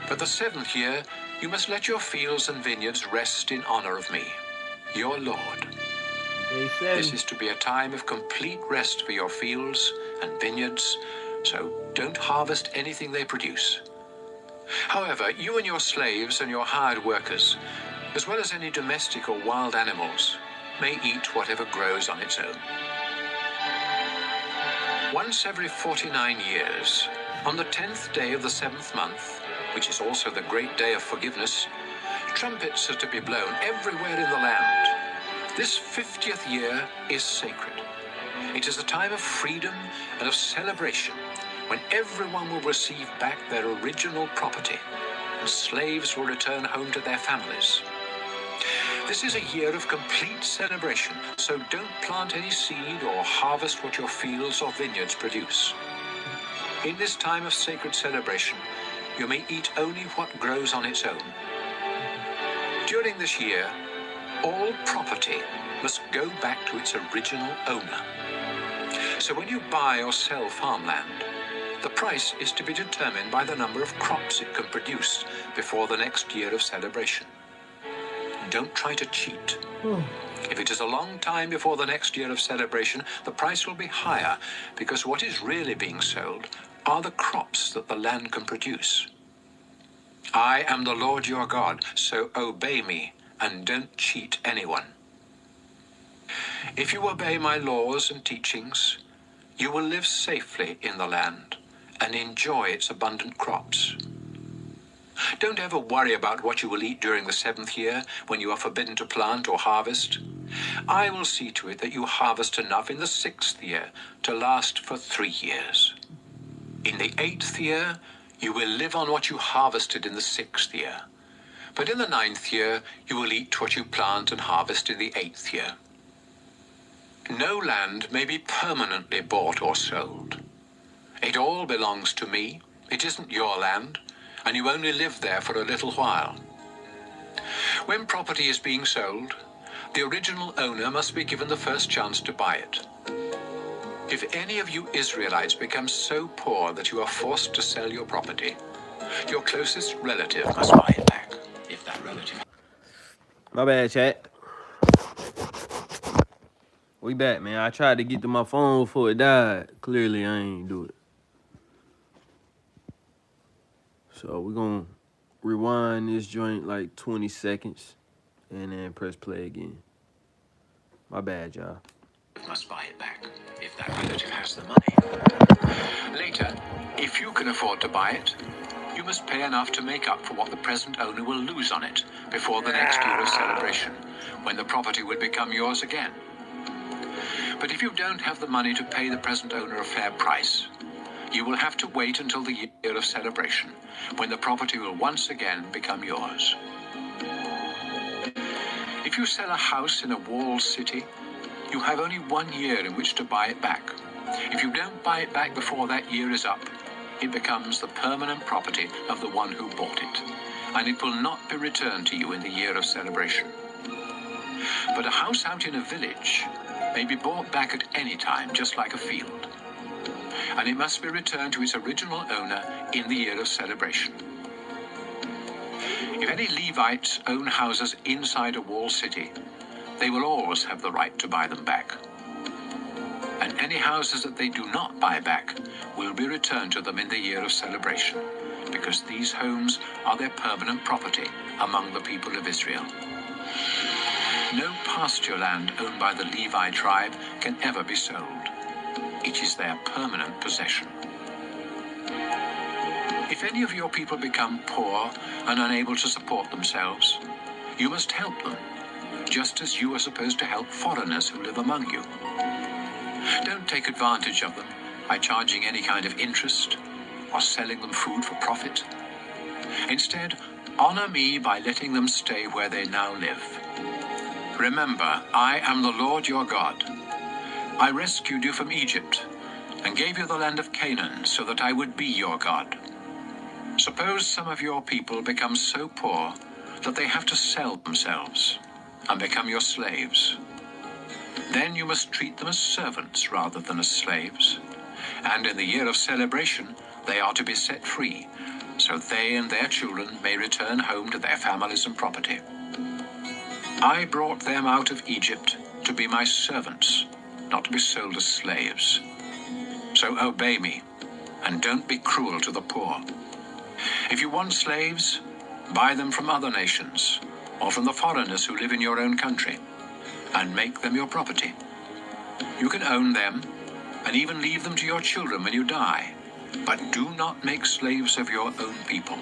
but the 7th year you must let your fields and vineyards rest in honor of me, your Lord. This is to be a time of complete rest for your fields and vineyards, so don't harvest anything they produce. However, you and your slaves and your hired workers, as well as any domestic or wild animals, may eat whatever grows on its own. Once every 49 years, on the 10th day of the 7th month, which is also the great day of forgiveness, trumpets are to be blown everywhere in the land. This 50th year is sacred. It is a time of freedom and of celebration when everyone will receive back their original property and slaves will return home to their families. This is a year of complete celebration, so don't plant any seed or harvest what your fields or vineyards produce. In this time of sacred celebration, you may eat only what grows on its own. During this year, all property must go back to its original owner. So when you buy or sell farmland, the price is to be determined by the number of crops it can produce before the next year of celebration. Don't try to cheat. If it is a long time before the next year of celebration, the price will be higher because what is really being sold are the crops that the land can produce. I am the Lord your God, so obey me and don't cheat anyone. If you obey my laws and teachings, you will live safely in the land and enjoy its abundant crops. Don't ever worry about what you will eat during the 7th year when you are forbidden to plant or harvest. I will see to it that you harvest enough in the 6th year to last for 3 years. In the 8th year, you will live on what you harvested in the 6th year. But in the 9th year, you will eat what you plant and harvest in the 8th year. No land may be permanently bought or sold. It all belongs to me. It isn't your land, and you only live there for a little while. When property is being sold, the original owner must be given the first chance to buy it. If any of you Israelites become so poor that you are forced to sell your property, your closest relative must buy it back, if that relative... My bad, chat. We back, man. I tried to get to my phone before it died. Clearly, I ain't do it. So we're gonna rewind this joint like 20 seconds and then press play again. My bad, y'all. Must buy it back, if that relative has the money. Later, if you can afford to buy it, you must pay enough to make up for what the present owner will lose on it before the next year of celebration, when the property will become yours again. But if you don't have the money to pay the present owner a fair price, You will have to wait until the year of celebration, when the property will once again become yours. If you sell a house in a walled city, you have only 1 year in which to buy it back. If you don't buy it back before that year is up, it becomes the permanent property of the one who bought it, and it will not be returned to you in the year of celebration. But a house out in a village may be bought back at any time, just like a field, and it must be returned to its original owner in the year of celebration. If any Levites own houses inside a walled city, they will always have the right to buy them back. And any houses that they do not buy back will be returned to them in the year of celebration, because these homes are their permanent property among the people of Israel. No pasture land owned by the Levi tribe can ever be sold. It is their permanent possession. If any of your people become poor and unable to support themselves, you must help them, just as you are supposed to help foreigners who live among you. Don't take advantage of them by charging any kind of interest or selling them food for profit. Instead, honor me by letting them stay where they now live. Remember, I am the Lord your God. I rescued you from Egypt and gave you the land of Canaan so that I would be your God. Suppose some of your people become so poor that they have to sell themselves and become your slaves. Then you must treat them as servants rather than as slaves. And in the year of celebration, they are to be set free, so they and their children may return home to their families and property. I brought them out of Egypt to be my servants, not to be sold as slaves. So obey me, and don't be cruel to the poor. If you want slaves, buy them from other nations, or from the foreigners who live in your own country, and make them your property. You can own them, and even leave them to your children when you die, but do not make slaves of your own people,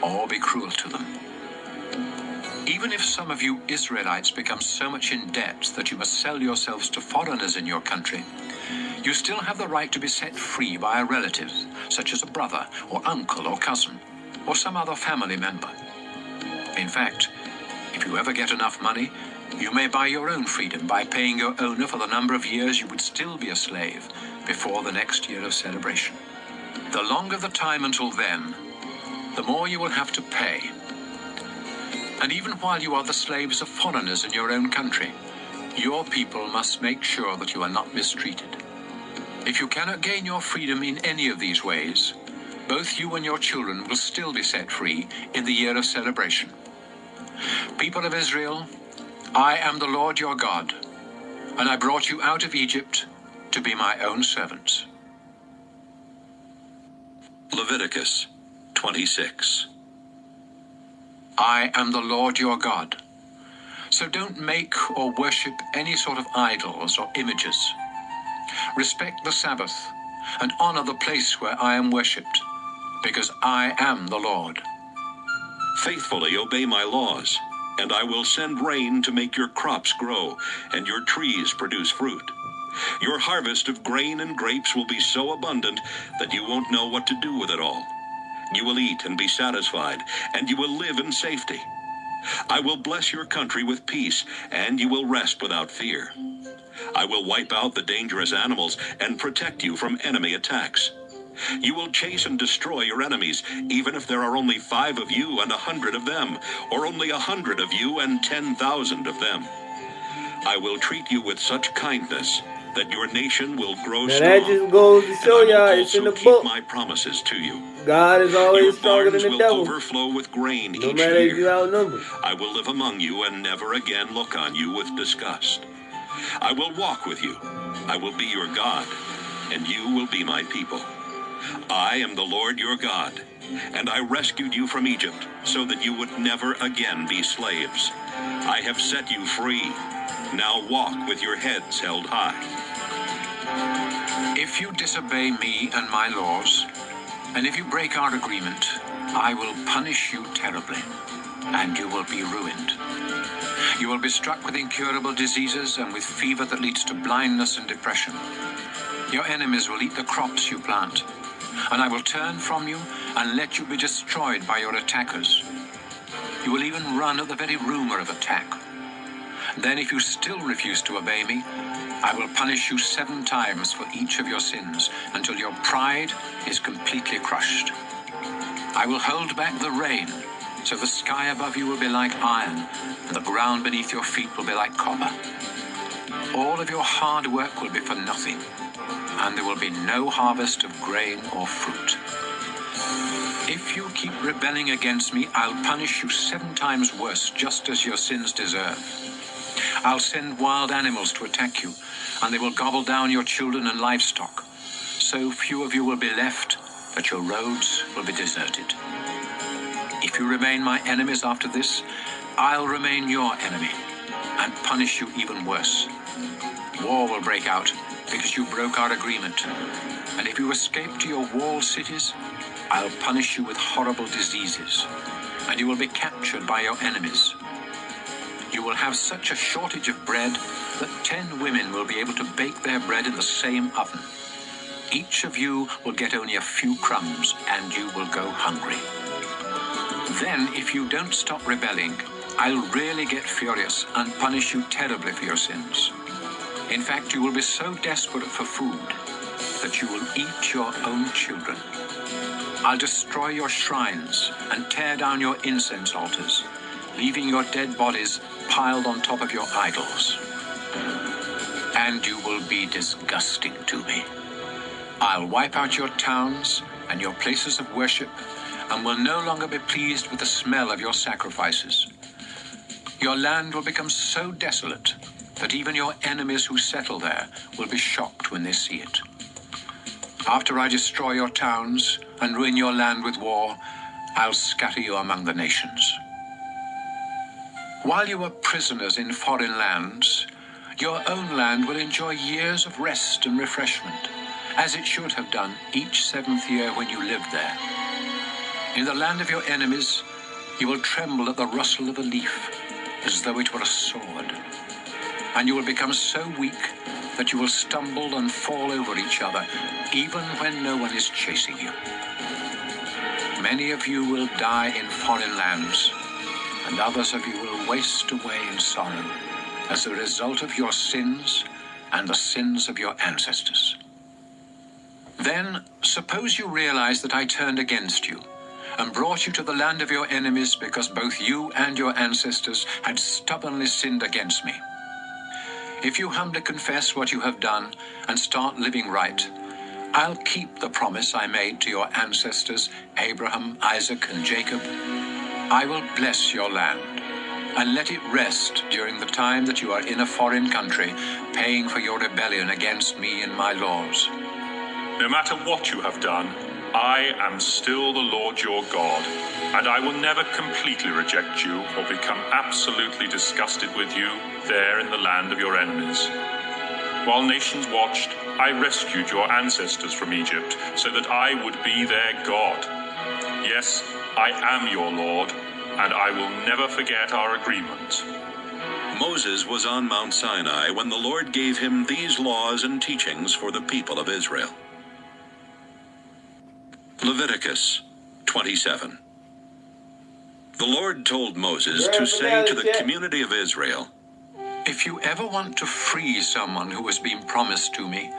or be cruel to them. Even if some of you Israelites become so much in debt that you must sell yourselves to foreigners in your country, you still have the right to be set free by a relative, such as a brother, or uncle, or cousin, or some other family member. In fact, if you ever get enough money, you may buy your own freedom by paying your owner for the number of years you would still be a slave before the next year of celebration. The longer the time until then, the more you will have to pay. And even while you are the slaves of foreigners in your own country, your people must make sure that you are not mistreated. If you cannot gain your freedom in any of these ways, both you and your children will still be set free in the year of celebration. People of Israel, I am the Lord your God, and I brought you out of Egypt to be my own servants. Leviticus 26. I am the Lord your God. So don't make or worship any sort of idols or images. Respect the Sabbath and honor the place where I am worshipped, because I am the Lord. Faithfully obey my laws, and I will send rain to make your crops grow and your trees produce fruit. Your harvest of grain and grapes will be so abundant that you won't know what to do with it all. You will eat and be satisfied, and you will live in safety. I will bless your country with peace, and you will rest without fear. I will wipe out the dangerous animals and protect you from enemy attacks. You will chase and destroy your enemies, even if there are only 5 of you and 100 of them, or only 100 of you and 10,000 of them. I will treat you with such kindness that your nation will grow Now strong. that just goes to show and I will y'all it's in also the keep book. my promises to you. God is Your always stronger barns than the will devil. overflow with grain No each matter if you year. outnumbered. I will live among you and never again look on you with disgust. I will walk with you. I will be your God, and you will be my people. I am the Lord your God, and I rescued you from Egypt so that you would never again be slaves. I have set you free. Now walk with your heads held high. If you disobey me and my laws, and if you break our agreement, I will punish you terribly, and you will be ruined. You will be struck with incurable diseases and with fever that leads to blindness and depression. Your enemies will eat the crops you plant, and I will turn from you and let you be destroyed by your attackers. You will even run at the very rumor of attack. Then if you still refuse to obey me, I will punish you 7 times for each of your sins, until your pride is completely crushed. I will hold back the rain, so the sky above you will be like iron, and the ground beneath your feet will be like copper. All of your hard work will be for nothing, and there will be no harvest of grain or fruit. If you keep rebelling against me, I'll punish you 7 times worse, just as your sins deserve. I'll send wild animals to attack you, and they will gobble down your children and livestock. So few of you will be left that your roads will be deserted. If you remain my enemies after this, I'll remain your enemy and punish you even worse. War will break out because you broke our agreement. And if you escape to your walled cities, I'll punish you with horrible diseases, and you will be captured by your enemies. You will have such a shortage of bread that 10 women will be able to bake their bread in the same oven. Each of you will get only a few crumbs, and you will go hungry. Then, if you don't stop rebelling, I'll really get furious and punish you terribly for your sins. In fact, you will be so desperate for food that you will eat your own children. I'll destroy your shrines and tear down your incense altars, leaving your dead bodies piled on top of your idols. And you will be disgusting to me. I'll wipe out your towns and your places of worship, and will no longer be pleased with the smell of your sacrifices. Your land will become so desolate that even your enemies who settle there will be shocked when they see it. After I destroy your towns and ruin your land with war, I'll scatter you among the nations. While you are prisoners in foreign lands, your own land will enjoy years of rest and refreshment, as it should have done each 7th year when you lived there. In the land of your enemies, you will tremble at the rustle of a leaf, as though it were a sword. And you will become so weak that you will stumble and fall over each other, even when no one is chasing you. Many of you will die in foreign lands, and others of you will waste away in sorrow as a result of your sins and the sins of your ancestors. Then, suppose you realize that I turned against you and brought you to the land of your enemies because both you and your ancestors had stubbornly sinned against me. If you humbly confess what you have done and start living right, I'll keep the promise I made to your ancestors, Abraham, Isaac, and Jacob. I will bless your land and let it rest during the time that you are in a foreign country, paying for your rebellion against me and my laws. No matter what you have done, I am still the Lord your God, and I will never completely reject you or become absolutely disgusted with you there in the land of your enemies. While nations watched, I rescued your ancestors from Egypt so that I would be their God. Yes, I am your Lord, and I will never forget our agreement. Moses was on Mount Sinai when the Lord gave him these laws and teachings for the people of Israel. Leviticus 27. The Lord told Moses to say to the community of Israel, If you ever want to free someone who has been promised to me,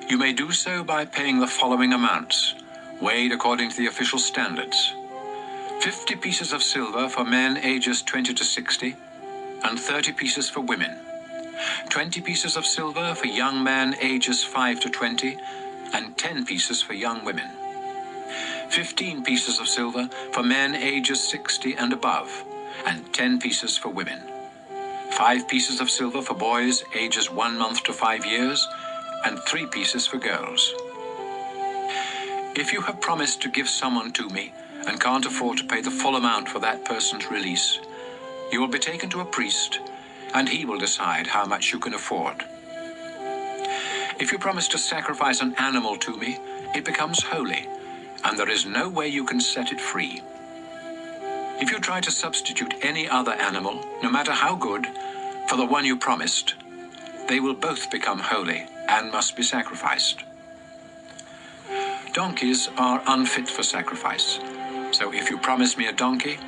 you may do so by paying the following amounts, weighed according to the official standards. 50 pieces of silver for men ages 20 to 60, and 30 pieces for women. 20 pieces of silver for young men ages 5 to 20, and 10 pieces for young women. 15 pieces of silver for men ages 60 and above, and 10 pieces for women. 5 pieces of silver for boys ages 1 month to 5 years, and 3 pieces for girls. If you have promised to give someone to me and can't afford to pay the full amount for that person's release, you will be taken to a priest, and he will decide how much you can afford. If you promise to sacrifice an animal to me, it becomes holy, and there is no way you can set it free. If you try to substitute any other animal, no matter how good, for the one you promised, they will both become holy and must be sacrificed. Donkeys are unfit for sacrifice. So if you promise me a donkey,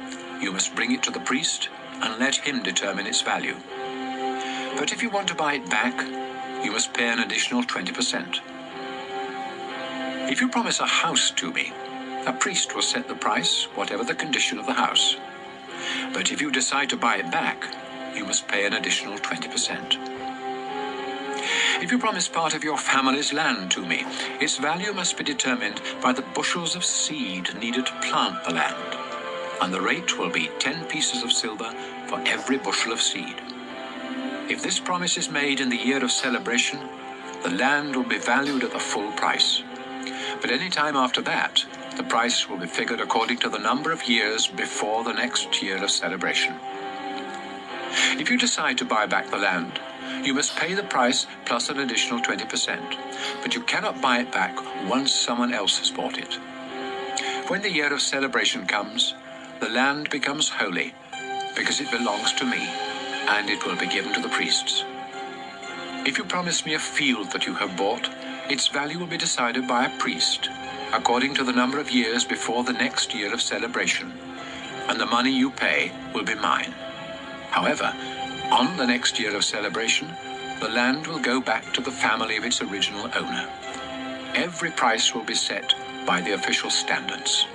you must bring it to the priest and let him determine its value. But if you want to buy it back, you must pay an additional 20%. If you promise a house to me, a priest will set the price, whatever the condition of the house. But if you decide to buy it back, you must pay an additional 20%. If you promise part of your family's land to me, its value must be determined by the bushels of seed needed to plant the land, and the rate will be 10 pieces of silver for every bushel of seed. If this promise is made in the year of celebration, the land will be valued at the full price. But any time after that, the price will be figured according to the number of years before the next year of celebration. If you decide to buy back the land, you must pay the price plus an additional 20%, but you cannot buy it back once someone else has bought it. When the year of celebration comes, the land becomes holy because it belongs to me, and it will be given to the priests. If you promise me a field that you have bought, its value will be decided by a priest according to the number of years before the next year of celebration, and the money you pay will be mine. However, on the next year of celebration, the land will go back to the family of its original owner. Every price will be set by the official standards.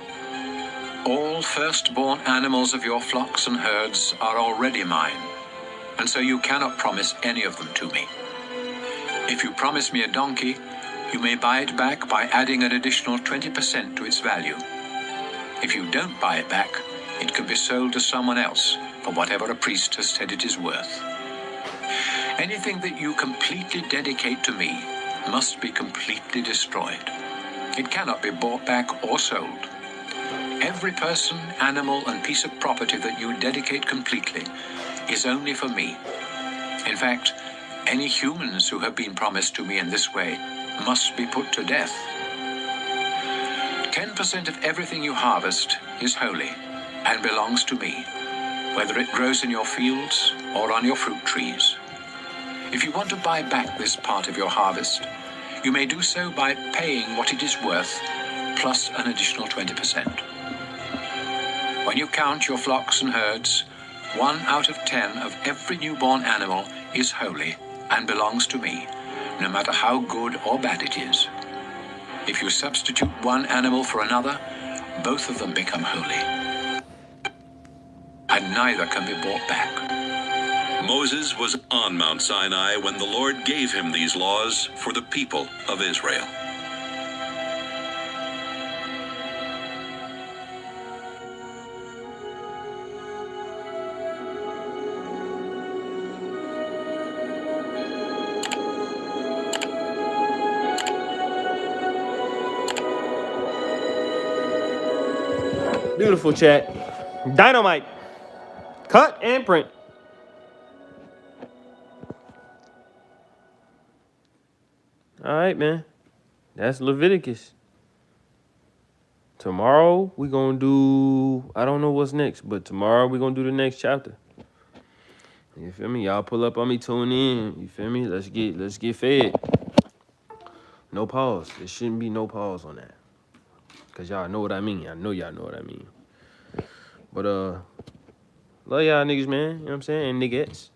All firstborn animals of your flocks and herds are already mine, and so you cannot promise any of them to me. If you promise me a donkey, you may buy it back by adding an additional 20% to its value. If you don't buy it back, it can be sold to someone else for whatever a priest has said it is worth. Anything that you completely dedicate to me must be completely destroyed. It cannot be bought back or sold. Every person, animal, and piece of property that you dedicate completely is only for me. In fact, any humans who have been promised to me in this way must be put to death. 10% of everything you harvest is holy and belongs to me, whether it grows in your fields or on your fruit trees. If you want to buy back this part of your harvest, you may do so by paying what it is worth plus an additional 20%. When you count your flocks and herds, 1 out of 10 of every newborn animal is holy and belongs to me, no matter how good or bad it is. If you substitute one animal for another, both of them become holy, and neither can be bought back. Moses was on Mount Sinai when the Lord gave him these laws for the people of Israel. Beautiful chat. Dynamite. Cut and print. All right, man. That's Leviticus. Tomorrow we're gonna do, I don't know what's next, but tomorrow we're gonna do the next chapter. You feel me? Y'all pull up on me, tune in. You feel me? Let's get fed. No pause. There shouldn't be no pause on that. Cause y'all know what I mean. I know y'all know what I mean. But love y'all niggas, man. You know what I'm saying? And niggas.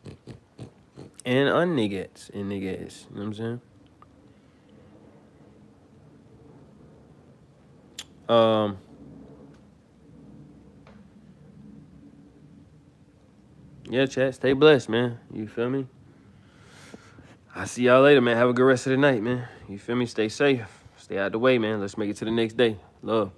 And un-niggas. And niggas. You know what I'm saying? Yeah, chat. Stay blessed, man. You feel me? I'll see y'all later, man. Have a good rest of the night, man. You feel me? Stay safe. Stay out the way, man. Let's make it to the next day. Love.